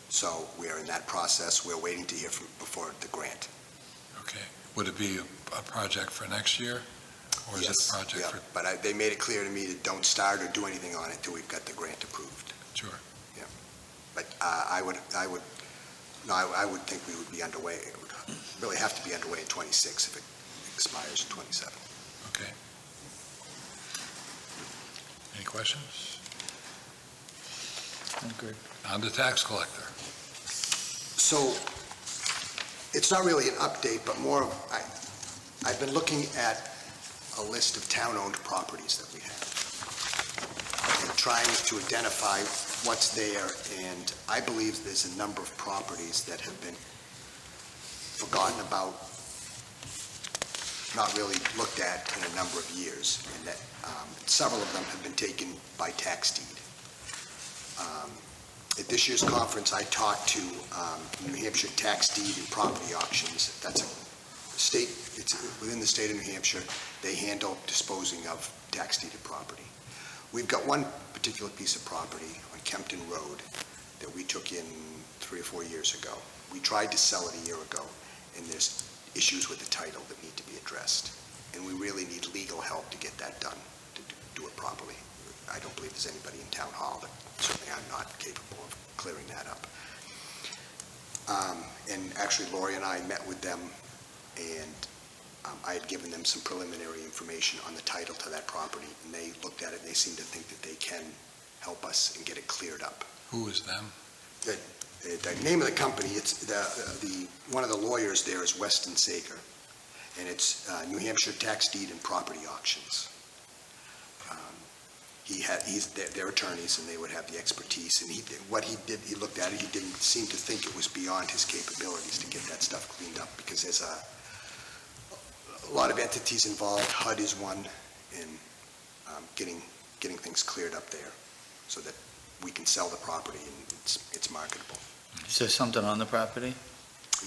So we are in that process. We're waiting to hear before the grant. Okay. Would it be a project for next year? Or is it a project for? But they made it clear to me that don't start or do anything on it till we've got the grant approved. Sure. Yeah. But I would think we would be underway. It would really have to be underway in 26 if expires in '27. Okay. Any questions? I'm good. On to tax collector. So it's not really an update, but more of, I've been looking at a list of town-owned properties that we have and trying to identify what's there, and I believe there's a number of properties that have been forgotten about, not really looked at in a number of years, and that several of them have been taken by tax deed. At this year's conference, I talked to New Hampshire Tax Deed and Property Auctions. That's a state, it's within the state of New Hampshire. They handle disposing of tax deeded property. We've got one particular piece of property on Kempton Road that we took in 3 or 4 years ago. We tried to sell it a year ago, and there's issues with the title that need to be addressed. And we really need legal help to get that done, to do it properly. I don't believe there's anybody in town hall that, certainly I'm not capable of clearing that up. And actually Lori and I met with them, and I had given them some preliminary information on the title to that property, and they looked at it and they seem to think that they can help us and get it cleared up. Who is them? The name of the company, it's one of the lawyers there is Weston Sager, and it's New Hampshire Tax Deed and Property Auctions. They're attorneys, and they would have the expertise, and what he did, he looked at it, he didn't seem to think it was beyond his capabilities to get that stuff cleaned up, because there's a lot of entities involved. HUD is one, in getting things cleared up there so that we can sell the property and it's marketable. Is there something on the property?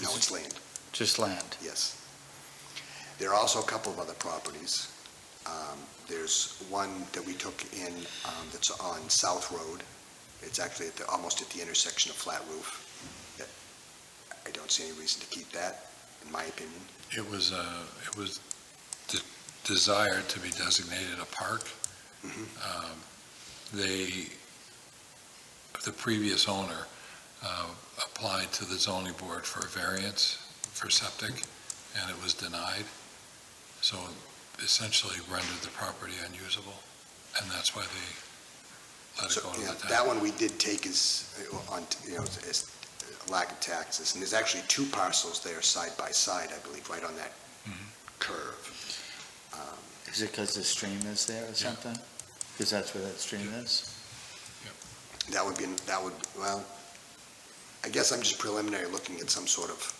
No, it's land. Just land? Yes. There are also a couple of other properties. There's one that we took in that's on South Road. It's actually almost at the intersection of Flat Roof. That I don't see any reason to keep that, in my opinion. It was desired to be designated a park. Mm-hmm. The previous owner applied to the zoning board for a variance for septic, and it was denied. So essentially rendered the property unusable, and that's why they let it go to the town. That one we did take as lack of taxes, and there's actually 2 parcels there side by side, I believe, right on that curve. Is it because the stream is there or something? Because that's where that stream is? Well, I guess I'm just preliminary looking at some sort of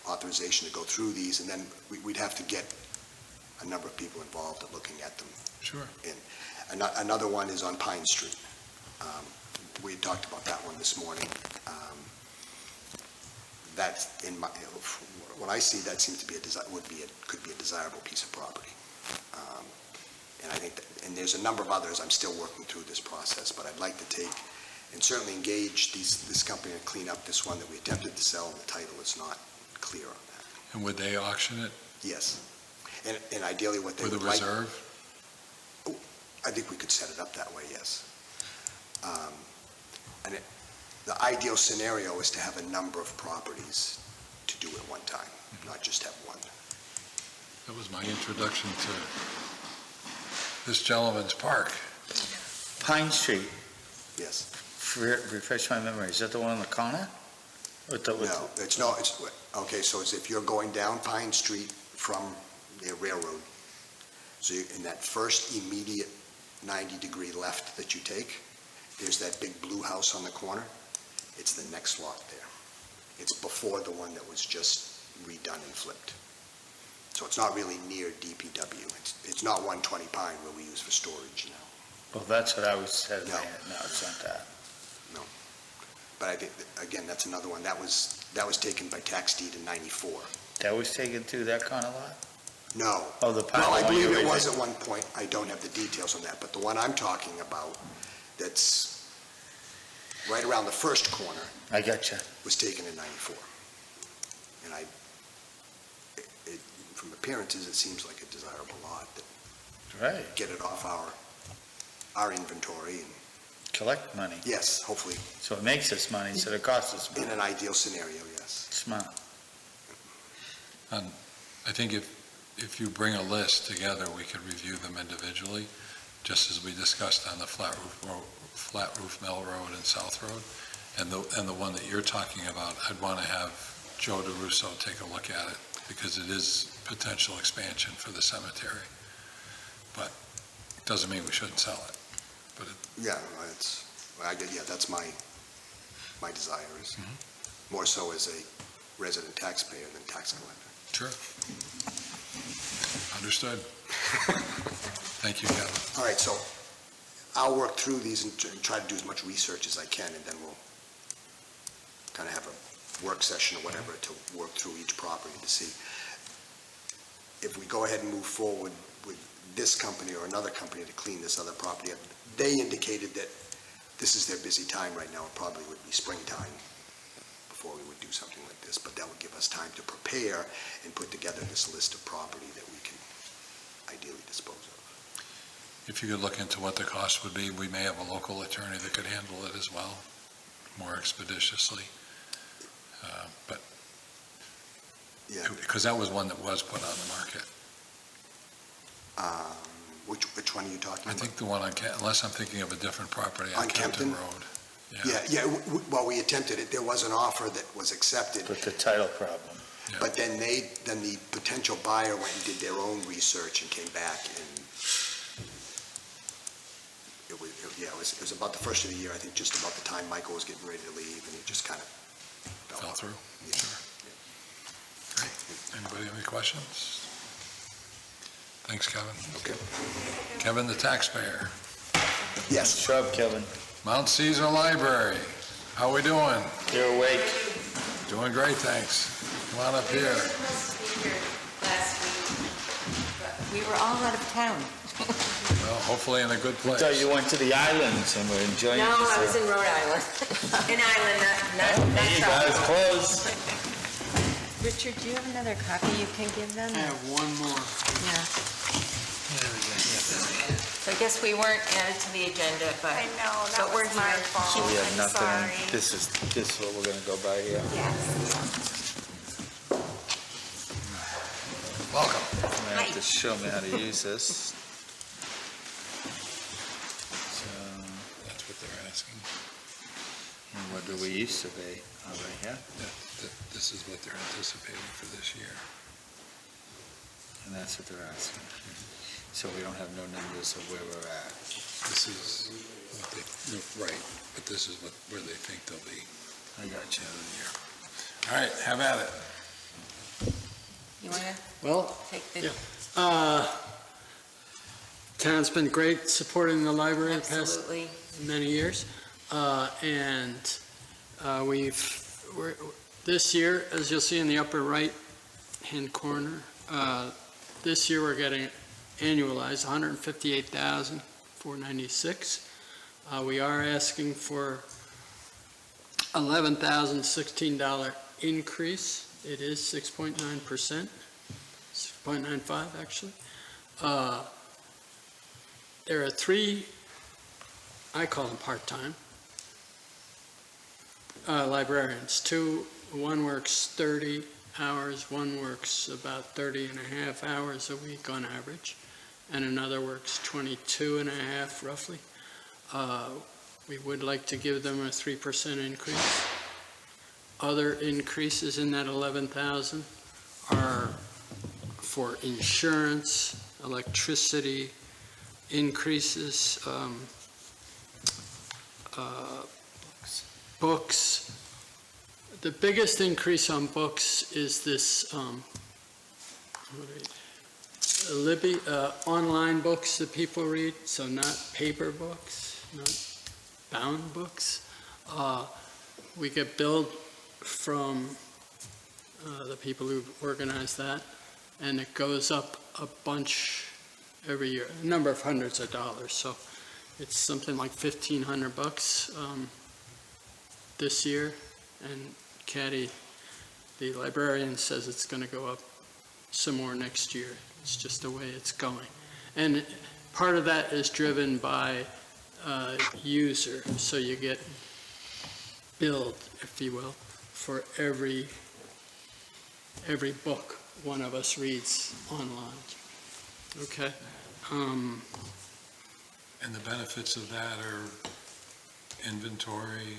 authorization to go through these, and then we'd have to get a number of people involved in looking at them. Sure. And another one is on Pine Street. We had talked about that one this morning. That's what I see, that seems to be could be a desirable piece of property. And I think and there's a number of others. I'm still working through this process, but I'd like to take and certainly engage this company to clean up this one that we attempted to sell, and the title is not clear on that. And would they auction it? Yes. And ideally what they would like... With a reserve? I think we could set it up that way, yes. The ideal scenario is to have a number of properties to do at one time, not just have one. That was my introduction to this gentleman's park. Pine Street. Yes. Refresh my memory. Is that the one on the corner? No, it's not. Okay, so it's if you're going down Pine Street from the railroad, so in that first immediate 90-degree left that you take, there's that big blue house on the corner. It's the next lot there. It's before the one that was just redone and flipped. So it's not really near DPW. It's not 120 Pine where we use for storage now. Well, that's what I was saying. No. No, it's not that. No. But I think, again, that's another one. That was taken by tax deed in '94. That was taken through that kind of lot? No. Oh, the Pine. Well, I believe it was at one point. I don't have the details on that, but the one I'm talking about that's right around the first corner. I gotcha. Was taken in '94. And from appearances, it seems like a desirable lot. Right. Get it off our inventory and collect money. Yes, hopefully. So it makes us money instead of costs us money. In an ideal scenario, yes. Smart. I think if you bring a list together, we could review them individually, just as we discussed on the Flat Roof Mill Road and South Road. And the one that you're talking about, I'd want to have Joe DeRusso take a look at it, because it is potential expansion for the cemetery. But it doesn't mean we shouldn't sell it. But Yeah, that's my desire is more so as a resident taxpayer than tax collector. Sure. Understood. Thank you, Kevin. All right, so I'll work through these and try to do as much research as I can, and then we'll kind of have a work session or whatever to work through each property to see if we go ahead and move forward with this company or another company to clean this other property up. They indicated that this is their busy time right now. It probably would be springtime before we would do something like this, but that would give us time to prepare and put together this list of property that we can ideally dispose of. If you could look into what the cost would be, we may have a local attorney that could handle it as well, more expeditiously. But yeah, because that was one that was put on the market. Which one are you talking about? I think the one on, unless I'm thinking of a different property on On Kempton Kempton? Road. Well, we attempted it. There was an offer that was accepted. With the title problem. But then the potential buyer went and did their own research and came back, and it was about the first of the year, I think, just about the time Michael was getting ready to leave, and it just kind of Fell through? Yeah. Sure. Great. Anybody have any questions? Thanks, Kevin. Okay. Kevin, the taxpayer. Yes. Shrub, Kevin. Mount Caesar Library. How we doing? You're awake. Doing great, thanks. Come on up here. Last week, but we were all out of town. Well, hopefully in a good I place. thought you went to the islands and were enjoying No, yourself. I was in Rhode Island. In Island, not You guys tropical. close. Richard, do you have another copy you can give them? I have one more. Yeah. So I guess we weren't added to the agenda, but. I know, that but we're was my here. fault. We have I'm nothing. sorry. This is what we're gonna go by here. Welcome. You have to show me how to use this. So, That's what they're asking. and what do we used to be? Over here. This is what they're anticipating for this year. And that's what they're asking. So we don't have no numbers of where we're at. This is what they, no, right, but this is where they think they'll be. I got you. All right, have at it. You want to Well, take the? town's been great supporting the library the past Absolutely. many years. This year, as you'll see in the upper right-hand corner, this year we're getting annualized $158,496. We are asking for $11,016 increase. It is 6.9%, 6.95 actually. There are three, I call them part-time, librarians. One works 30 hours, one works about 30 and a half hours a week on average, and another works 22 and a half roughly. We would like to give them a 3% increase. Other increases in that 11,000 are for insurance, electricity, increases, books. The biggest increase on books is this Libby, online books that people read, so not paper books, not bound books. We get billed from the people who organize that, and it goes up a bunch every year, a number of hundreds of dollars. So it's something like $1,500 this year, and Caddy, the librarian, says it's going to go up some more next year. It's just the way it's going. And part of that is driven by user, so you get billed, if you will, for every book one of us reads online. Okay? And the benefits of that are inventory,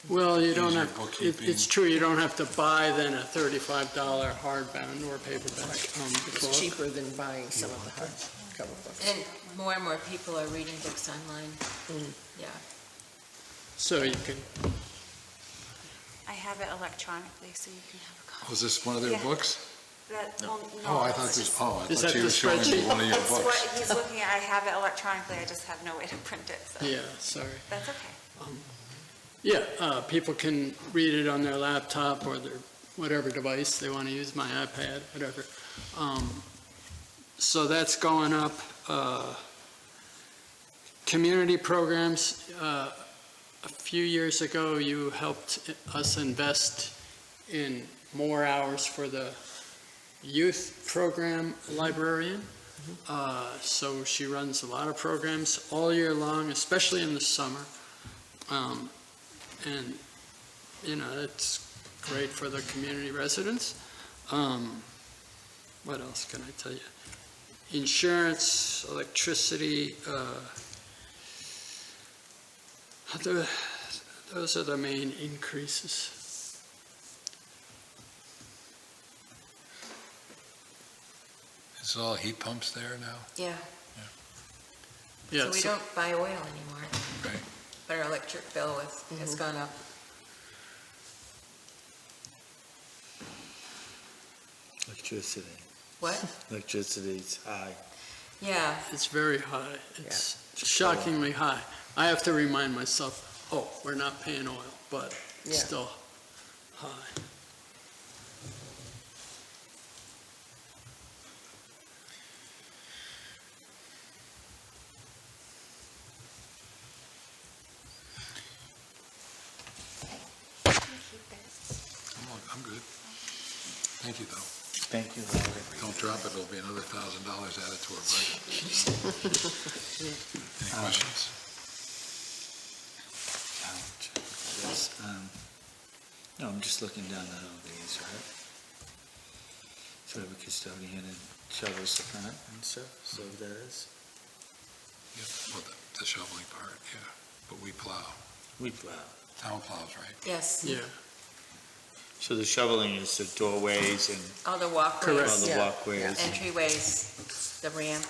Well, you don't easier have, bookkeeping. it's true, you don't have to buy then a $35 hardbound or paperback. It's book. cheaper than buying some of the hardcover books. And more people are reading books online. Yeah. So you can, I have it electronically, so you can have a copy. Was this one of their Yeah. books? That, well, no, Oh, I it's thought just- Is that you the were showing me spreadsheet? one of your It's books. what he's looking at, I have it electronically, I just have no way to print it, so. yeah, sorry. That's okay. Yeah, people can read it on their laptop or their whatever device they want to use, my iPad, whatever. So that's going up. Community programs, a few years ago, you helped us invest in more hours for the youth program librarian. So she runs a lot of programs all year long, especially in the summer. And, you know, it's great for the community residents. What else can I tell you? Insurance, electricity, those are the main increases. Is it all heat pumps there now? Yeah. Yeah, So we so- don't buy oil anymore. Right. But our electric bill has gone up. Electricity. What? Electricity's high. Yeah. It's very high. It's shockingly high. I have to remind myself, oh, we're not paying oil, but it's Yeah. still high. I'm good. Thank you, though. Thank you, Larry. Don't drop it, it'll be another $1,000 added to our budget. Any questions? Yes, no, I'm just looking down at all these, right? So we have a custodian and shovels the front and stuff, so that is. Yep, well, the shoveling part, yeah, but we plow. We plow. Town plows, right? Yes. Yeah. So the shoveling is the doorways and All the walkways. all the walkways. Entryways, the ramp.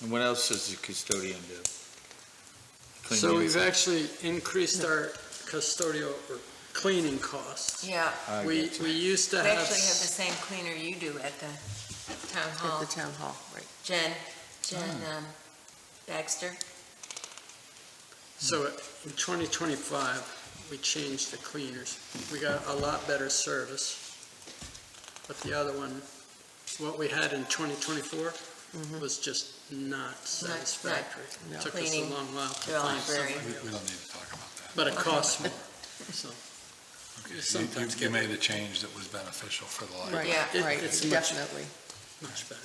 And what else does the custodian do? Clean So the we've inside? actually increased our custodial or cleaning costs. Yeah. We used to We have. actually have the same cleaner you do at the town hall. At the town hall, right. Jen Baxter. So in 2025, we changed the cleaners. We got a lot better service. But the other one, what we had in 2024 was just not satisfactory. not Took us a cleaning long while to the find library. somebody We else. don't need to talk about that. But it costs more, so. Okay, so sometimes you get- made a change that was beneficial for the library. Right, Yeah. right, It's much- definitely. Much better.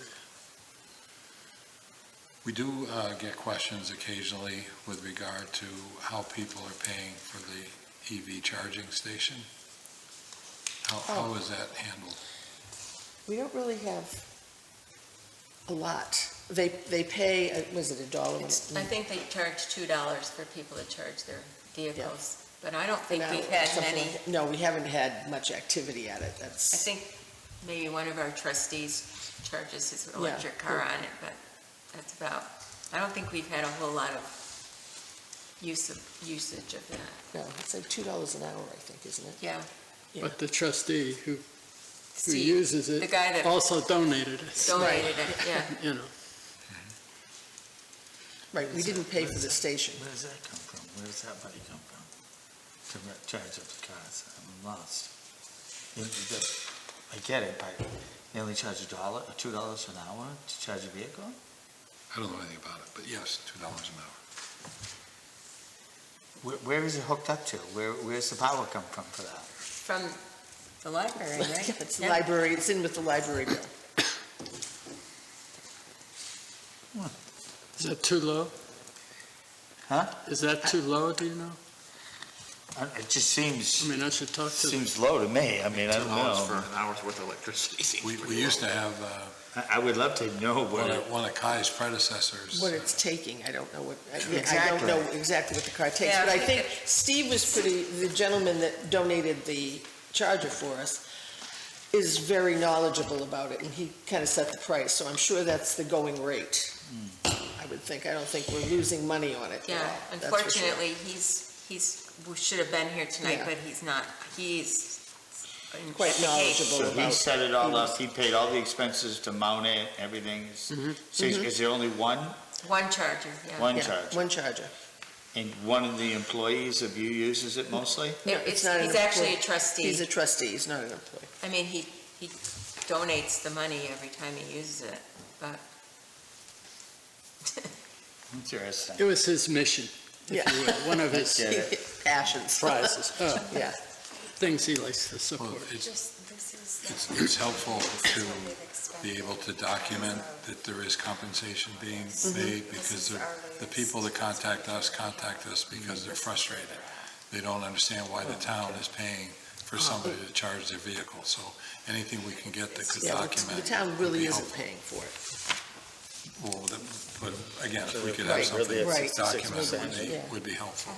We do get questions occasionally with regard to how people are paying for the EV charging station. How is that handled? We don't really have a lot. They pay, was it $1? I think they charge $2 for people to charge their vehicles. But I don't think No, we've had something many. like- No, we haven't had much activity at it, I that's, think maybe one of our trustees charges his electric car on it, but that's about, I don't think we've had a whole lot of usage of that. no, it's like $2 an hour, I think, isn't it? Yeah. Yeah. But the trustee who Steve, uses the it guy that also donated it. donated it, yeah. You know. Right, we didn't pay for the station. Where does that come from? Where does that money come from? To charge up the cars? I'm lost. I get it, but they only charge $2 an hour to charge a vehicle? I don't know anything about it, but yes, $2 an hour. Where is it hooked up to? Where's the power come from for that? From the library, right? It's the library, it's in with the library bill. Is that too low? Huh? Is that too low, do you know? It just seems, I mean, I should talk to seems low to me. I mean, I don't $2 for know. an hour's worth of electricity seems We pretty used low. to have I would love to know one of Kai's predecessors. What it's taking, I don't know what, I don't Exactly. know exactly what the car takes, Yeah, but I I think think Steve was pretty, the gentleman that donated the charger for us is very knowledgeable about it, and he kind of set the price, so I'm sure that's the going rate. I would think, I don't think we're losing money on it at Yeah, all, that's for sure. unfortunately, we should have been here tonight, Yeah. but he's not. He's Quite knowledgeable So he about. set it all up, he paid all the expenses to mount it, everything. So is there only one One charger, yeah. Yeah, charger? one charger. And one of the employees of you uses it mostly? No, it's not an He's actually a employee. trustee. He's a trustee, he's not an employee. I mean, he donates the money every time he uses it, but Interesting. It was his mission, if Yeah. you will, one of his Get it. Passions. prizes, Yeah. things he likes to support. Well, it's helpful to be able to document that there is compensation being made, because the people that contact us because they're frustrated. They don't understand why the town is paying for somebody to charge their vehicle. So anything we can get that could Yeah, document. the town would really be isn't helpful. paying for it. Well, but again, if we could have Right, something right. documented, Yeah. would be helpful.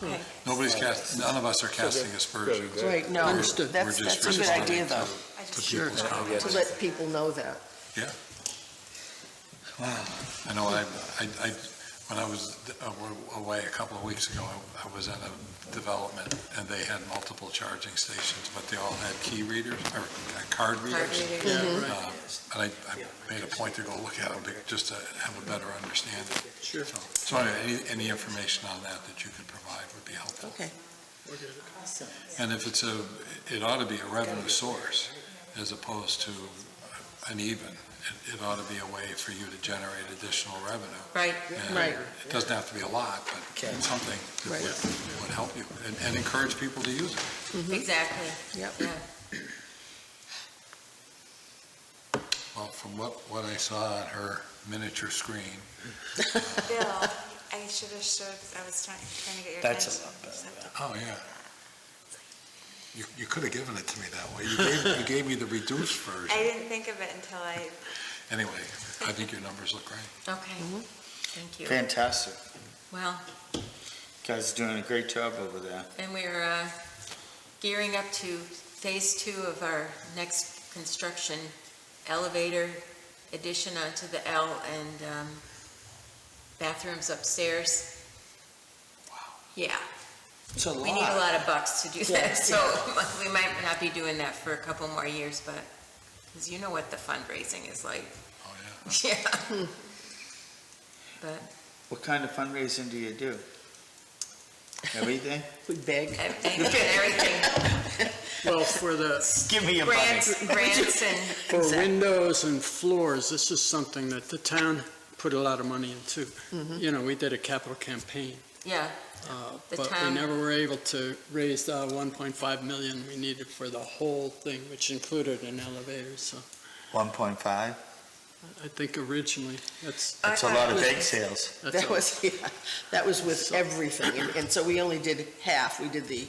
okay. None of us are casting aspersions. Right, no, Understood. We're that's just a good idea, responding though, to people's comments. to let people know that. Yeah. I know, when I was away a couple of weeks ago, I was at a development, and they had multiple charging stations, but they all had key readers, or card readers. And I made a point to go look at them, just to have a better understanding. Sure. So anyway, any information on that you could provide would be helpful. Okay. And if it ought to be a revenue source, as opposed to an even. It ought to be a way for you to generate additional revenue. Right. And Right. It doesn't have to be a lot, but something that Right. would help you and encourage people to use it. Exactly. Yep. Yeah. Well, from what I saw on her miniature screen, Bill, I should have showed, I was trying to get your That's attention. a lot better. oh, yeah. You could have given it to me that way. You gave me the reduced version. I didn't think of it until I, Anyway, I think your numbers look great. Okay. Thank you. Fantastic. Well, Guys are doing a great job over there. and we're gearing up to phase 2 of our next construction elevator addition onto the L and bathrooms upstairs. Wow. Yeah. It's a We need a lot of bucks to do Yeah, that, so we might not be doing that for a couple more years, but, because you know what the fundraising is like. Oh, yeah. Yeah. But What kind of fundraising do you do? Everything? We beg. everything, Well, for the, Give me a money. grants and, for windows and floors, this is something that the town put a lot of money into. You know, we did a capital campaign, yeah, The but we town- never were able to raise the 1.5 million we needed for the whole thing, which included an elevator, so 1.5? I think originally, That's a lot of bake sales. that's That all. was, yeah, that was with everything, and so we only did half. We did the,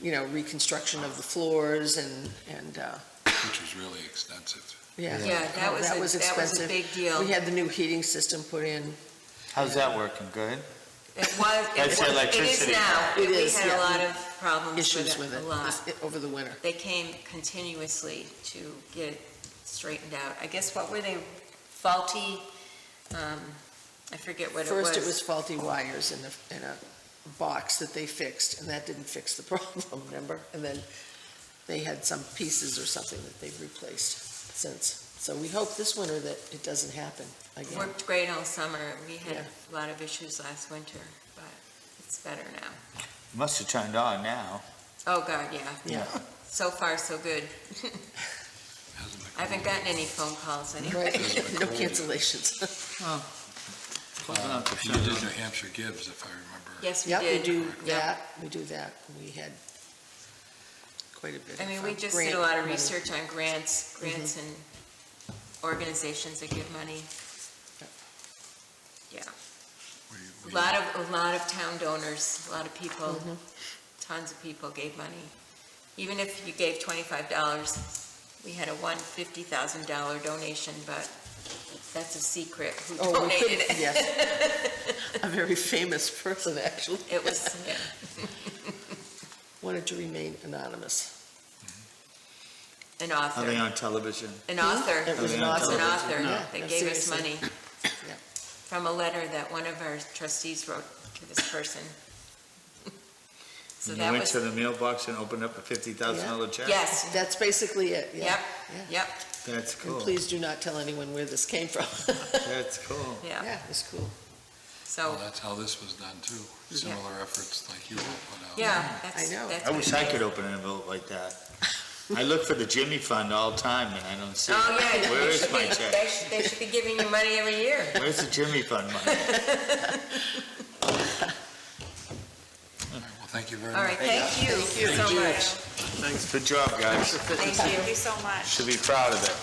reconstruction of the floors and, Which was really extensive. yeah. Yeah, that was a expensive. big deal. We had the new heating system put in. How's that working? Good? It was, That's the it is electricity. now. It We is, had yeah. a lot of problems Issues with with it, it a lot. over the winter. They came continuously to get it straightened out. I guess, what were they, faulty, I forget what it was. First, it was faulty wires in a box that they fixed, and that didn't fix the problem, remember? And then they had some pieces or something that they've replaced since. So we hope this winter that it doesn't happen again. Worked great all summer. We had Yeah. a lot of issues last winter, but it's better now. Must have turned on now. Oh, God, yeah. Yeah. So far, so good. I haven't gotten any phone calls anyway. Right, no cancellations. You did New Hampshire Gibbs, if I remember. Yes, we Yep, we did. do Yep. that, we do that. We had quite a bit I mean, of we just grant did a lot of money. research on grants and organizations that give money. Yeah. A lot of town donors, a lot of people, tons of people gave money. Even if you gave $25, we had a $150,000 donation, but that's a secret who Oh, we donated couldn't- it. yes. A very famous person, actually. It was, yeah. Wanted to remain anonymous. An Are author. they on television? An author. It was Are an they on author. An television? author No, that no, gave us seriously. money Yeah. from a letter that one of our trustees wrote to this person. So You that went was, to the mailbox and opened up a $50,000 check? yes, That's basically it, yeah. yep, Yeah. yep, That's And cool. please do not tell anyone where this came from. That's cool. yeah. Yeah, it's cool. So, Well, that's how this was done too. Similar efforts like you all put out. yeah, that's. I know. that's I wish what- I could open an envelope like that. I look for the Jimmy Fund all the time and I don't see it. Oh, yeah. Where they is should my be- check? They should be giving you money every year. Where's the Jimmy Fund money? Well, thank you very All much. right, thank you so much. Thanks. Good job, guys. Thank you so much. Should be proud of it.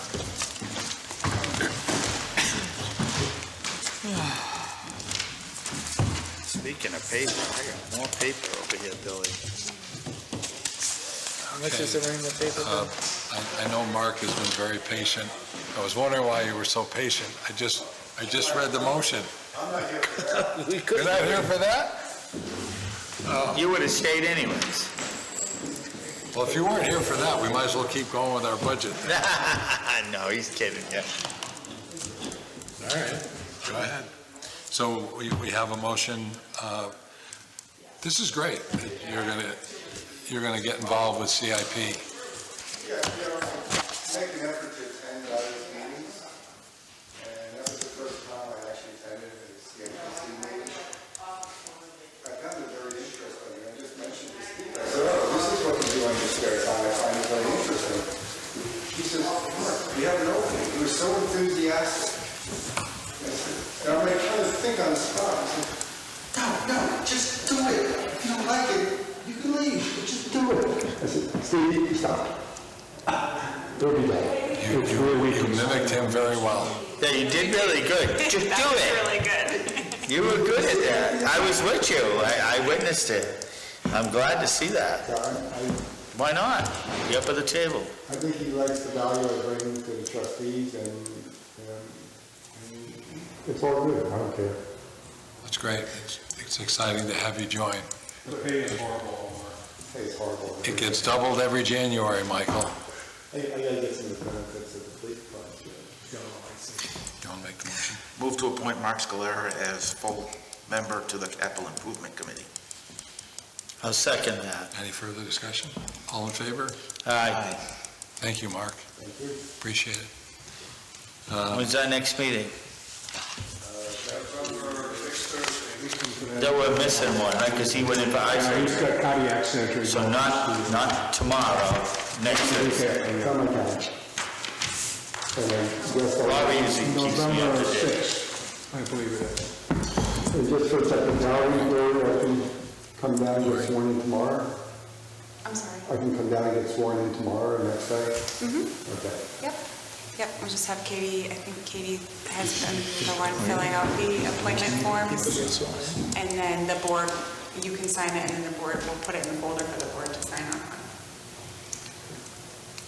Speaking of paper, I got more paper over here, Billy. How much is there in the paper, Bill? I know Mark has been very patient. I was wondering why you were so patient. I just read the motion. We You're couldn't. not here for that? You would have stayed anyways. Well, if you weren't here for that, we might as well keep going with our budget. No, he's kidding you. All right, go ahead. So we have a motion. This is great. You're gonna get involved with CIP. Yeah, make an effort to attend these meetings, and that was the first time I actually attended a CIPC meeting. I found it very interesting, I just mentioned this to Steve. I said, oh, this is what you do on your spare time, I find it very interesting. He says, Mark, we have an opening, he was so enthusiastic. I said, and I'm like trying to think on the spot, I said, no, just do it. If you don't like it, you can leave, but just do it. I said, Steve, stop. It'll be done. You mimicked him very well. Yeah, you did really good. Just do it. Really good. You were good at that. I was with you. I witnessed it. I'm glad to see that. Why not? Be up at the table. I think he likes the value I bring to the trustees, and it's all good, I don't care. That's great. It's exciting to have you join. The pay is horrible. Pay is horrible. It gets doubled every January, Michael. I gotta get some of the benefits of the police department. You want to make the motion? Move to appoint Mark Scalera as full member to the Capital Improvement Committee. I'll second that. Any further discussion? All in favor? Aye. Thank you, Mark. Thank you. Appreciate it. When's our next meeting? That we're missing one, right? Because he went in for eye He's surgery. got cardiac surgery. So not tomorrow, next Thursday. It's on my couch. And then just Bobby usually keeps me up to November date. 6th, I believe it is. And just for technicality, I can come down and get sworn in tomorrow? I'm sorry. I can come down and get sworn in tomorrow, next day? Mm-hmm. Okay. Yep, we'll just have Katie, I think Katie has been the one filling out the appointment forms. And then the board, you can sign it, and then the board will put it in the folder for the board to sign off on.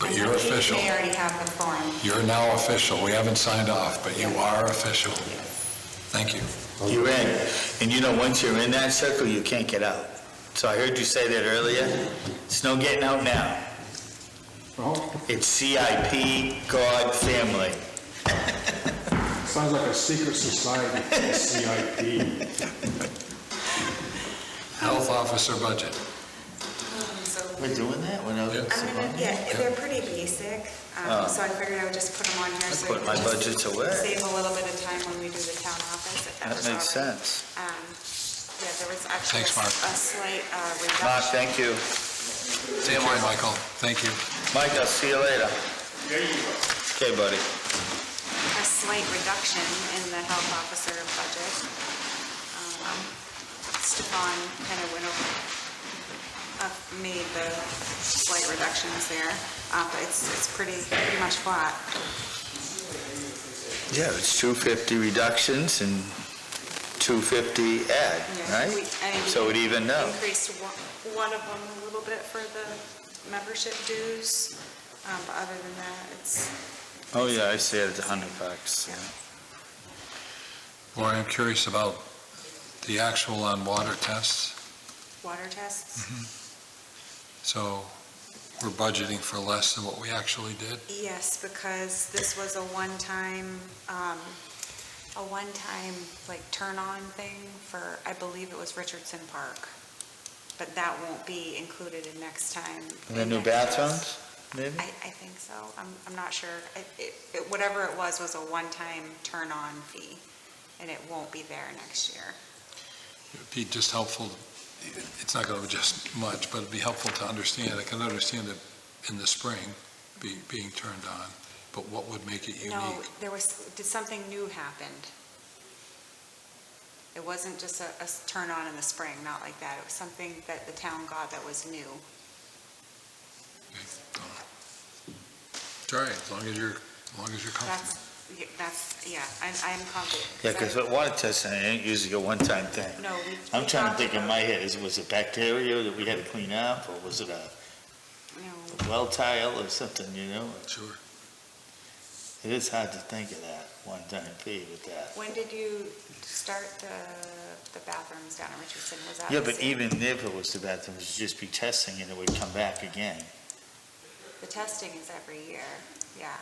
But you're official. They already have the form. You're now official. We haven't signed off, but you are official. Thank you. You're in. And you know, once you're in that circle, you can't get out. So I heard you say that earlier. It's no getting out now. It's CIP, God, family. Sounds like a secret society, CIP. Health officer budget. We're doing that? We're not- They're pretty basic, Oh. so I figured I would just put them on here. So put we my can just budgets away. Save a little bit of time when we do the town office, if that That was makes all right. sense. Yeah, there was actually Thanks, Mark. a slight reduction. Mark, thank you. Same way, Michael. Thank you. Mike, I'll see you later. Okay, buddy. A slight reduction in the health officer budget. Stefan kind of went over, made the slight reductions there, but it's pretty much flat. Yeah, it's 250 reductions and 250 add, right? So it even out. Increased one of them a little bit for the membership dues, but other than that, it's. Oh, yeah, I see it, it's $100. Yeah. Well, I'm curious about the actual on water tests. Water tests? So we're budgeting for less than what we actually did? Yes, because this was a one-time like turn-on thing for, I believe it was Richardson Park. But that won't be included in next time. And the new bathrooms, maybe? I think so. I'm not sure. Whatever it was a one-time turn-on fee, and it won't be there next year. It'd be just helpful, it's not going to adjust much, but it'd be helpful to understand. I can understand it in the spring being turned on, but what would make it unique? No, did something new happened? It wasn't just a turn-on in the spring, not like that. It was something that the town got that was new. It's all right, as long as you're comfortable. I'm confident. Yeah, because water testing ain't usually a one-time thing. No, I'm trying to think in my head, was it bacteria that we had to clean up, or was it a well tile or something, you know? Sure. It is hard to think of that one-time fee with that. When did you start the bathrooms down at Richardson? Was that Yeah, the but same? even if it was the bathrooms, it'd just be testing and it would come back again. The testing is every year, yeah.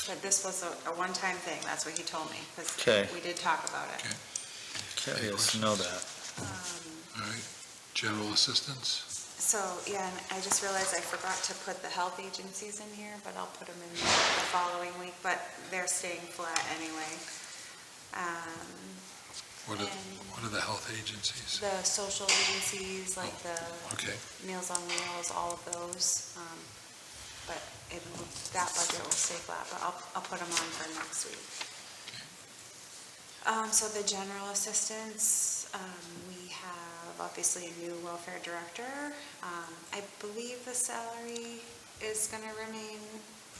But this was a one-time thing, that's what he told me, because Okay. we did talk about it. Okay, let's know that. All right, general assistance? So, yeah, and I just realized I forgot to put the health agencies in here, but I'll put them in the following week, but they're staying flat anyway. What are the health agencies? The social agencies, like the Okay. Meals on Wheels, all of those. But that budget will stay flat, but I'll put them on for next week. So the general assistance, we have obviously a new welfare director. I believe the salary is going to remain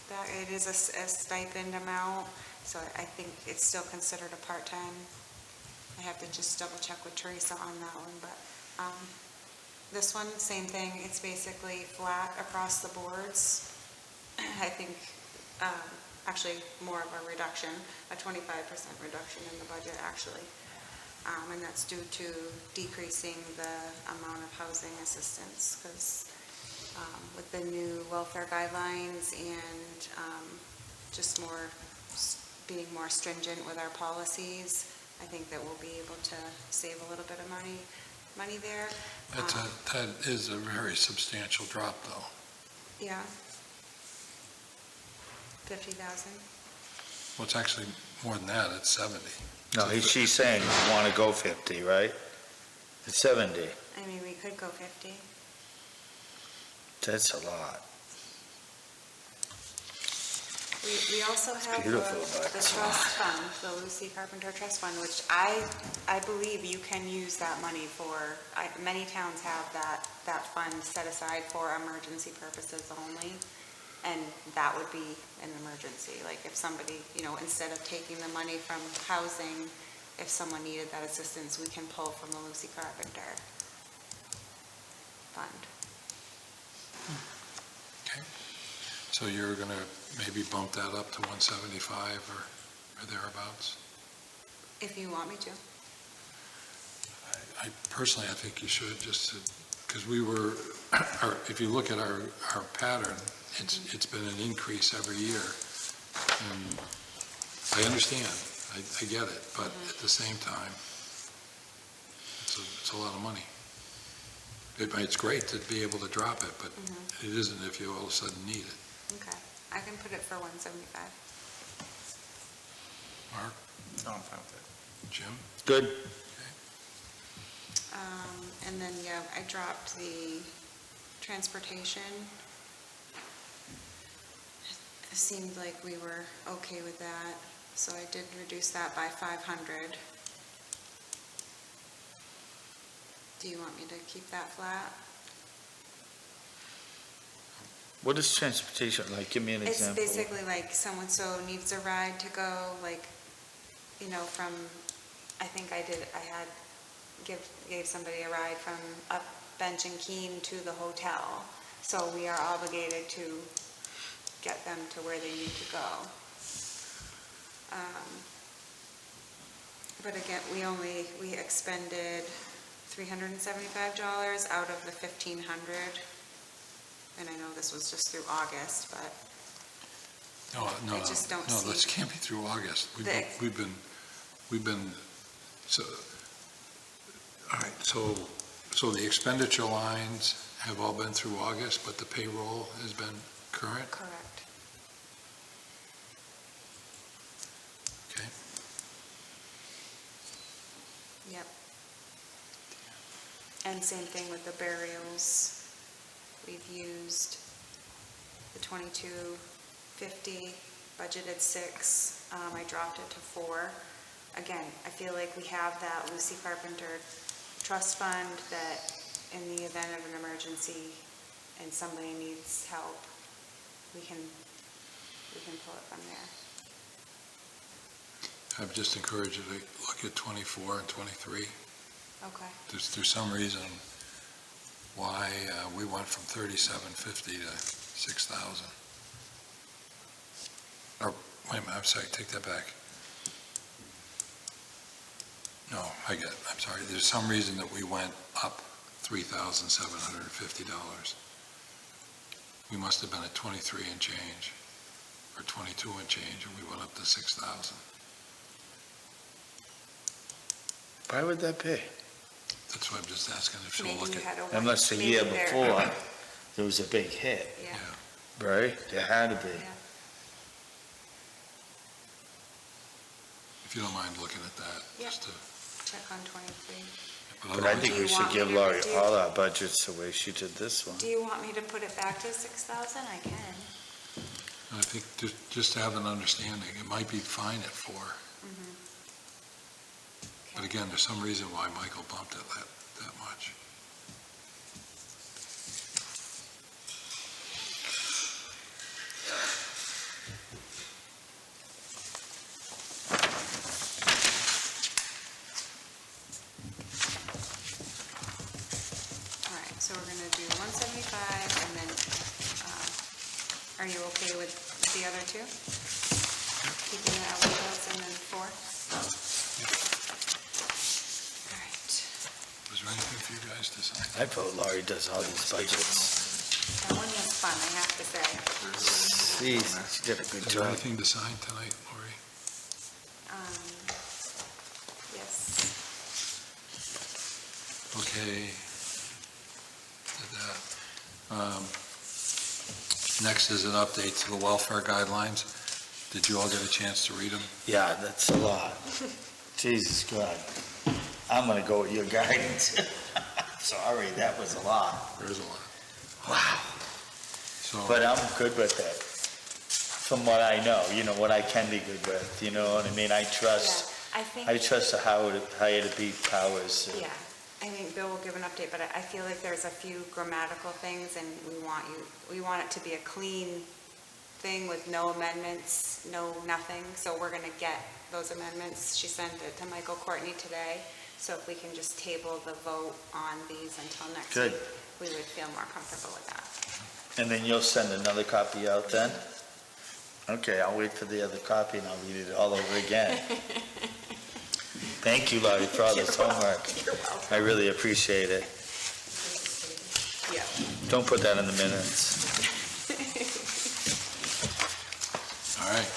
that it is a stipend amount, so I think it's still considered a part-time. I have to just double check with Teresa on that one, but this one, same thing. It's basically flat across the boards. I think actually more of a reduction, a 25% reduction in the budget actually. And that's due to decreasing the amount of housing assistance because with the new welfare guidelines and just being more stringent with our policies, I think that we'll be able to save a little bit of money there. That is a very substantial drop, though. Yeah. 50,000. Well, it's actually more than that, it's 70. No, she's saying you want to go 50, right? It's 70. I mean, we could go 50. That's a lot. We also have beautiful, but the it's a trust fund, the Lucy Carpenter Trust Fund, which I believe you can use that money for. Many towns have that fund set aside for emergency purposes only. And that would be an emergency, like if somebody, instead of taking the money from housing, if someone needed that assistance, we can pull from the Lucy Carpenter fund. Okay. So you're going to maybe bump that up to 175 or thereabouts? If you want me to. I personally, I think you should, just because if you look at our pattern, it's been an increase every year. And I understand, I get it, but at the same time, it's a lot of money. It's great to be able to drop it, but it isn't if you all of a sudden need it. Okay, I can put it for 175. Mark? No, I'm fine with it. Jim? Good. And then, I dropped the transportation. It seemed like we were okay with that, so I did reduce that by 500. Do you want me to keep that flat? What is transportation like? Give me an It's example. basically like someone so needs a ride to go, like you know, from, I think I had gave somebody a ride from up Bench and Keene to the hotel. So we are obligated to get them to where they need to go. But again, we expended $375 out of the $1,500. And I know this was just through August, but No, I just don't see. No, this can't be through August. We've been, so, all right, so the expenditure lines have all been through August, but the payroll has been current? Correct. Okay. Yep. And same thing with the burials. We've used the $22.50, budgeted $6. I dropped it to $4. Again, I feel like we have that Lucy Carpenter trust fund that in the event of an emergency and somebody needs help, we can pull it from there. I would just encourage you to look at 24 and 23. Okay. There's some reason why we went from $37.50 to $6,000. Or, wait a minute, I'm sorry, take that back. No, I'm sorry, there's some reason that we went up $3,750. We must have been at 23 and change, or 22 and change, and we went up to 6,000. Why would that be? That's why I'm just asking if you'll Maybe look you at. had a Unless the year before, there was a big hit, Yeah. right? There had to be. Yeah. If you don't mind looking at that, Yeah. just to. Check on 23. But I think we should give Laurie all our budgets the way she did this one. Do you want me to put it back to 6,000? I can. I think just to have an understanding, it might be fine at 4. But again, there's some reason why Michael bumped it that much. All right, so we're going to do 175, and then, are you okay with the other two? Keeping the LEOs and then 4? All right. Was there anything for you guys to sign? I vote Laurie does all these budgets. That one was fun, I have to say. Jeez, she did a good Is there job. anything to sign tonight, Laurie? Yes. Okay. Did that. Next is an update to the welfare guidelines. Did you all get a chance to read them? Yeah, that's a lot. Jesus God. I'm gonna go with your guidance. Sorry, that was a lot. There is a lot. Wow. So, But I'm good with it. From what I know, what I can be good with, you know what I mean? I trust, Yeah, I think. I trust the higher to be powers. Yeah, I think Bill will give an update, but I feel like there's a few grammatical things, and we want it to be a clean thing with no amendments, no nothing, so we're gonna get those amendments. She sent it to Michael Courtney today, so if we can just table the vote on these until next Good. week, we would feel more comfortable with that. And then you'll send another copy out then? Okay, I'll wait for the other copy and I'll read it all over again. Thank you, Laurie, for all this homework. You're welcome. I really appreciate it. Yeah. Don't put that in the minutes. all right.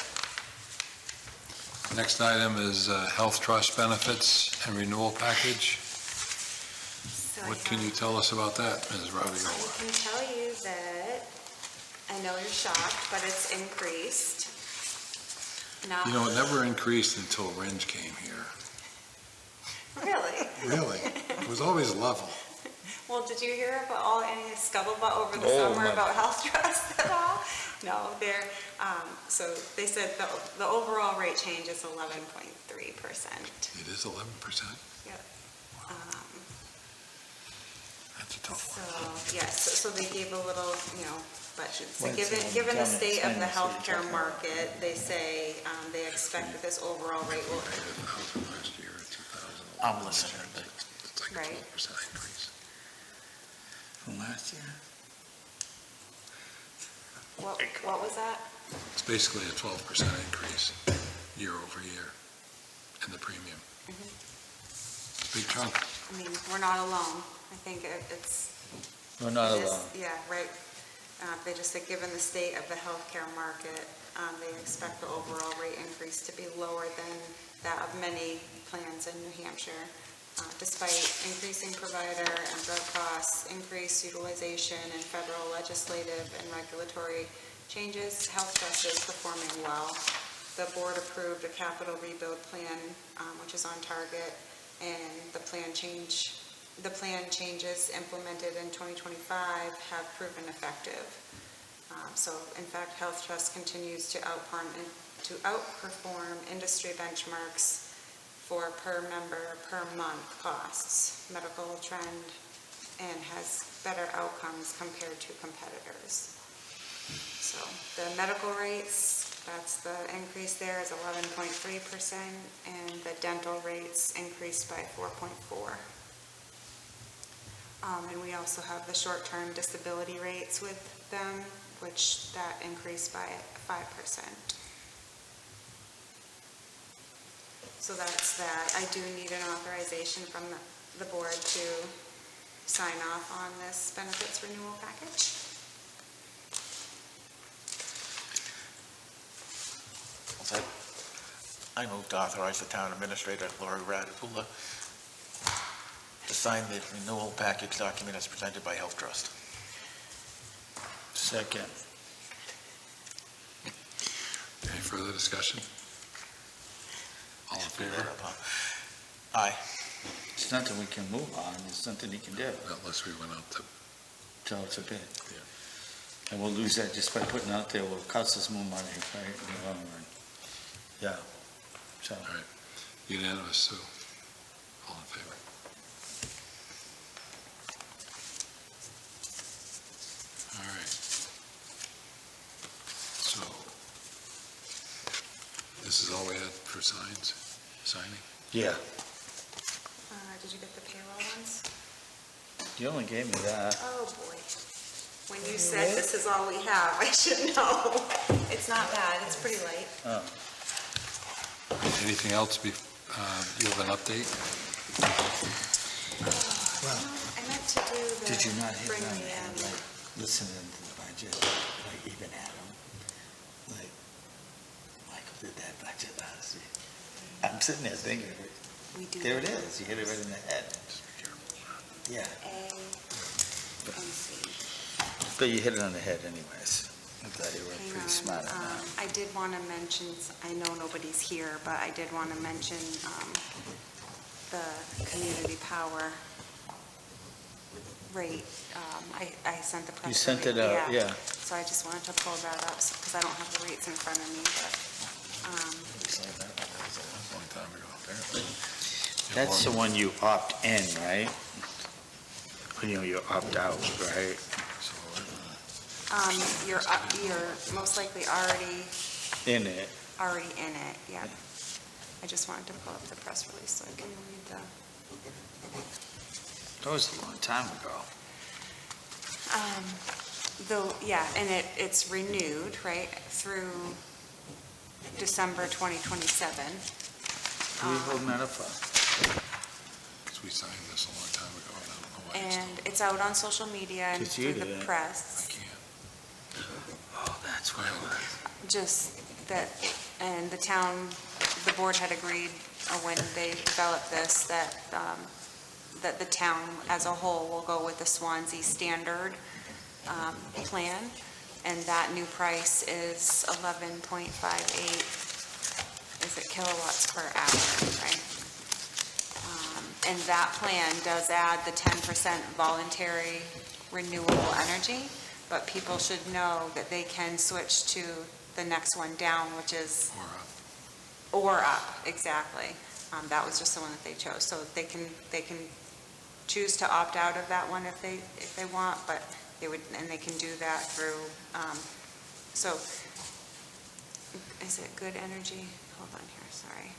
Next item is HealthTrust benefits and renewal package. What can you tell us about that, Ms. I Raviola? can tell you that, I know you're shocked, but it's increased. Now, It never increased until Renge came here. really? Really? It was always level. Well, did you hear about any scuttlebutt over the Oh, summer my- about HealthTrust at all? No, so they said the overall rate change is 11.3%. It is 11%. Yep. That's a tough So, yes, so they gave a little, but so What's given the tell me- state of the explain this, what you're healthcare talking about. market, they say they expect that this overall rate will, last year, 2,000. I'm listening. It's like a Right. 12% increase. From last year? what was that? It's basically a 12% increase year over year in the premium. It's a big chunk. I mean, we're not alone. I think it's. We're not it is- alone. Yeah, right. They just said, given the state of the healthcare market, they expect the overall rate increase to be lower than that of many plans in New Hampshire. Despite increasing provider and drug costs, increased utilization, and federal legislative and regulatory changes, HealthTrust is performing well. The board approved a capital rebuild plan, which is on target, and the plan changes implemented in 2025 have proven effective. So, in fact, HealthTrust continues to outperform industry benchmarks for per member, per month costs, medical trend, and has better outcomes compared to competitors. So the medical rates, that's the increase there is 11.3%, and the dental rates increased by 4.4%. And we also have the short-term disability rates with them, which that increased by 5%. So that's that. I do need an authorization from the board to sign off on this benefits renewal package. I move to authorize the town administrator, Lori Radipula, to sign the renewal package document as presented by HealthTrust. Second. Any further discussion? All in favor? Aye. It's nothing we can move on, it's something he can do. Unless we went out to, Till it's a bid. Yeah. And we'll lose that just by putting out there, will cost us more money, right, in the long run. Yeah, so. all right, unanimous, so, all in favor? All right. So, this is all we had for signing? Yeah. Did you get the payroll ones? You only gave me that. Oh, boy. When you said this is all we have, I should know. It's not bad, it's pretty light. Oh. Anything else, you have an update? I meant to do the. Did you not hit bring on the, that, like, listening to the budget, like even Adam, like, Michael did that budget last week. I'm sitting there thinking, We do. there it is, you hit it right in the head. Yeah, A and C. but you hit it on the head anyways. I'm glad you were Hang pretty on, smart on that. I did want to mention, I know nobody's here, but I did want to mention the community power rate. I sent the press. You sent release, it out, yeah. So I just wanted to pull that up, because I don't have the rates in front of me, but, Long time ago, apparently. That's the one you opt in, right? You opt out, right? you're most likely already In it. in it, yeah. I just wanted to pull up the press release so I can read the. That was a long time ago. Though, yeah, and it's renewed, right, through December 2027. Who are you holding that up for? Because we signed this a long time ago, and I don't know why it's And it's out on social media and Just you through did the it. press. Oh, that's what it was. Just that, and the board had agreed when they developed this, that the town as a whole will go with the Swanzey standard plan, and that new price is 11.58, is it kilowatts per hour, right? And that plan does add the 10% voluntary renewable energy, but people should know that they can switch to the next one down, which is. Or up, exactly. That was just the one that they chose, so they can choose to opt out of that one if they want, but they would, and they can do that through, so, is it Good Energy? Hold on here, sorry.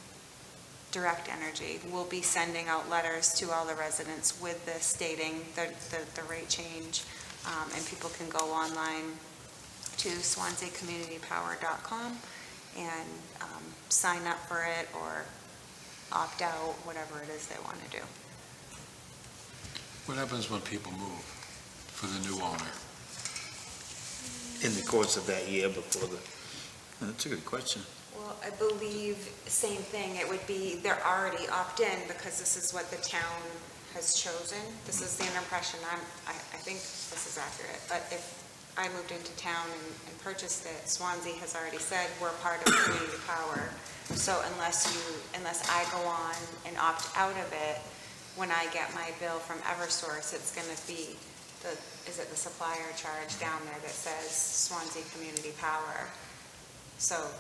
Direct Energy will be sending out letters to all the residents with this stating the rate change, and people can go online to swanseacommunitypower.com and sign up for it or opt out, whatever it is they want to do. What happens when people move for the new owner? In the course of that year before the, that's a good question. Well, I believe, same thing, it would be, they're already opt-in because this is what the town has chosen. This is the impression I think this is accurate, but if I moved into town and purchased it, Swanzey has already said we're part of Community Power. So unless I go on and opt out of it, when I get my bill from Eversource, it's gonna be is it the supplier charge down there that says Swanzey Community Power? So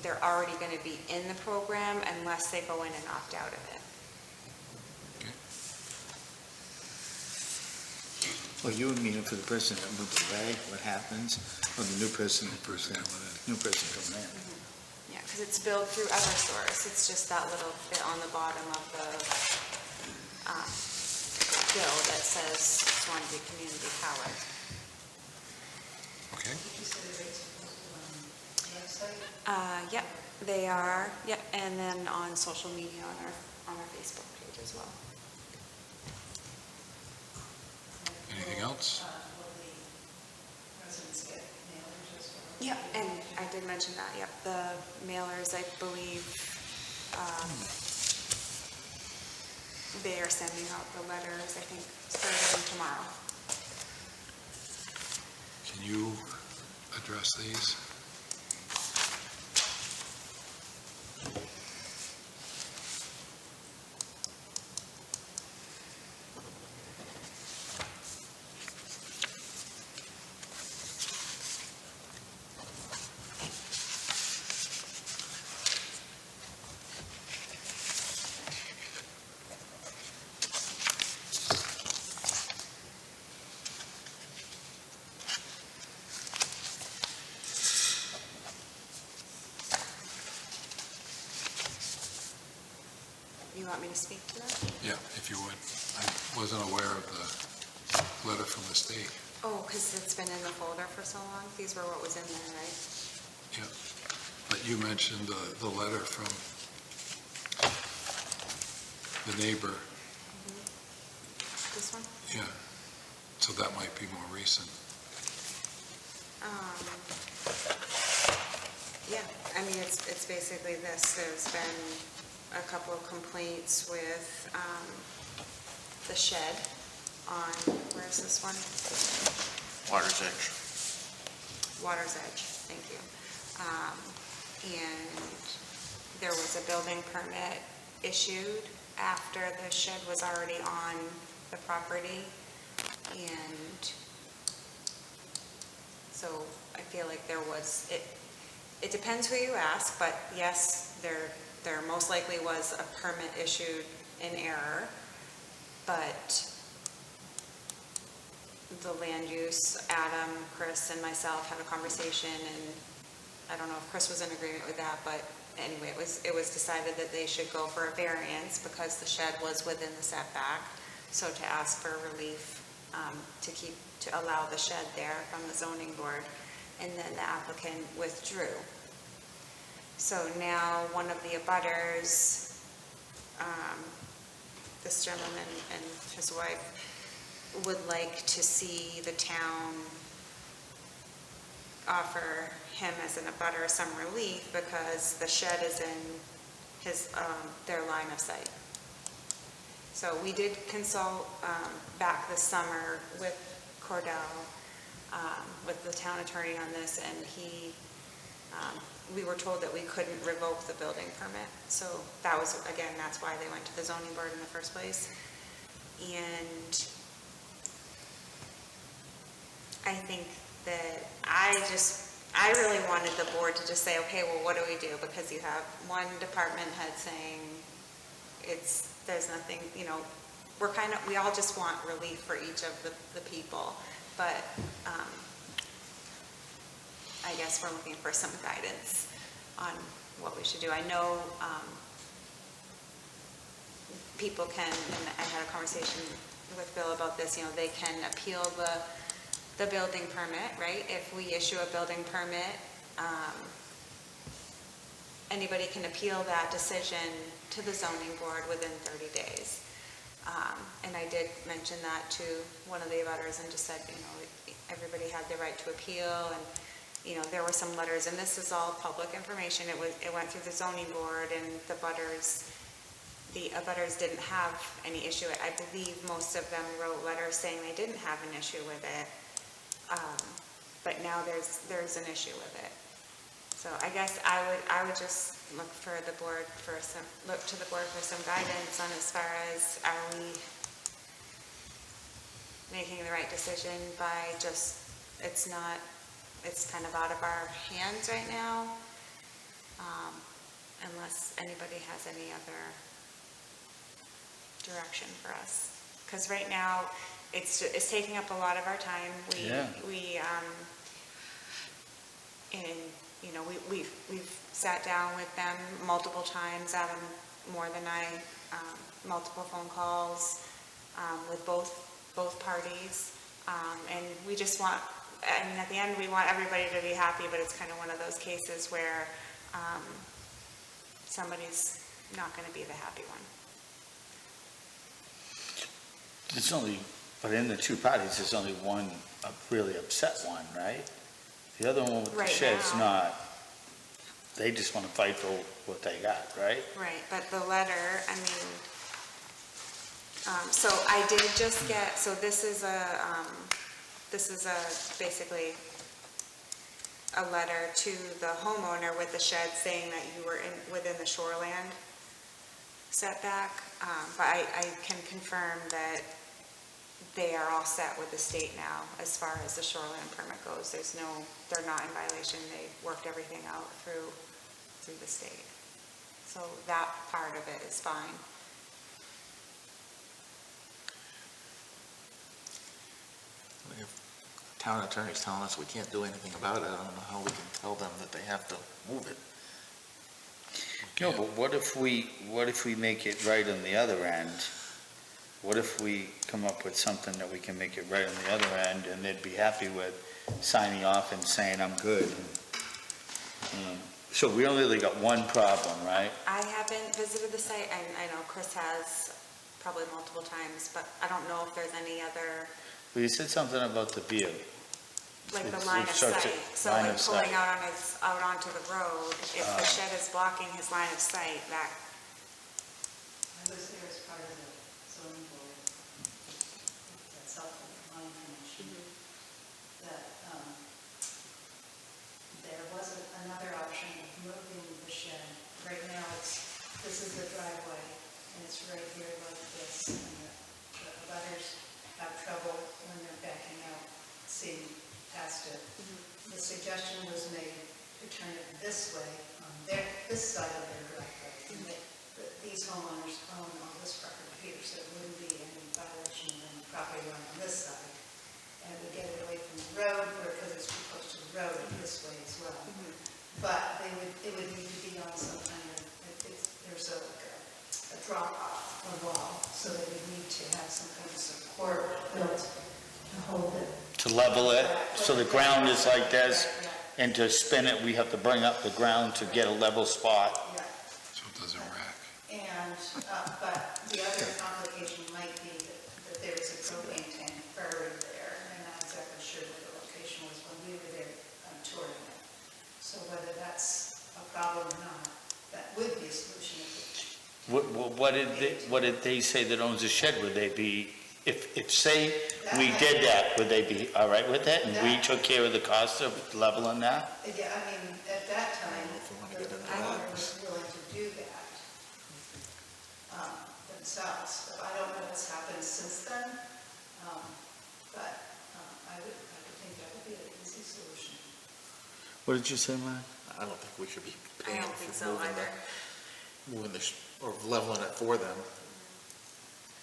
they're already going to be in the program unless they go in and opt out of it. Well, you were meaning for the person that moved away, what happens? Or the new person? New person coming in. Yeah, because it's billed through Eversource. It's just that little bit on the bottom of the bill that says Swanzey Community Power. Okay. Yep, they are. Yep, and then on social media on our Facebook page as well. Anything else? Yep, and I did mention that. Yep, the mailers, I believe, they are sending out the letters, I think, starting tomorrow. Can you address these? You want me to speak to that? Yeah, if you would. I wasn't aware of the letter from the state. Oh, because it's been in the folder for so long? These were what was in there, right? Yeah. But you mentioned the letter from the neighbor. This one? Yeah. So that might be more recent. Yeah, I mean, it's basically this. There's been a couple of complaints with the shed on, where is this one? Water's Edge. Water's Edge, thank you. And there was a building permit issued after the shed was already on the property. And so I feel like there was, it depends who you ask, but yes, there most likely was a permit issued in error, but the land use, Adam, Chris, and myself had a conversation, and I don't know if Chris was in agreement with that, but anyway, it was decided that they should go for a variance because the shed was within the setback, so to ask for relief to allow the shed there from the zoning board, and then the applicant withdrew. So now one of the abutters, this gentleman and his wife, would like to see the town offer him as an abutter some relief because the shed is in their line of sight. So we did consult back this summer with Cordell, with the town attorney on this, and we were told that we couldn't revoke the building permit. So that was, again, that's why they went to the zoning board in the first place. And I think that I really wanted the board to just say, okay, well, what do we do? Because you have one department head saying there's nothing, we all just want relief for each of the people, but I guess we're looking for some guidance on what we should do. I know people can, and I had a conversation with Bill about this, they can appeal the building permit, right? If we issue a building permit, anybody can appeal that decision to the zoning board within 30 days. And I did mention that to one of the abutters and just said, everybody had the right to appeal, and there were some letters, and this is all public information. It went through the zoning board, and the abutters didn't have any issue. I believe most of them wrote letters saying they didn't have an issue with it, but now there's an issue with it. So I guess I would just look to the board for some guidance on as far as, are we making the right decision by just, it's kind of out of our hands right now, unless anybody has any other direction for us. Because right now, it's taking up a lot of our time. We've sat down with them multiple times, Adam more than I, multiple phone calls with both parties, and we just want, at the end we want everybody to be happy, but it's kind of one of those cases where somebody's not going to be the happy one. But in the two parties, there's only one really upset one, right? The other one with the shed's not, they just want to fight for what they got, right? Right, but the letter, so I did just get, so this is basically a letter to the homeowner with the shed saying that you were within the shoreland setback, but I can confirm that they are all set with the state now as far as the shoreline permit goes. They're not in violation. They worked everything out through the state. So that part of it is fine. If town attorney's telling us we can't do anything about it, I don't know how we can tell them that they have to move it. No, but what if we make it right on the other end? What if we come up with something that we can make it right on the other end, and they'd be happy with signing off and saying, I'm good? So we only really got one problem, right? I haven't visited the site, and I know Chris has probably multiple times, but I don't know if there's any other. Well, you said something about the view. Like the line of sight, so like pulling out onto the road, if the shed is blocking his line of sight, that. I was there as part of the zoning board, that's helpful for my information, that there was another option of moving the shed. Right now, this is the driveway, and it's right here like this, and the butters have trouble when they're backing out, seeing past it. The suggestion was made to turn it this way, on this side of their driveway. And these homeowners own all this property here, so it wouldn't be any violation of any property line on this side. And it would get it away from the road, because it's too close to the road, this way as well. But it would need to be on some kind of, there's a drop off, a wall, so they would need to have some kind of support built to hold it. To level it, so the ground is like this, and to spin it, we have to bring up the ground to get a level spot. So it doesn't rack. And, but the other complication might be that there is a propane tank buried there, and I'm not exactly sure what the location was when we were there touring it. So whether that's a problem or not, that would be a solution. What did they say that owns the shed? Would they be, if say we did that, would they be all right with it? And we took care of the cost of leveling that? Yeah, I mean, at that time, the owner was willing to do that themselves. But I don't know what's happened since then, but I would think that would be an easy solution. What did you say, Mike? I don't think we should be I paying don't think for so either. moving or leveling it for them.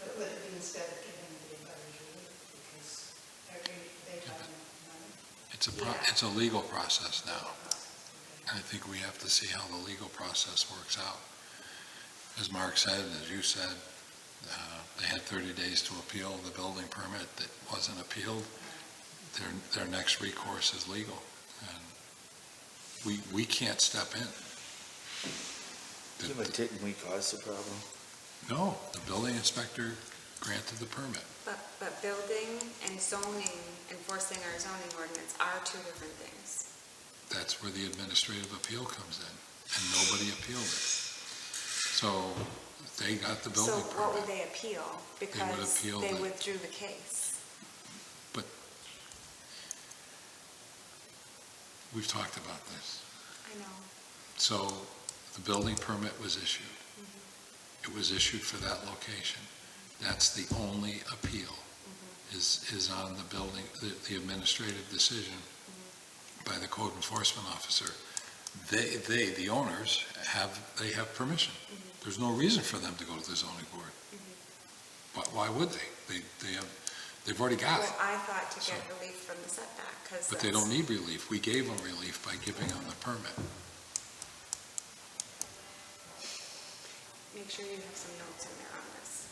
But would it be instead of giving the abutters relief, because they have enough money? It's a legal process now. I think we have to see how the legal process works out. As Mark said, as you said, they had 30 days to appeal the building permit that wasn't appealed. Their next recourse is legal. And we can't step in. But didn't we cause the problem? No, the building inspector granted the permit. But building and zoning, enforcing our zoning ordinance are two different things. That's where the administrative appeal comes in, and nobody appealed it. So they got the building permit. So what would they appeal? Because they it. withdrew the case. But we've talked about this. I know. So the building permit was issued. It was issued for that location. That's the only appeal, is on the building, the administrative decision by the code enforcement officer. They, the owners, have permission. There's no reason for them to go to the zoning board. But why would they? They've already got it. Well, I thought to get relief from the setback, because But they don't need relief. We gave them relief by giving them the permit. Make sure you have some notes in there on this.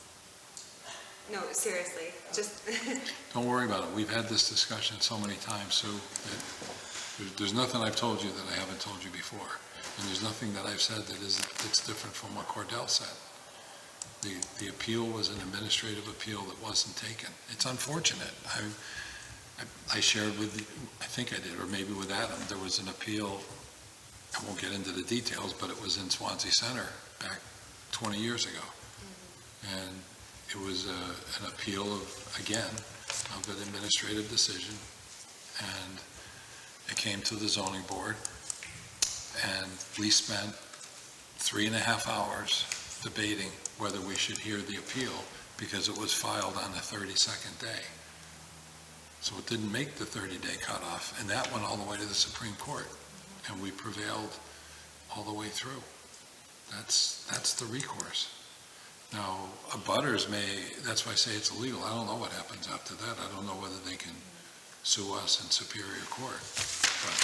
No, seriously, just. Don't worry about it. We've had this discussion so many times, Sue, that there's nothing I've told you that I haven't told you before. And there's nothing that I've said that's different from what Cordell said. The appeal was an administrative appeal that wasn't taken. It's unfortunate. I shared with you, I think I did, or maybe with Adam, there was an appeal, I won't get into the details, but it was in Swanzey Center back 20 years ago. And it was an appeal of an administrative decision, and it came to the zoning board, and we spent 3.5 hours debating whether we should hear the appeal because it was filed on the 32nd day. So it didn't make the 30-day cutoff, and that went all the way to the Supreme Court, and we prevailed all the way through. That's the recourse. Now, abutters that's why I say it's illegal. I don't know what happens after that. I don't know whether they can sue us in Superior Court. But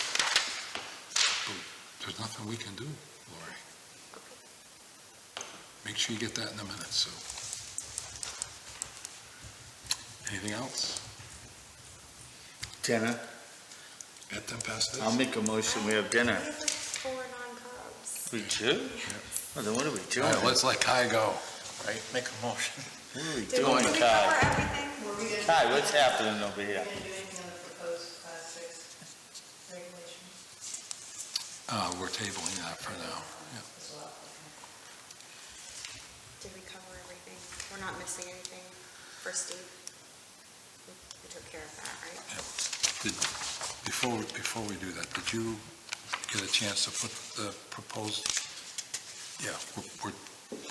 there's nothing we can do, Lori. Make sure you get that in the minutes, Sue. Anything else? Dinner. Got them past this? I'll make a motion, we have dinner. 4 non-carbs. We do? Well, then what are we doing? All right, let's let Kai go. Right, make a motion. What are we Did doing, we Kai? cover everything? Kai, what's happening over here? Are we going to do anything on the proposed Class 6 regulations? We're tabling that for now. Yeah. As well? Did we cover everything? We're not missing anything for Steve? We took care of that, right? Before we do that, did you get a chance to put the proposed, we're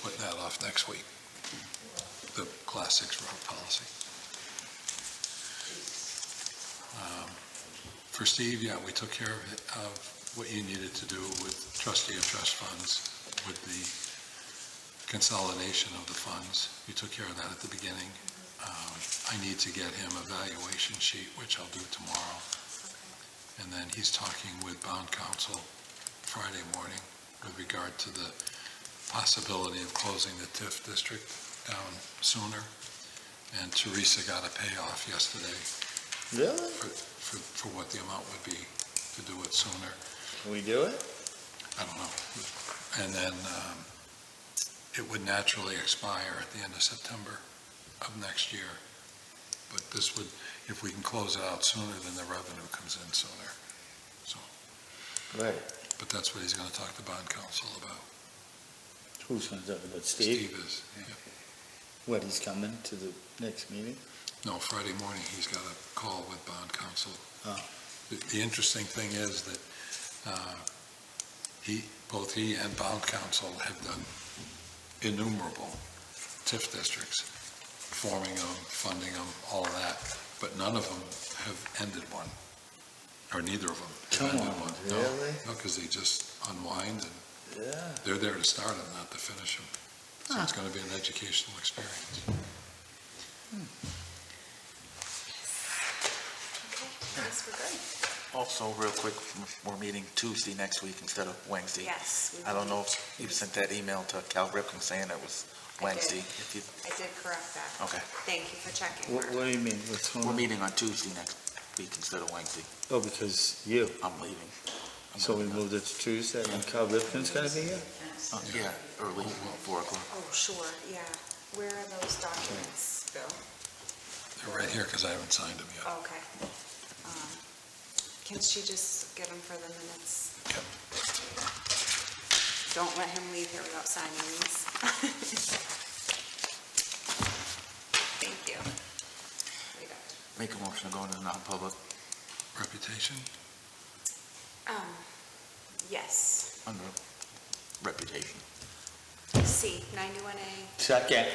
putting that off next week, the Class 6 road policy. For Steve, we took care of what you needed to do with trustee of trust funds, with the consolidation of the funds. You took care of that at the beginning. I need to get him a valuation sheet, which I'll do tomorrow. And then he's talking with bond counsel Friday morning with regard to the possibility of closing the TIF district down sooner. And Teresa got a payoff yesterday. Really? For what the amount would be to do it sooner. Can we do it? I don't know. And then it would naturally expire at the end of September of next year. But this would, if we can close it out sooner, then the revenue comes in sooner. So. Right. But that's what he's going to talk to bond counsel about. Who's going to talk about Steve? Steve is, yeah. What, he's coming to the next meeting? No, Friday morning, he's got a call with bond counsel. Oh. The interesting thing is that both he and bond counsel have done innumerable TIF districts, forming them, funding them, all of that, but none of them have ended one, or neither of them have ended one. Really? No, because they just unwind, and they're there to start them, not to finish them. So it's going to be an educational experience. we're good. Also, real quick, we're meeting Tuesday next week instead of Wednesday. Yes. we I don't know will. if you sent that email to Cal Ripken saying it was Wednesday. If you, I did correct that. okay. Thank you for checking. What Mark. do you mean? What's going We're on? meeting on Tuesday next week instead of Wednesday. Oh, because you. I'm leaving. So we moved it to Tuesday and Cal Ripken's gonna be here? Yeah, early, 4 o'clock. Oh, sure, yeah. Where are those documents, Bill? They're right here because I haven't signed them yet. Okay. Can she just get them for the minutes? Yep. Don't let him leave here without signing these. Thank you. There you go. Make a motion to go into non-public Reputation? Yes. under reputation. C, 91A. Second.